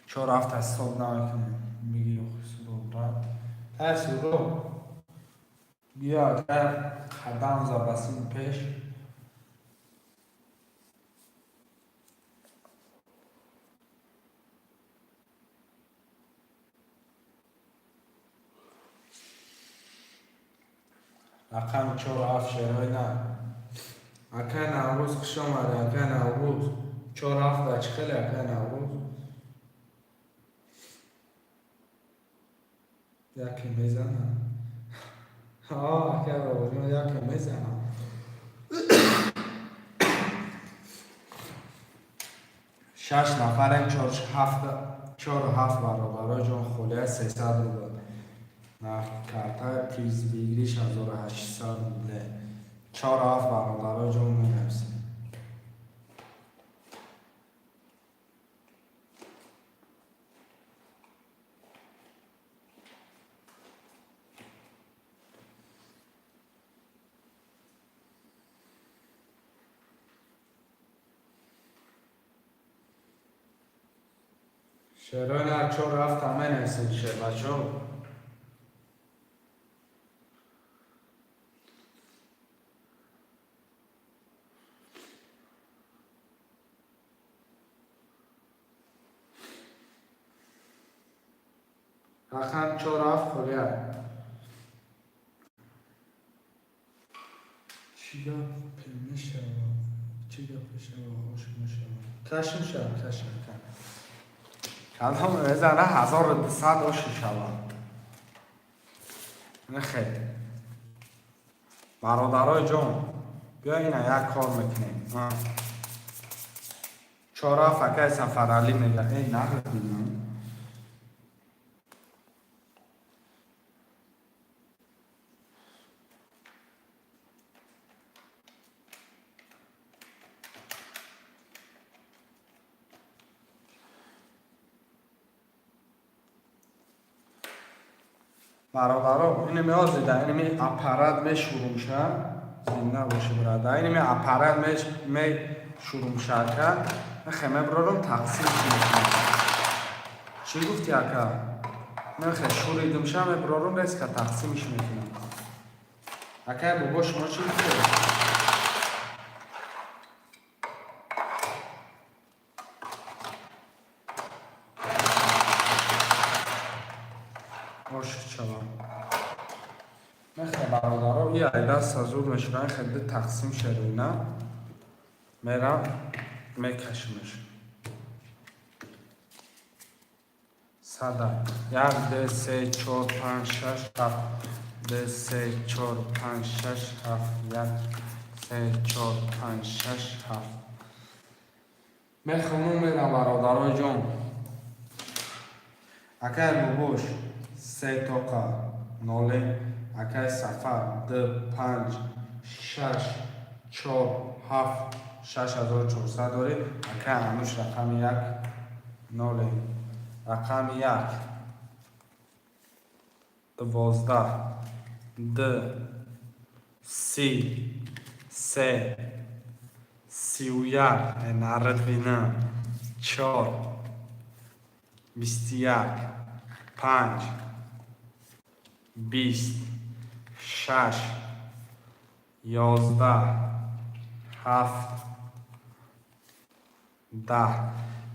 چون رفت از صبح نمیکنیم میگیم سرو رفت ای سرو بیا در خدام زبستیم پیش رقم چور رفت شعرهای نر اکا نوروز خوش آمده اکا نوروز چور رفت بچخل اکا نوروز یکی میزنم اکا بابا یکی میزنم شش نفرم چور و هفت برادرها جان خوله 300 روبل کرتا پریز بیگریش 1800 روبله 4 و هفت برادرها جان مینویسیم شعرهای نر چون رفت همه نویسیم شعر بچه ها رقم چون رفت خوله چی گفت پیمیشه چی گفت خوش میشه کشم شد کشم کلام بزنه 1200 آشی شود نه خیلی برادرای جان بیا اینه یک کار میکنیم چورا فکر سفرعلی میگه ای نه بینم برادرها اینو میازیده اینو اپرد می شروع شد زنده باشه برادر اینو می اپرد می شروع شد که خیمه برادرم تقسیم کنیم چی گفتی اکا؟ من خیلی شوریدم شد می برادرم ریز که تقسیمش میکنم اکا بابا شما چی گفتی؟ باشه چلا حسابی عیده سازور میشورن خیلی تقسیم شروینا میرم میکشمش صدا یک دو سه چهار پنج شش هفت دو سه چهار پنج شش هفت یک سه چهار پنج شش هفت میخونم میرم برادرای جان اگر بگوش سه توقع نوله اگر سفر دو پنج شش چهار هفت 6400 داری اگر هنوش رقم یک نوله رقم یک 12 دو 30 3 31 نردوینه 4 21 5 20 6 11 7 10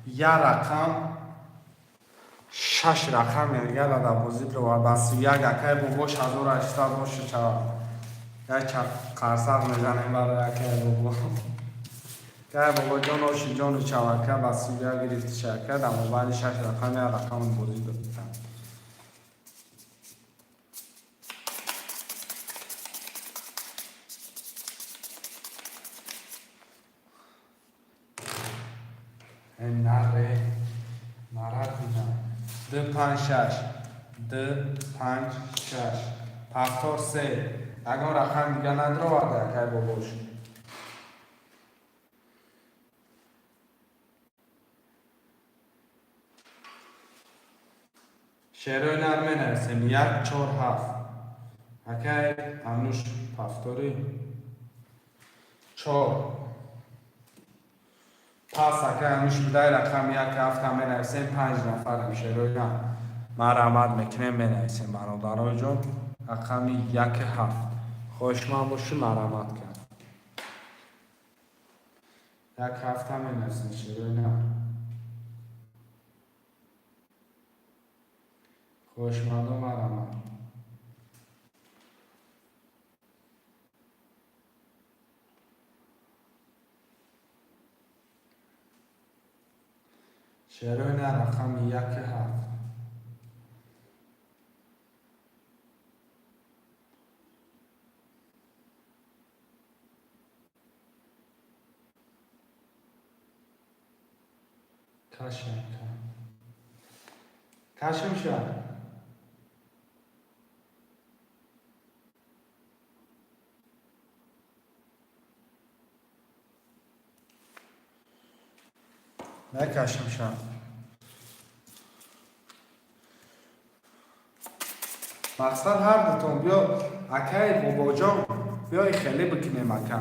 یک رقم 6 رقم یعنی یک دپوزیت رو و بس یک اکای بگوش 1800 باشه چرا یک قرصق میزنیم برای اکای بگو که بگو جان آشی جان چوکه بس یک گرفت شکر در موبایل 6 رقم یک رقم بوزید بودم نره دو پنج شش دو پنج شش هفتاد سه اگر رقم دیگه نداره وارده که بابوش شعرهای نرمه نرسیم یک چهار هفت اگر انوش پفتاری چهار پس اگر انوش بده رقم یک هفت هم بنویسیم 5 نفر میشه روی نه ما رحمت میکنیم بنویسیم برادرای جان رقم یک هفت خوش من باشی مرحمت کرد یک هفت هم بنویسیم شروع نه خوشمند و مرحمت شروع نه رقم یک هفت کشم شد نکشم شد مقصد هر دوتون بیا اکای بابا جان بیای خیلی بکنیم اکم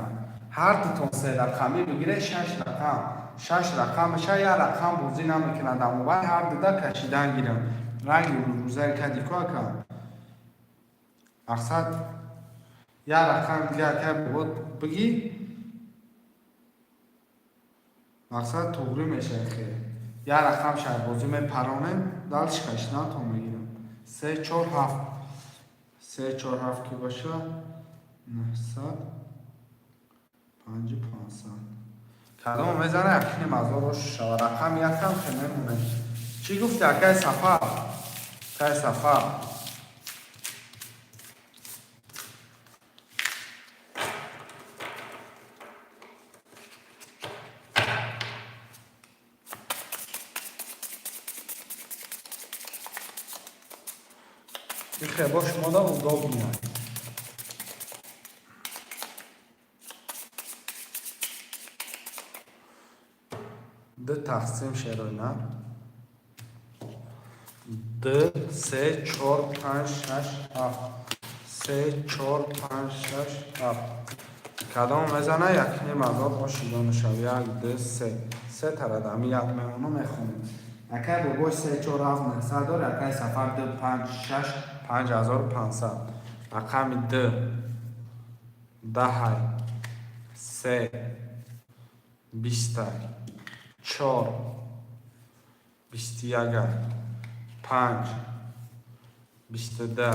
هر دوتون سه رقمی بگیره 6 رقم 6 رقم شه یک رقم بوزی نمیکنه در موبایل هر دوده کشیدن گیرم رنگ روزه کدیکا کن مقصد یک رقم دیگه اکای بابا بگی مقصد توبری میشه خیلی یک رقم شاید بازی می پرانه دلش کشیدن تا میگیرم 3 4 7 3 4 7 که باشه 900 5 500 کدام میزنه اکنیم از روش شد رقم یکم که نمونه چی گفتی اکای سفر اکای سفر این خیباش مادا و داغ میاد دو تقسیم شروع دو سه چهار پنج شش هفت سه چهار پنج شش هفت کدام میزنه یک نیم ازاد باشی دانشو یک دو سه ترد همی یک میمونو میخونیم اکای بگوش 3 4 7 900 داره اکای سفر 2 5 6 5500 رقم 2 10 3 20 4 21 5 22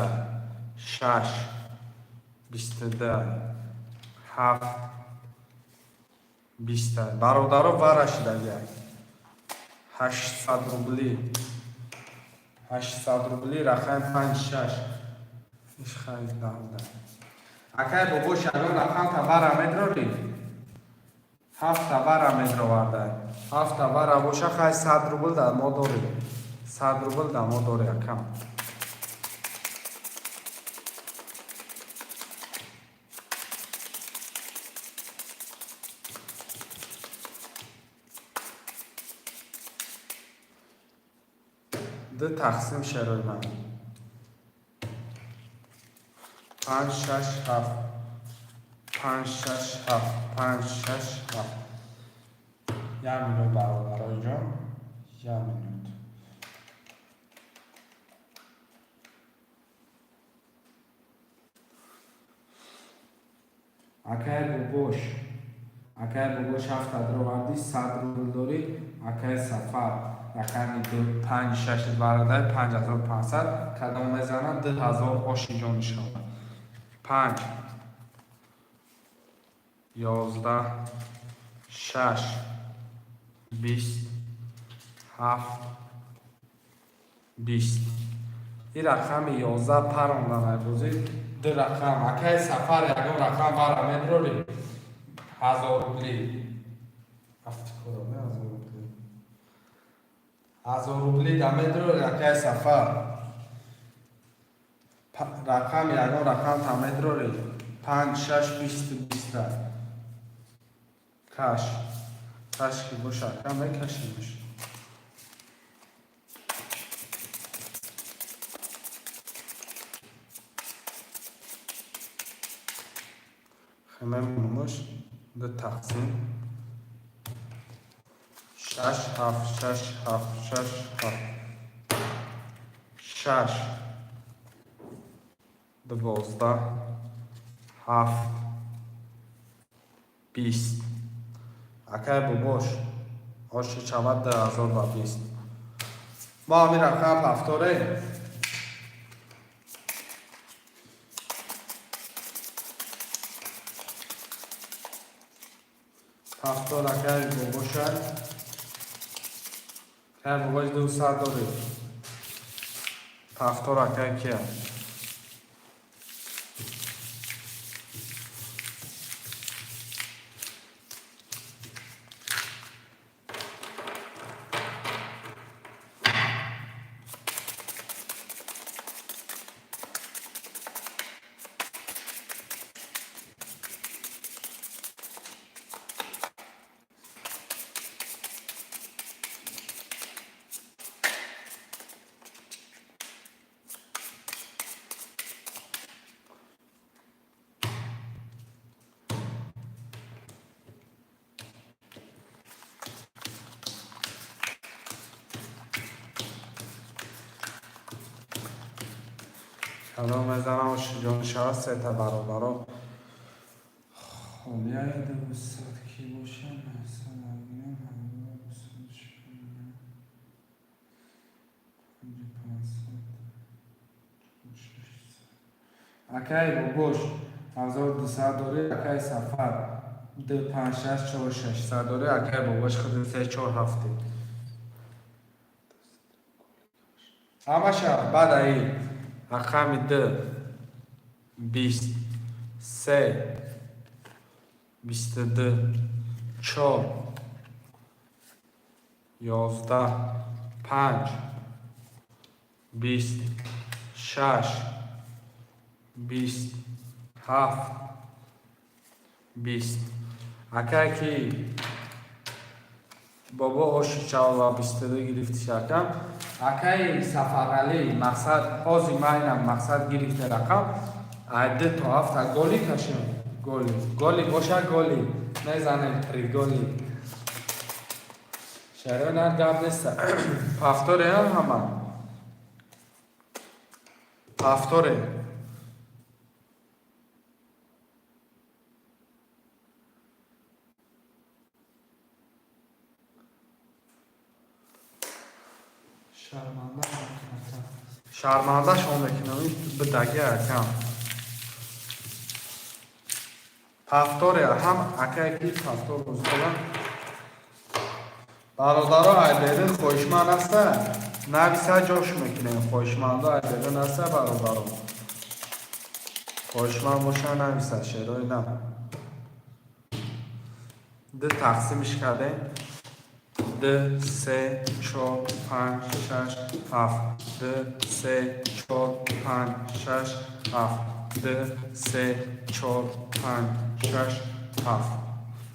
6 22 7 20 бародаро варашидагия 800 рубли 800 рубли рақам 5-6 иш хайд давда акай бобо шагон рақам табара медрори 7 табара медроварда 7 табара боша хай 100 рубл да модори 100 рубл да модори акам ده تقسیم شروع من 5 6 7 5 6 7 5 6 7 1 minut برادرای جان 1 minut اکای بوبوش 7 درآوردی 100 روبل داری اکای سفر رقمی 5 6 برادر 5500 کدام میزنم 10000 آشی جان شما 5 11 6 20 7 20 این رقم 11 پرانده نگوزید دو رقم اکای سفر یکم رقم برامد روی 1000 روبلی هفته کدامه 1000 روبلی 1000 روبلی دمید روی اکای سفر رقم یکم رقم تمید روی 5 6 20 20 کش کی باشه کم بکشیمش خیمه منومش دو تقسیم 6 7 6 7 6 7 6 12 7 20 اکای باباش آشی چود 1020 ما همین رقم هفتاره هفتار اکای باباش اکای باباش 200 داره هفتار اکای که کدام میزنم و جان شهر سه تا برابر خب یه 200 کی باشه مثلا اکای باباش 1200 داره اکای سفر 2 5 6 4 600 داره اکای باباش خود 3 4 هفته همش بعد این رقم 2 20 3 22 4 11 5 20 6 20 7 20 اکای کی بابا آشی چاولا 22 گرفتی شکم اکای سفرالی مقصد حاضی ماینم مقصد گرفته رقم عده تا هفته گولی کشم گولی باشه گولی میزنم پری گولی شهره نرگب نیست هفتاره هم همه هفتاره شرمنده شما میکنم بدگه اکم ҳафторе ҳам акайки ҳафтор бозӣ кунам. бародаро айберин хоҳишманд аста. нависа ҷош мекунем. хоҳишмандо айберин аста бародаро. хоҳишманд боша нависа шерои на. д тақсимиш кардем. д 3 4 5 6 7 д 3 4 5 6 7 д 3 4 5 6 7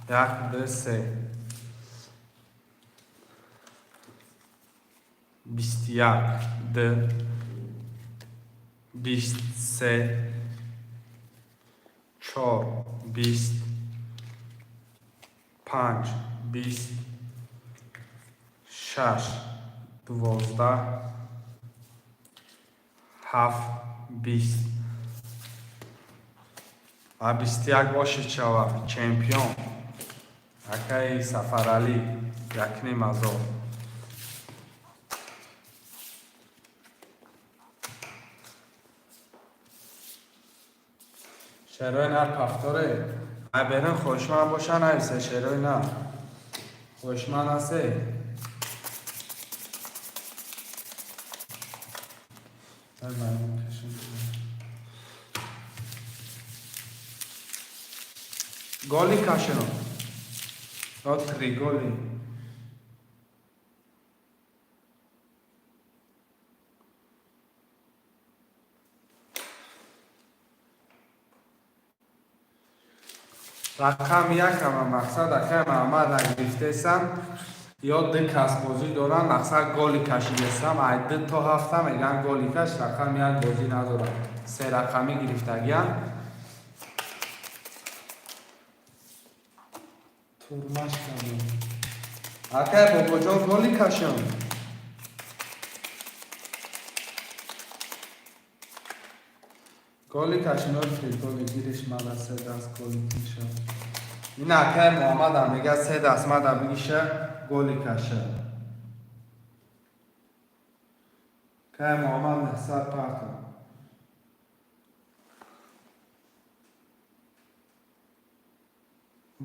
як д 3 21 д 23 4 20 5 20 6 12 7 20 و 21 бошед шава чемпион акаи Сафаралӣ якним азор. шерои на пафторе айберин хоҳишманд боша нависе шерои на. хоҳишманд асе. голи кашино ё три голи. рақам якама мақсад акай маҳаммад гирифтесам ё ду кас бозӣ дорам мақсад голи кашидесам ай ду то ҳафта меган голи каш рақам як бозӣ надорам. се рақамӣ гирифтагиам. турмаш кардем. акай бобоҷон голи кашон. голи кашино фриколи гириш мада се даст голи каша. ин акай муҳаммадам мега се даст мада бигиша голи каша. акай муҳаммад сар парта.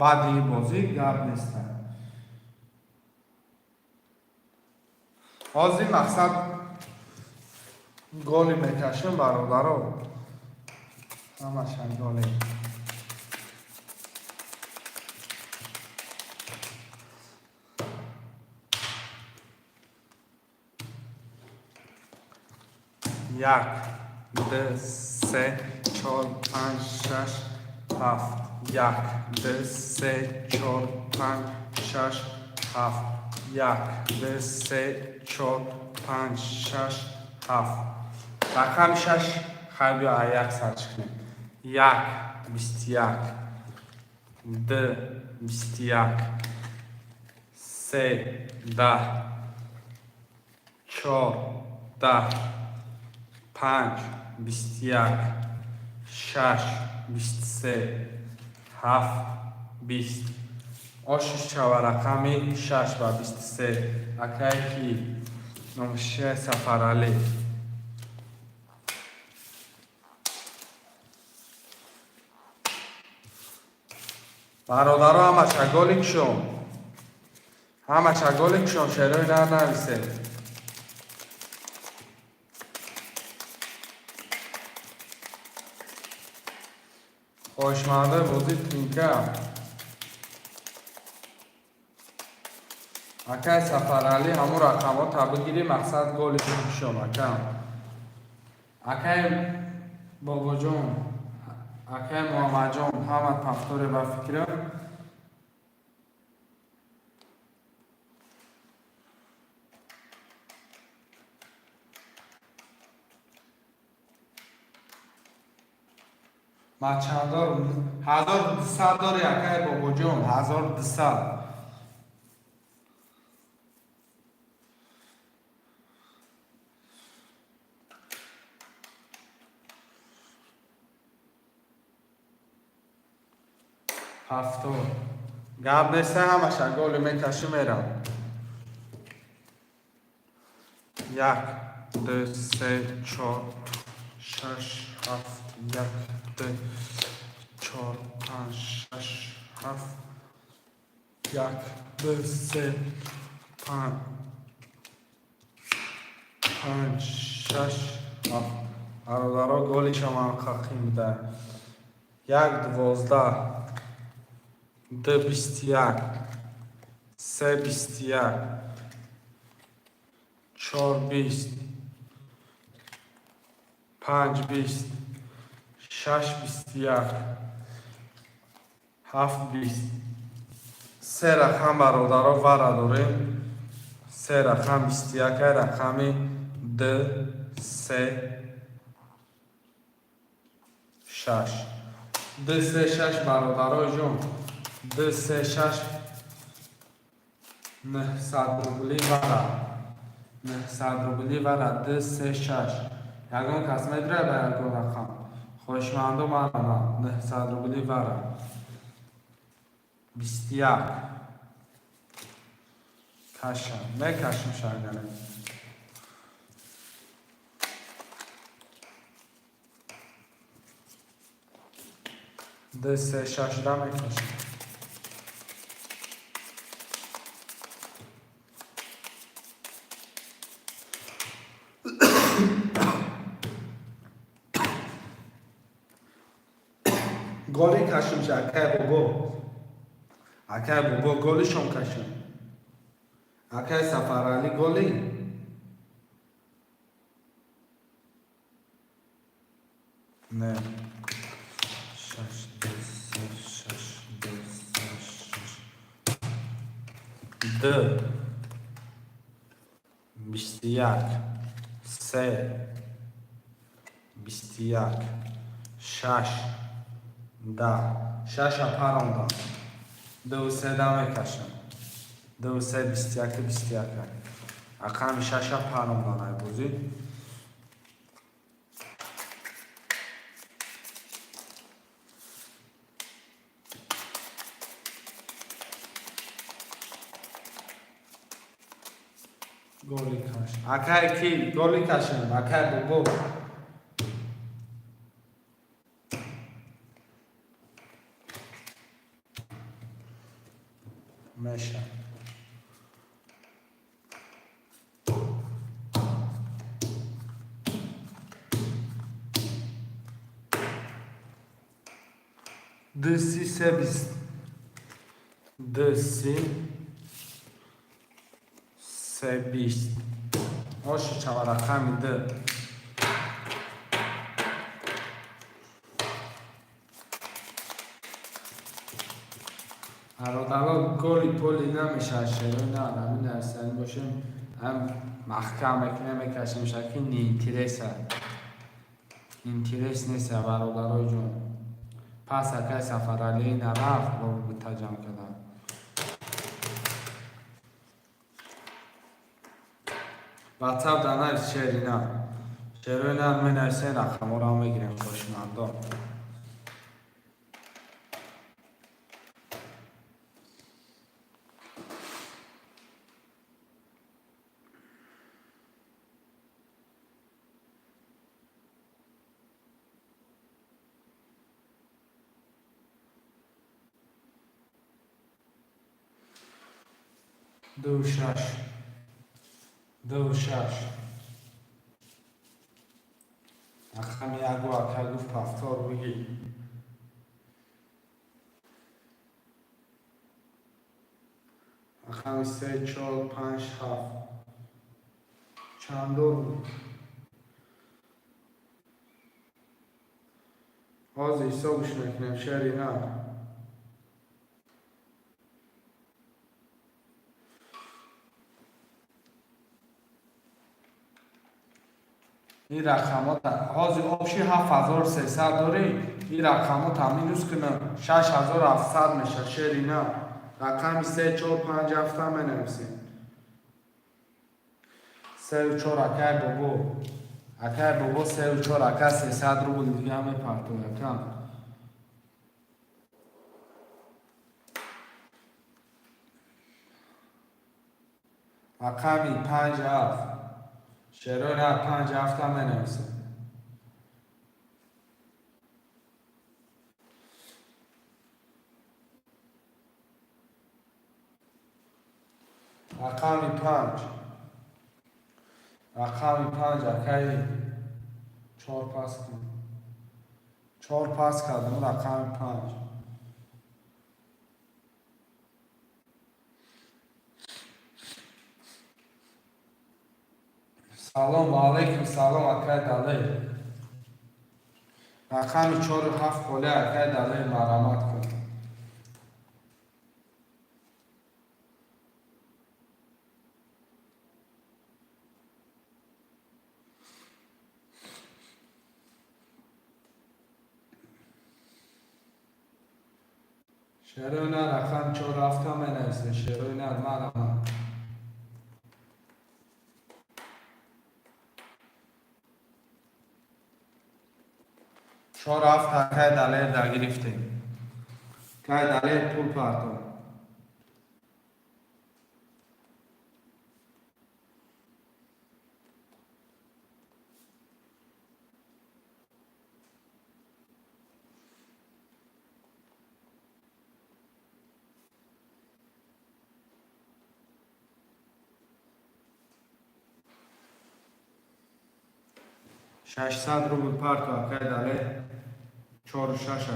баъди бозӣ гап неста. ҳозир мақсад голи мекашем бародаро. ҳамашан голи. як д се чор панҷ шаш ҳафт як д се чор панҷ шаш ҳафт як д се чор панҷ шаш ҳафт рақами шаш хайбиё а як сарч кунем. як бисту як д бисту як се даҳ чор даҳ панҷ бисту як шаш бисту се ҳафт бист ошиш шава рақами шаш ва бисту се акае ки номишия Сафаралӣ. бародаро ҳамаша голи кушон. ҳамаша голи кушон шерои на нависе. хоҳишмандои бозӣ тинка. акай Сафаралӣ ҳамун рақамота бигирӣ мақсад голи кушон акам. акай бобоҷон акай муҳаммадҷон ҳама пафторе ба фикра. ма чандор 1200 дори акай бобоҷон 1200. ҳафтод гап неста ҳамаша голи мекашӣ мерам. як ду се чор шаш ҳафт як ду 4 5 6 7 1 2 3 4 5 6 7 برادرها گلش هم خاقی میده 1 12 2 21 3 21 4 20 5 20 6 21 7 20 سه رقم برادرها ور داریم سه رقم 21 رقمی 2 3 6 2 3 6 برادرها جون 2 3 6 900 روبلی ور 900 روبلی ور 2 3 6 یگان کس میدره به یگان رقم خوشمندو من 900 روبلی ور 21 کشم میکشم شنگنه 2 3 6 دا میکشم گلی کشم شکر بابا اکه بابا گلی شم کشم اکه سفر علی گلی نه 6 2 3 6 2 3 6 2 21 3 21 6 10 6 پرام 2 3 دا میکشم 2 3 21 21 اقام 6 پرام دانای بوزی گلی کش اکای کی گلی کشم اکای بابا میشه دو سی سه بیست دو سی سه بیست آشو چما رقمی ده ارادالا گلی پولی نمیشه شروع نه همین درستانی باشیم هم محکم نمیکشیم شکل نینتیرس هست اینتیرس نیست برادرای جون پس اکای سفر علی نرفت با تجمع کردن واتساپ دانای شیرینا شیرینا من نرسه رقم را میگیریم خوشمندان دو شش دو شش اخم یگو اکل گفت پفتار بگی اخم سه چهار پنج هفت چند دور باز حسابش نکنم شری نه این رقمات حاضر آبشی 7300 داری این رقمات همین روز کنم 6700 میشه شری نه رقمی 3 4 5 7 می نویسیم 3 و 4 اکر بابا 3 و 4 اکر 300 رو بود دیگه همه پرتو یکم رقمی 5 7 شروع نه 5 7 می نویسیم رقم 5 اکی 4 پاس کن 4 پاس کردم رقم 5 سلام علیکم سلام اکی دلی رقم 4 و 7 خالی اکی دلی مرامت کن شروع رقم 4 هفته می نویسه شروع مرامت 4 هفته اکی دلی در گرفتیم اکی دلی پول پرتون 600 روبل پرتو اکی دلی 4 و 6 اخته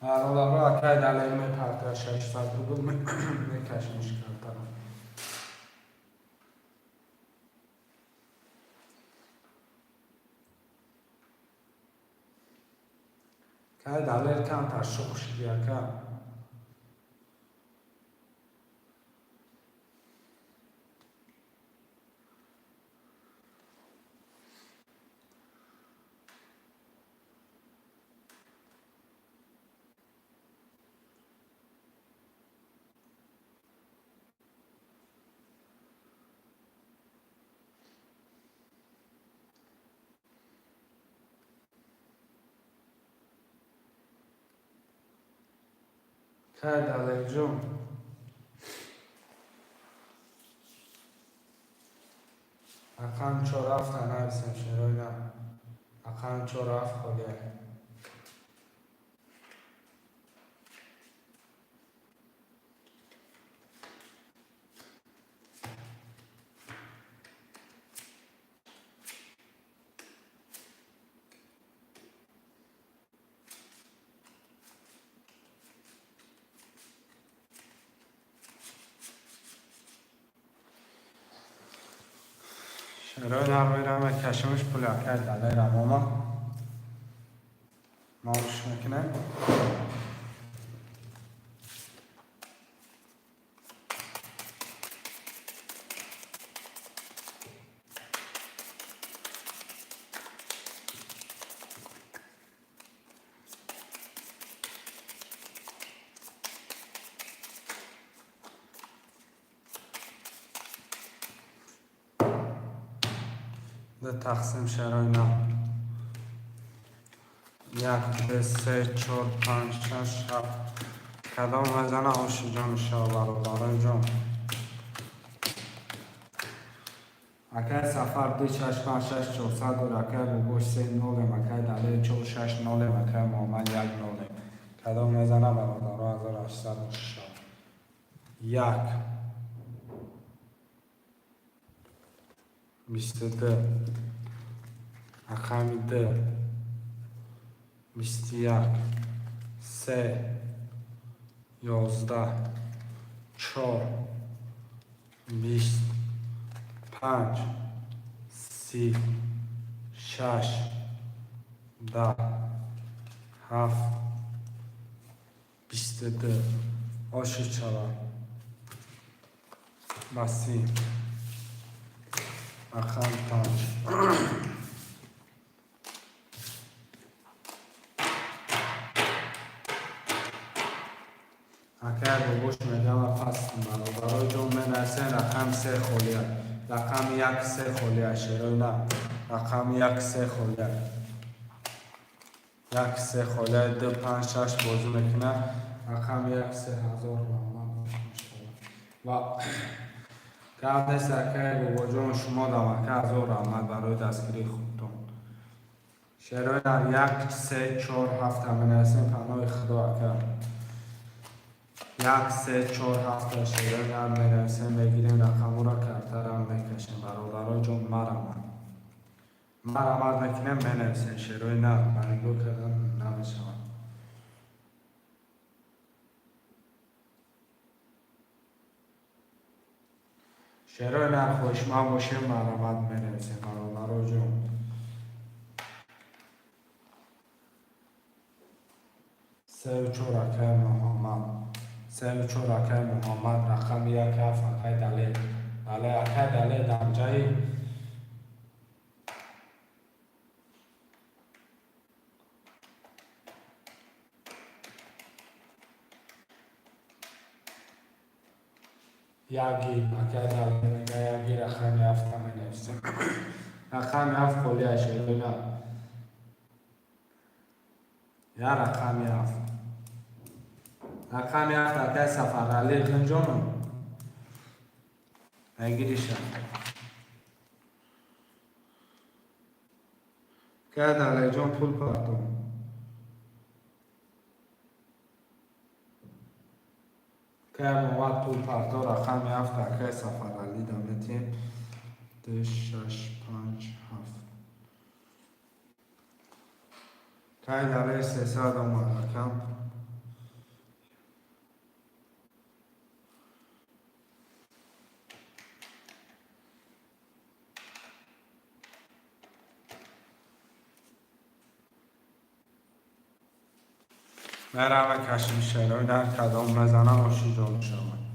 اکی دلی می پرتو 600 روبل می کشمش کردم اکی دلی کم تشوق شدی اکی دلی جون رقم 4 هفته نویسیم شروع رقم 4 هفت خالی شروع میرم کشمش پول اکی دلی را ماما مالش میکنه ده تقسیم شروع 1 2 3 4 5 6 7 کدام وزن هاشی جان شا برادران جان اکی سفر 2 6 5 6 400 و اکی بگوش 3 نولم اکی دلی 4 6 نولم اکی محمد 1 نولم کدام وزن برادران 1806 1 22 اکی 2 21 3 11 4 20 5 30 6 10 7 22 آشی چرا بسی رقم 5 اگر بگوش میگم پس برای جمعه نرسه رقم 3 خالیه رقم 1 3 خالیه شروع نه رقم 1 3 خالیه یک سه خاله دو پنج شش بازی میکنه رقم یک 3000 و قبل نیست که بابا جان شما دمکه 1000 رحمت برای دستگیری خودتون شعرهای در 1 3 4 7 همه نرسیم پناه خدا کرد 1 3 4 7 شعرهای در میرسیم بگیریم رقم را کرتر هم میکشیم برادرای جان مرمت میکنیم مینویسیم شعرهای نه بنگو کردن نمیشوند شعرهای نه خوشمند باشیم مرمت مینویسیم برادرای جان 34 اکه محمد 34 اکه محمد رقم 1 7 اکه دلیل اکه دلیل درجه یکی اکه دلیل میگه یکی رقم 7 می نویسیم رقم 7 کلی اشاره نه یا رقم 7 رقم 7 اکه سفر علی خنجانم نگیریشم که دلیل جان پول پردم که مواد پول پردار رقم 7 اکه سفر علی دمتیم 2 6 5 7 که دلیل 300 اومد رقم مرا کشم شعرهای در کدام نزنم آشی جان شود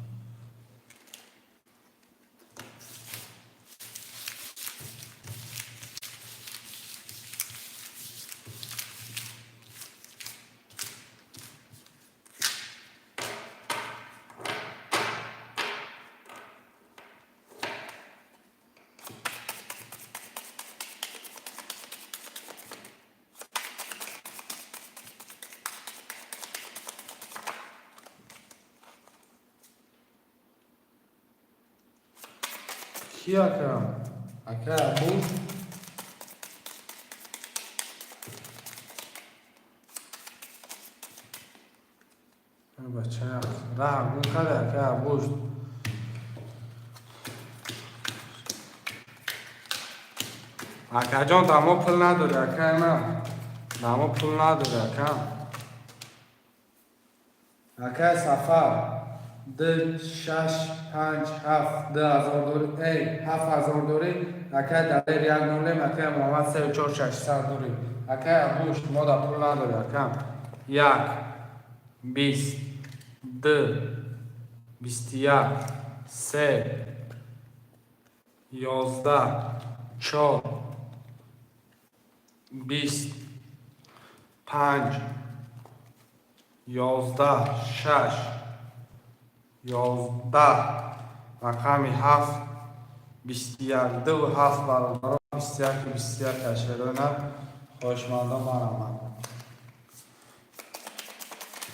کی اکرم؟ اکرم بود؟ بچه راه گون کرده اکرم بود اکرم جان دما پل نداره اکرم نه دما پل نداره اکرم اکرم سفر 2 6 5 7 2000 دوری ای 7000 دوری اکه دلیل یک نولیم اکه محمد 34 600 دوری اکه گوشت ما دا پول نداری اکم 1 20 2 21 3 11 4 20 5 11 6 11 رقم 7 21 2 7 برابر 21 اشاره خوشمندان مرمت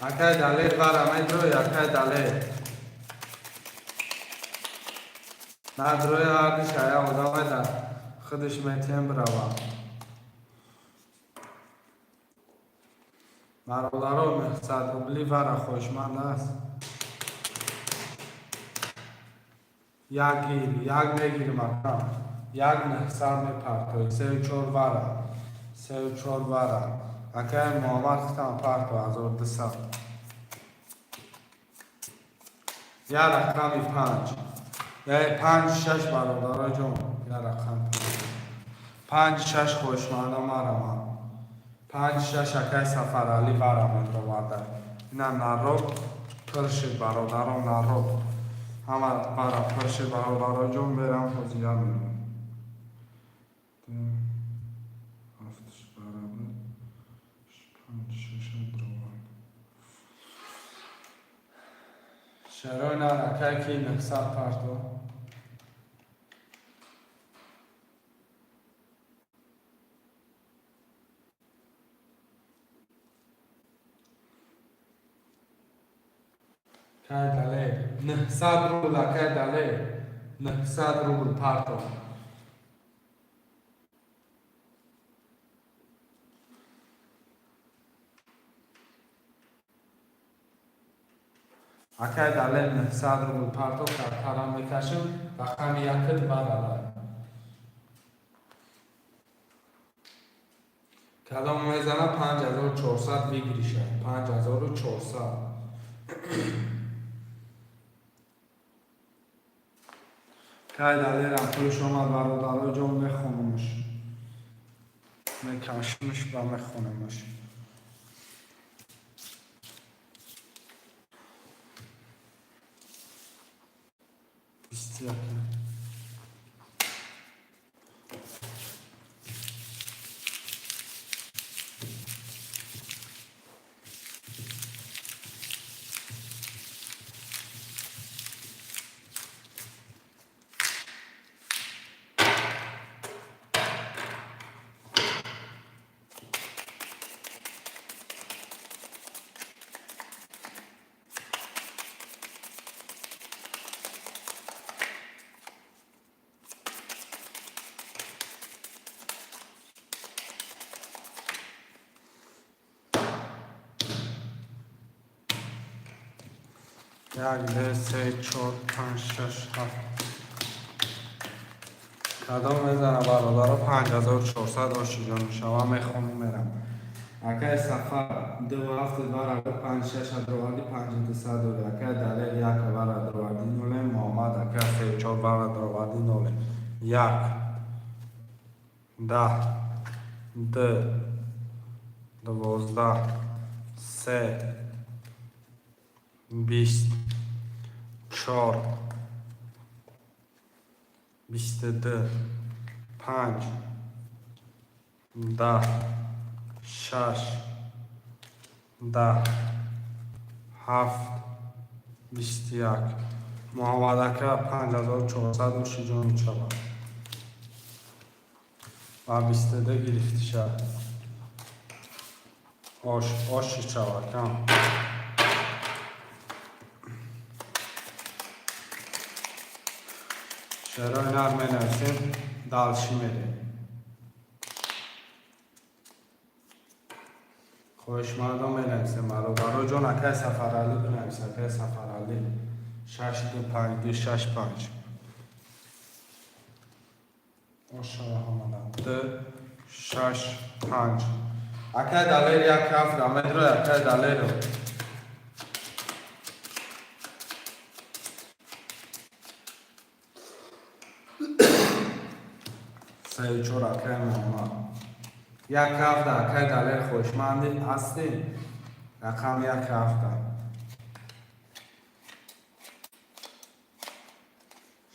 اکه دلیل برمه دروی اکه دلیل ندروی هردی شایه آدمه در خودش میتیم بروم برادران مقصد روبلی برا خوشمند است یک گیر یک میگیریم اکرم یک نحصر میپرتوی 34 وره 34 وره اکه محمد ختم پرتو 1200 یک رقم 5 5 6 برادرای جون یک رقم 5 6 خوشمندان مرمت 5 6 اکه سفر علی برمت رو برده اینم نروب پرشید برادران نروب همه برا پرشید برادرای جون برم خوزیه میرم هفتش برابر 5 6 دروان شرای نرکه که مقصد پرتو کردله 900 روبل کردله 900 روبل پارتو کردله 900 روبل پارتو کارم میکشم رقم یکت برادر کلام میزنه 5400 بگیریشه 5400 کردله را پول شما برادرای جان میخونمش میکشمش و میخونمش بسیار یک سه چهار پنج شش هفت کدام میزنه برادر 5400 آشیجان شما میخونم میرم اکه سفر 2 هفته برادر 5 6 درواردی 5200 اکه دلیل یک برادر درواردی نوله محمد اکه 3 4 برادر درواردی نوله 1 10 2 12 3 20 4 22 5 10 6 10 7 21 محمد اکه 5400 شجاع شود و 22 گرفته شد آش شود کم شعرهای نرم نوشتیم دلشی میریم خوش مردم بنویسیم برای جان اکه سفرعلی بنویسیم اکه سفرعلی 625265 ماشاءالله همانم 265 اکه دلیل یک هفت رامد رو اکه دلیل رو سه چور اکه محمد یک هفته اکه دلیل خوشمندی هستی رقم یک هفته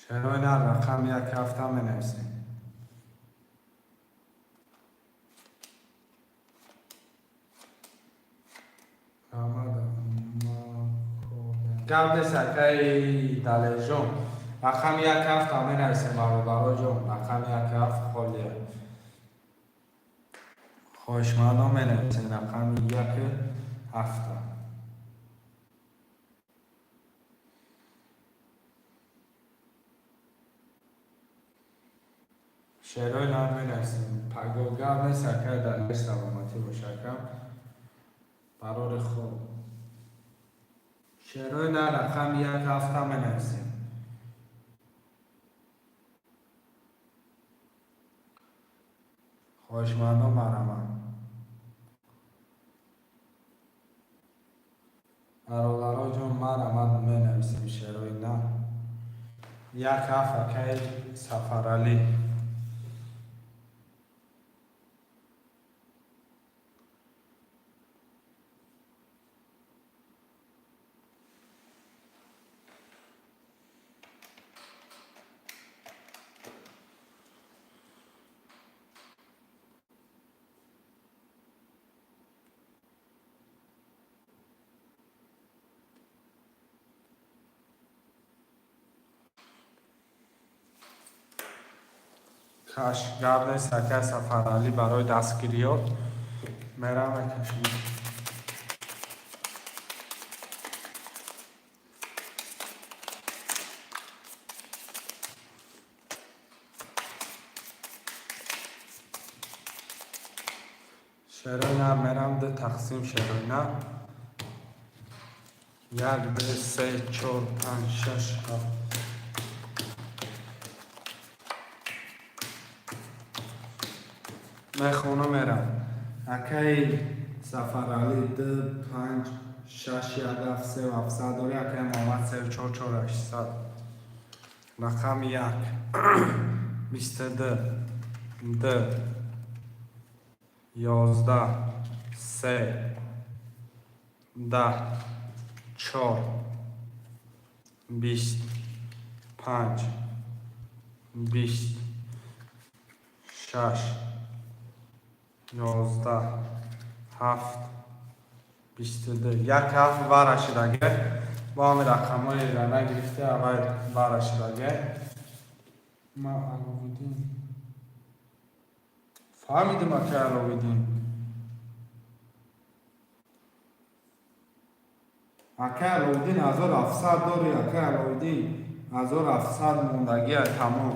شروع نه رقم یک هفته می نویسیم گرد سکه دلیل جون رقم یک هفته می نویسیم برای جون رقم یک هفته خالیه خوشمندم می نویسیم رقم یک هفته شعرهای نرم می نویسیم پگوگرد سکه دلیل سلامتی باشه کم برای خود شعرهای نرم رقم یک هفته می نویسیم خوشمندم مرمم برادرها جون مرمم می نویسیم شعرهای نرم یک هفته که سفرعلی گرد سکه سفرعلی برای دستگیریات میرم کشمیر شعرهای نر میرم ده تقسیم شعرهای نر. 1 2 3 4 5 6 7 میخونم میرم. اکی سفرعلی 2 5 6 1 7 3 700 داری. اکی محمد 3 4 4 800. رقم 1 22 2 11 3 10 4 20 5 20 6 11 7 22 یک هفت برشیدگه با همین رقم های را نگرفته اول برشیدگه ما علاویدین فهمیدیم ما که علاویدین اکه علاویدین 1700 داری. اکه علاویدین 1700 موندگی تمام.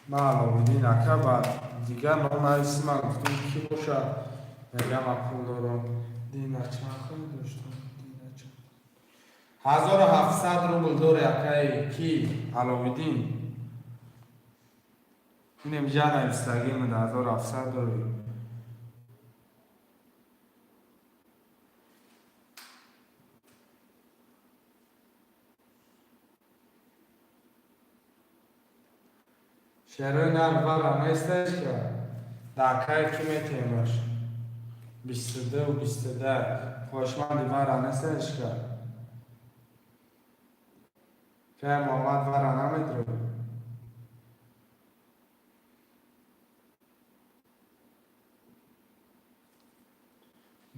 ما علاویدین اکه بعد دیگر نام اسم من گفتم کی باشه میگم اپول دارم دینه چند خیلی داشتم دینه چند 1700 روبل داره اکه کی علاویدین این امجا نوستگی من 1700 داره. شعرهای نر برا نیستش که دکه کی میتیمش 22 و 22 خوشمندی برا نیستش که محمد برا نمیدره.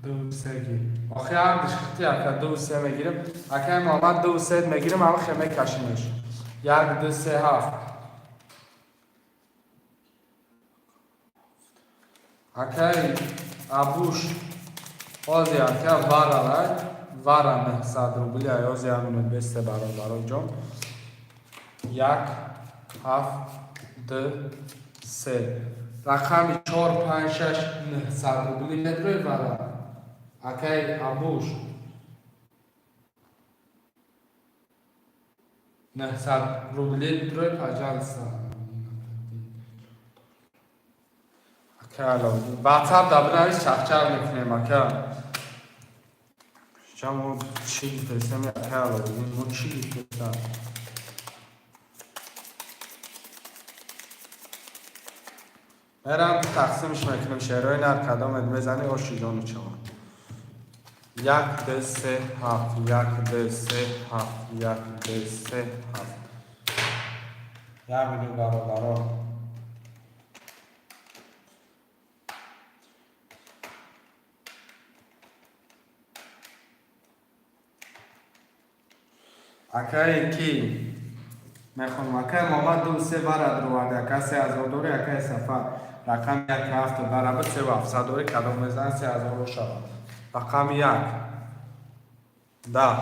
دو سگی آخه هم دشکتی اکه 2 3 میگیرم اکه محمد 2 3 میگیرم همه خیمه کشیمش 1 2 3 7 اکه ابوش آزی اکه وارا نه 100 روبلی آزی همینو بسته برای جان 1 7 2 3 رقم 4 5 6 نه 100 روبلی نداره وارا اکه ابوش نه 100 روبلی نداره پجلسا واتساپ دابناویش چخچر میکنیم اکه شما چی فرستم اکه علاویدین ما چی فرستم میرم تقسیمش میکنم شعرهای نر کدام بزنی آشیدان چهار 1 2 3 7 1 2 3 7 1 2 3 7 یا میدو برابرا اکه کی میخونم اکه محمد 2 3 برد رو اکه 3000 دوره اکه سفر رقم 1 7 برابر 3 و 700 دوره کدام بزن 3000 رو شود. رقم 1 10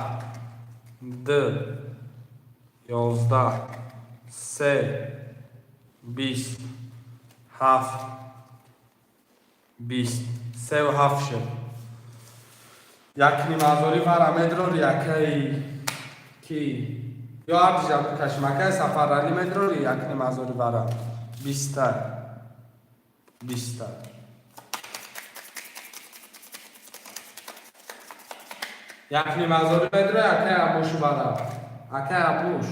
2 11 3 20 7 20 3 و 7 شد. یک نیم ازاری فرامدرور یکی کی یا هر جا کشمکه سفر علی مدرور یک نیم ازاری برام 20 یک نیم ازاری مدرور یکی ابوش برام اکه ابوش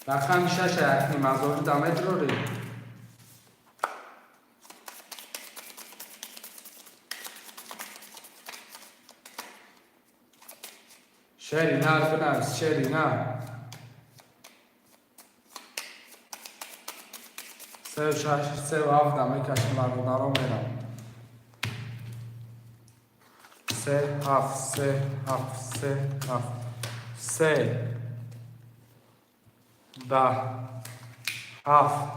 رقم 6 یک نیم ازاری دا مدروری شعری نر بنویس شعری نر 3 و 6 3 و 7 دمه کشم برادران میرم 3 7 3 7 3 7 3 10 7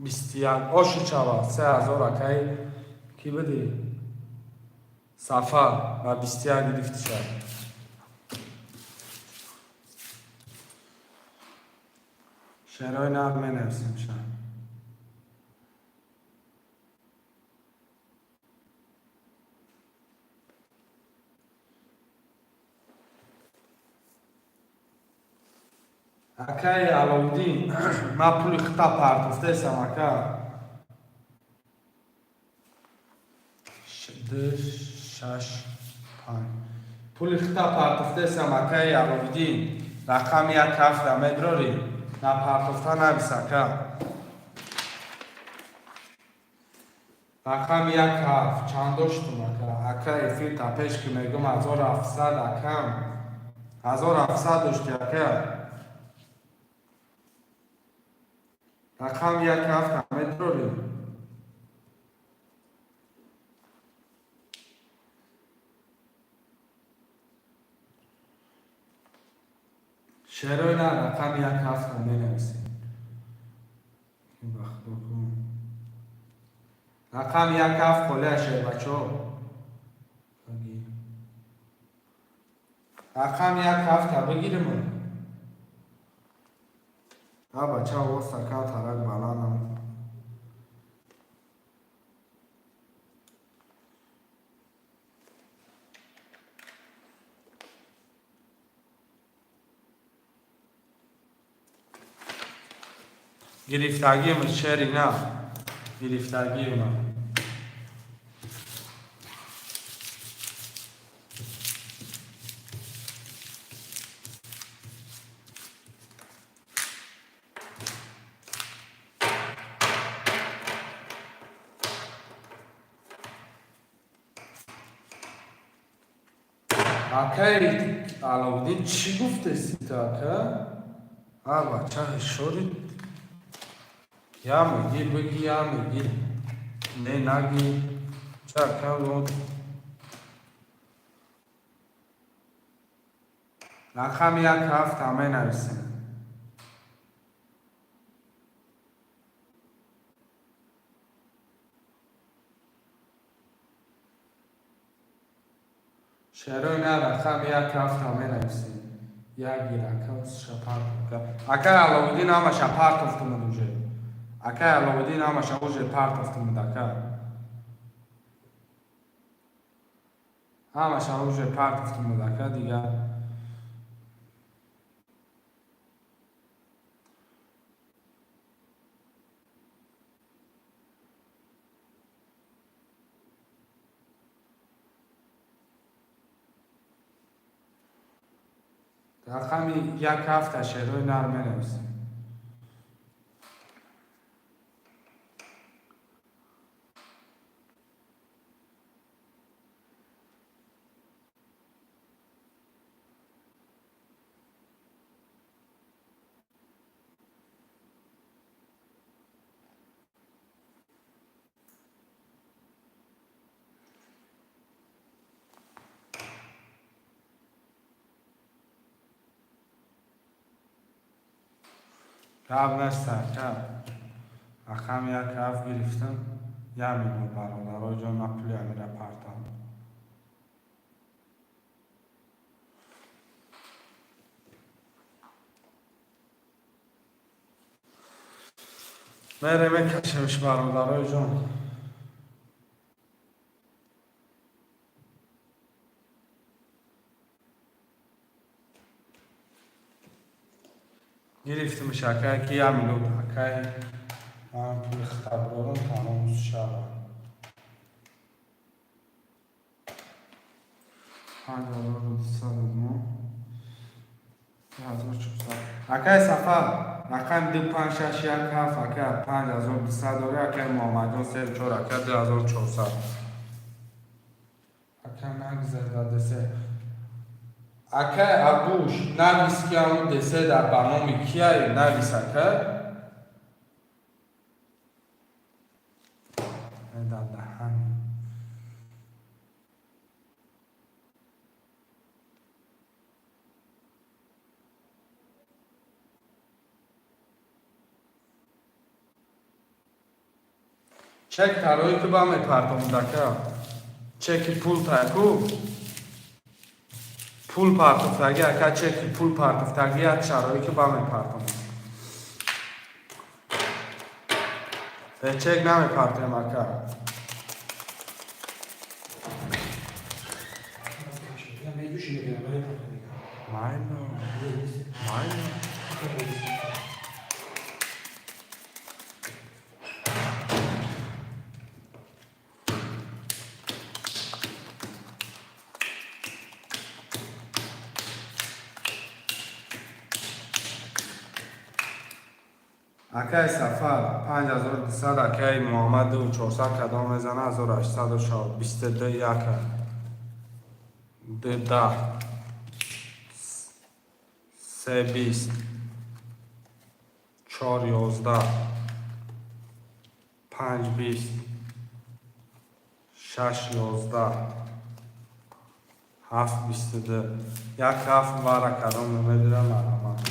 21 آشو چوا 3000 اکی کی بدی سفر و 21 گرفت شد. شعرهای نر می نویسیم شد Акаи Аловдин, ман пули хита партофтаесам, ака. 6 5 пули хита партофтаесам, акаи Аловдин. Рақами 1 медрори на партофта навис, ака. Рақами 1 чанд доштум, ака. Ака эфир тапешки мегум 1700, акам. 1700 дошти, ака. Рақами 1 медрори. شعرهای نه رقم 1 می نویسیم. این وقت بکن رقم 1 خله شعر بچه ها. رقم 1 تا بگیریم. ها بچه ها واسه که ترک بلانم. گرفتگی من شعری نه گرفتگی من اکای علاودین چی گفته سیتا اکا؟ بچه شورید یا میگیر بگی یا میگیر نه نگی چه کن بود رقم 1 همه نویسیم شعرهای نه رقم 1 همه نویسیم یک رقم شپارت اکا علاودین همه شپارت افتمون اوجه اکا علاودین همه شپوجه پارت افتمون اکا همه شپوجه پارت افتمون اکا دیگه رقم 1 شعرهای نرمه نویسیم کاب نشتر کاب رقم 1 گرفتم یا میگم برادرای جان نپولی امیر پارتام میره میکشمش برادرای جان گرفتمش اکای که یا میلود اکای من پول خطاب دارم تمام شبا 5209 اکای سفر رقم 2561 اکای 5200 داره اکای محمد جان 34 اکای 2400 اکای نگذر دسته اکای ابوش نویس که اون دسته در برنامه کیه نویس اکای در دهن چک تلایی که با میپردم دکه چک پول تاکو پول پرداختگی اکا چک پول پرداختگی از شرایی که با میپردم به چک نمیپردم اکا مایلو اکای سفر 5200 اکای محمد و 400 کدام میزنه 1822 یک ده 320 411 520 611 722 یک هفت بار کدام میدونم مرحمت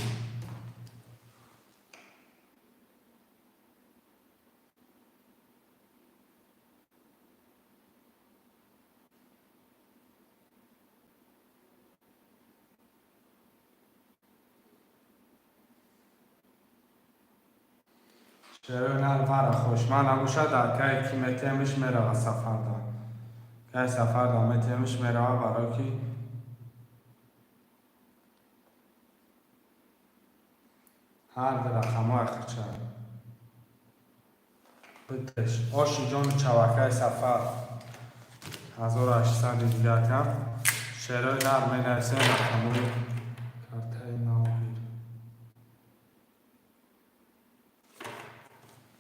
چرا نفر خوش من نبوشه در که کیمتیمش میره سفر دا که سفر دا میتیمش میره برای کی هر رقم های خرچه بتش آشی جان چوکه سفر 1800 دیگه کم شعرهای نرمه نرسه رقم های کرته ناویر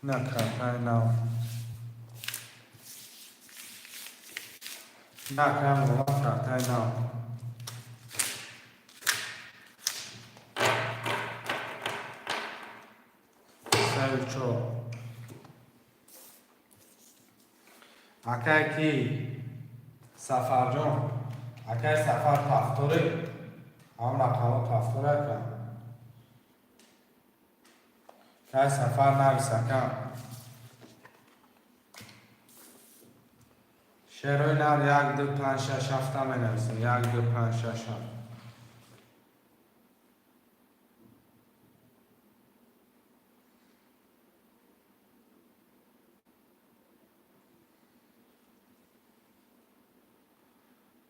نه کرته ناو نه کم کرته ناو سلچو اکای کی سفر جان اکای سفر پفتوری هم رقم پفتوره کن که سفر نویسه کن شعرهای نر 1 2 5 6 7 می نویسه 1 2 5 6 7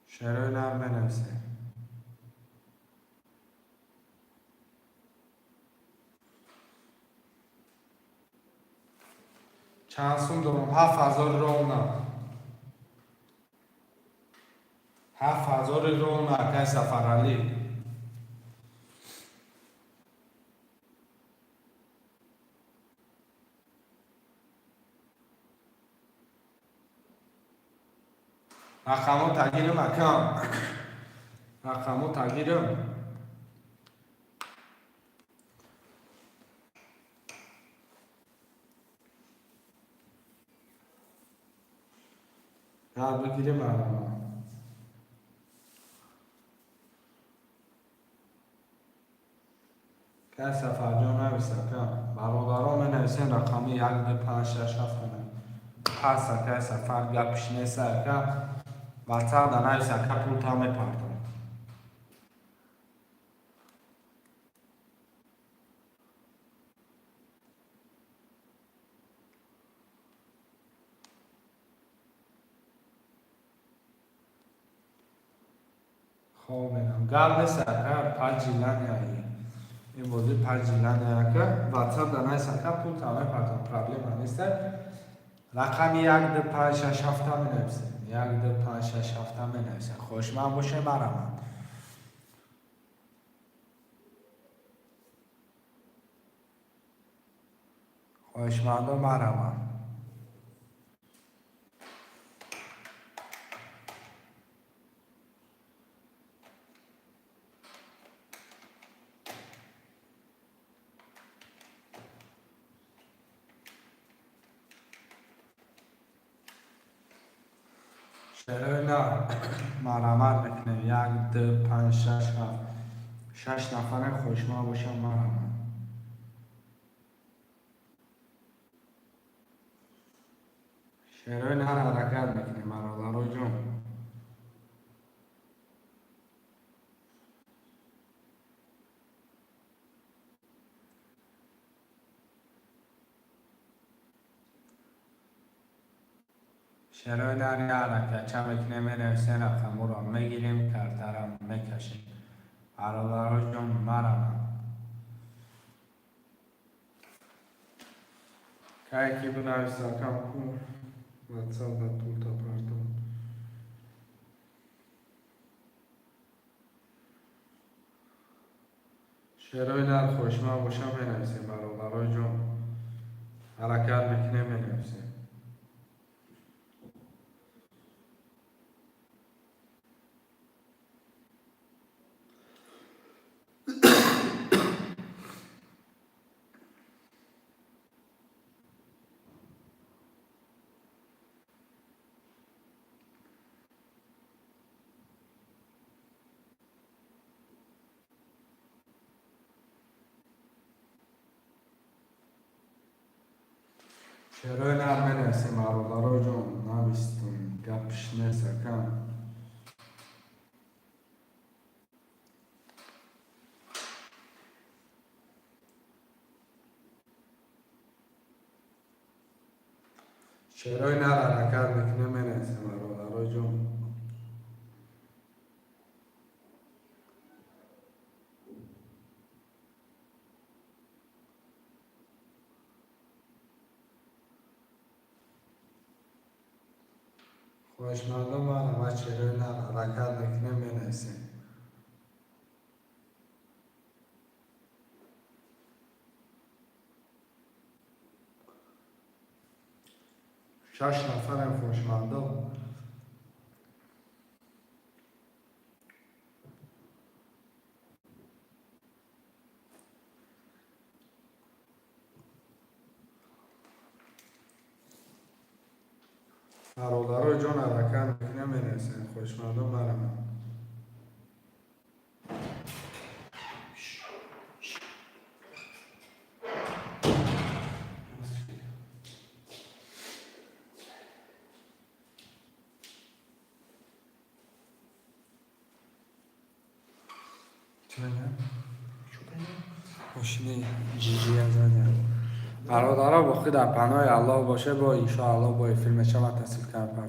شعرهای نر می نویسه چند سون دارم 7000 رونه 7000 رونه که سفر علی رقمو تغییرم اکم رقمو تغییرم یاد بگیریم رقمو که سفر جان نویسه کن برادران می نویسین رقمی 1 2 5 6 7 پس که سفر گپش نیسته که بطر در نویسه که پول تا می پردن خوب بینم گل نیسته که 5 جیلن یایی این بازی 5 جیلن یایی که بطر در نویسه که پول تا می پردن پرابلم نیسته رقم 1 2 5 6 7 می نویسه 1 2 5 6 7 می نویسه خوش من باشه مرم خوشمند و مرم شعرهای نه مرمت میکنه 1 2 5 6 7 6 نفر خوشمند باشم مرم شعرهای نه حرکت میکنه مرادارو جون شعرهای نه حرکت چه میکنه می نویسین رقم رو میگیریم کرترم میکشیم برادرها جون مرم که کی بنویسه کم کو واتساپ و طول تا پردون شعرهای نر خوشمند باشم بنویسیم برای جون حرکت میکنه بنویسیم شعرهای نر بنویسیم برای جون نویستون گپش نیست کم شعرهای نر حرکت میکنه بنویسیم برای جون خوشمندم من همه شعرهای نر حرکت میکنه بنویسیم 6 نفرم خوشمندم برادرای جان حرکت میکنه بنویسیم خوشمندم منم چی بگم؟ ماشین جیجی از برادرها باقی در پناه الله باشه با انشاءالله با فیلم شما تحصیل کردن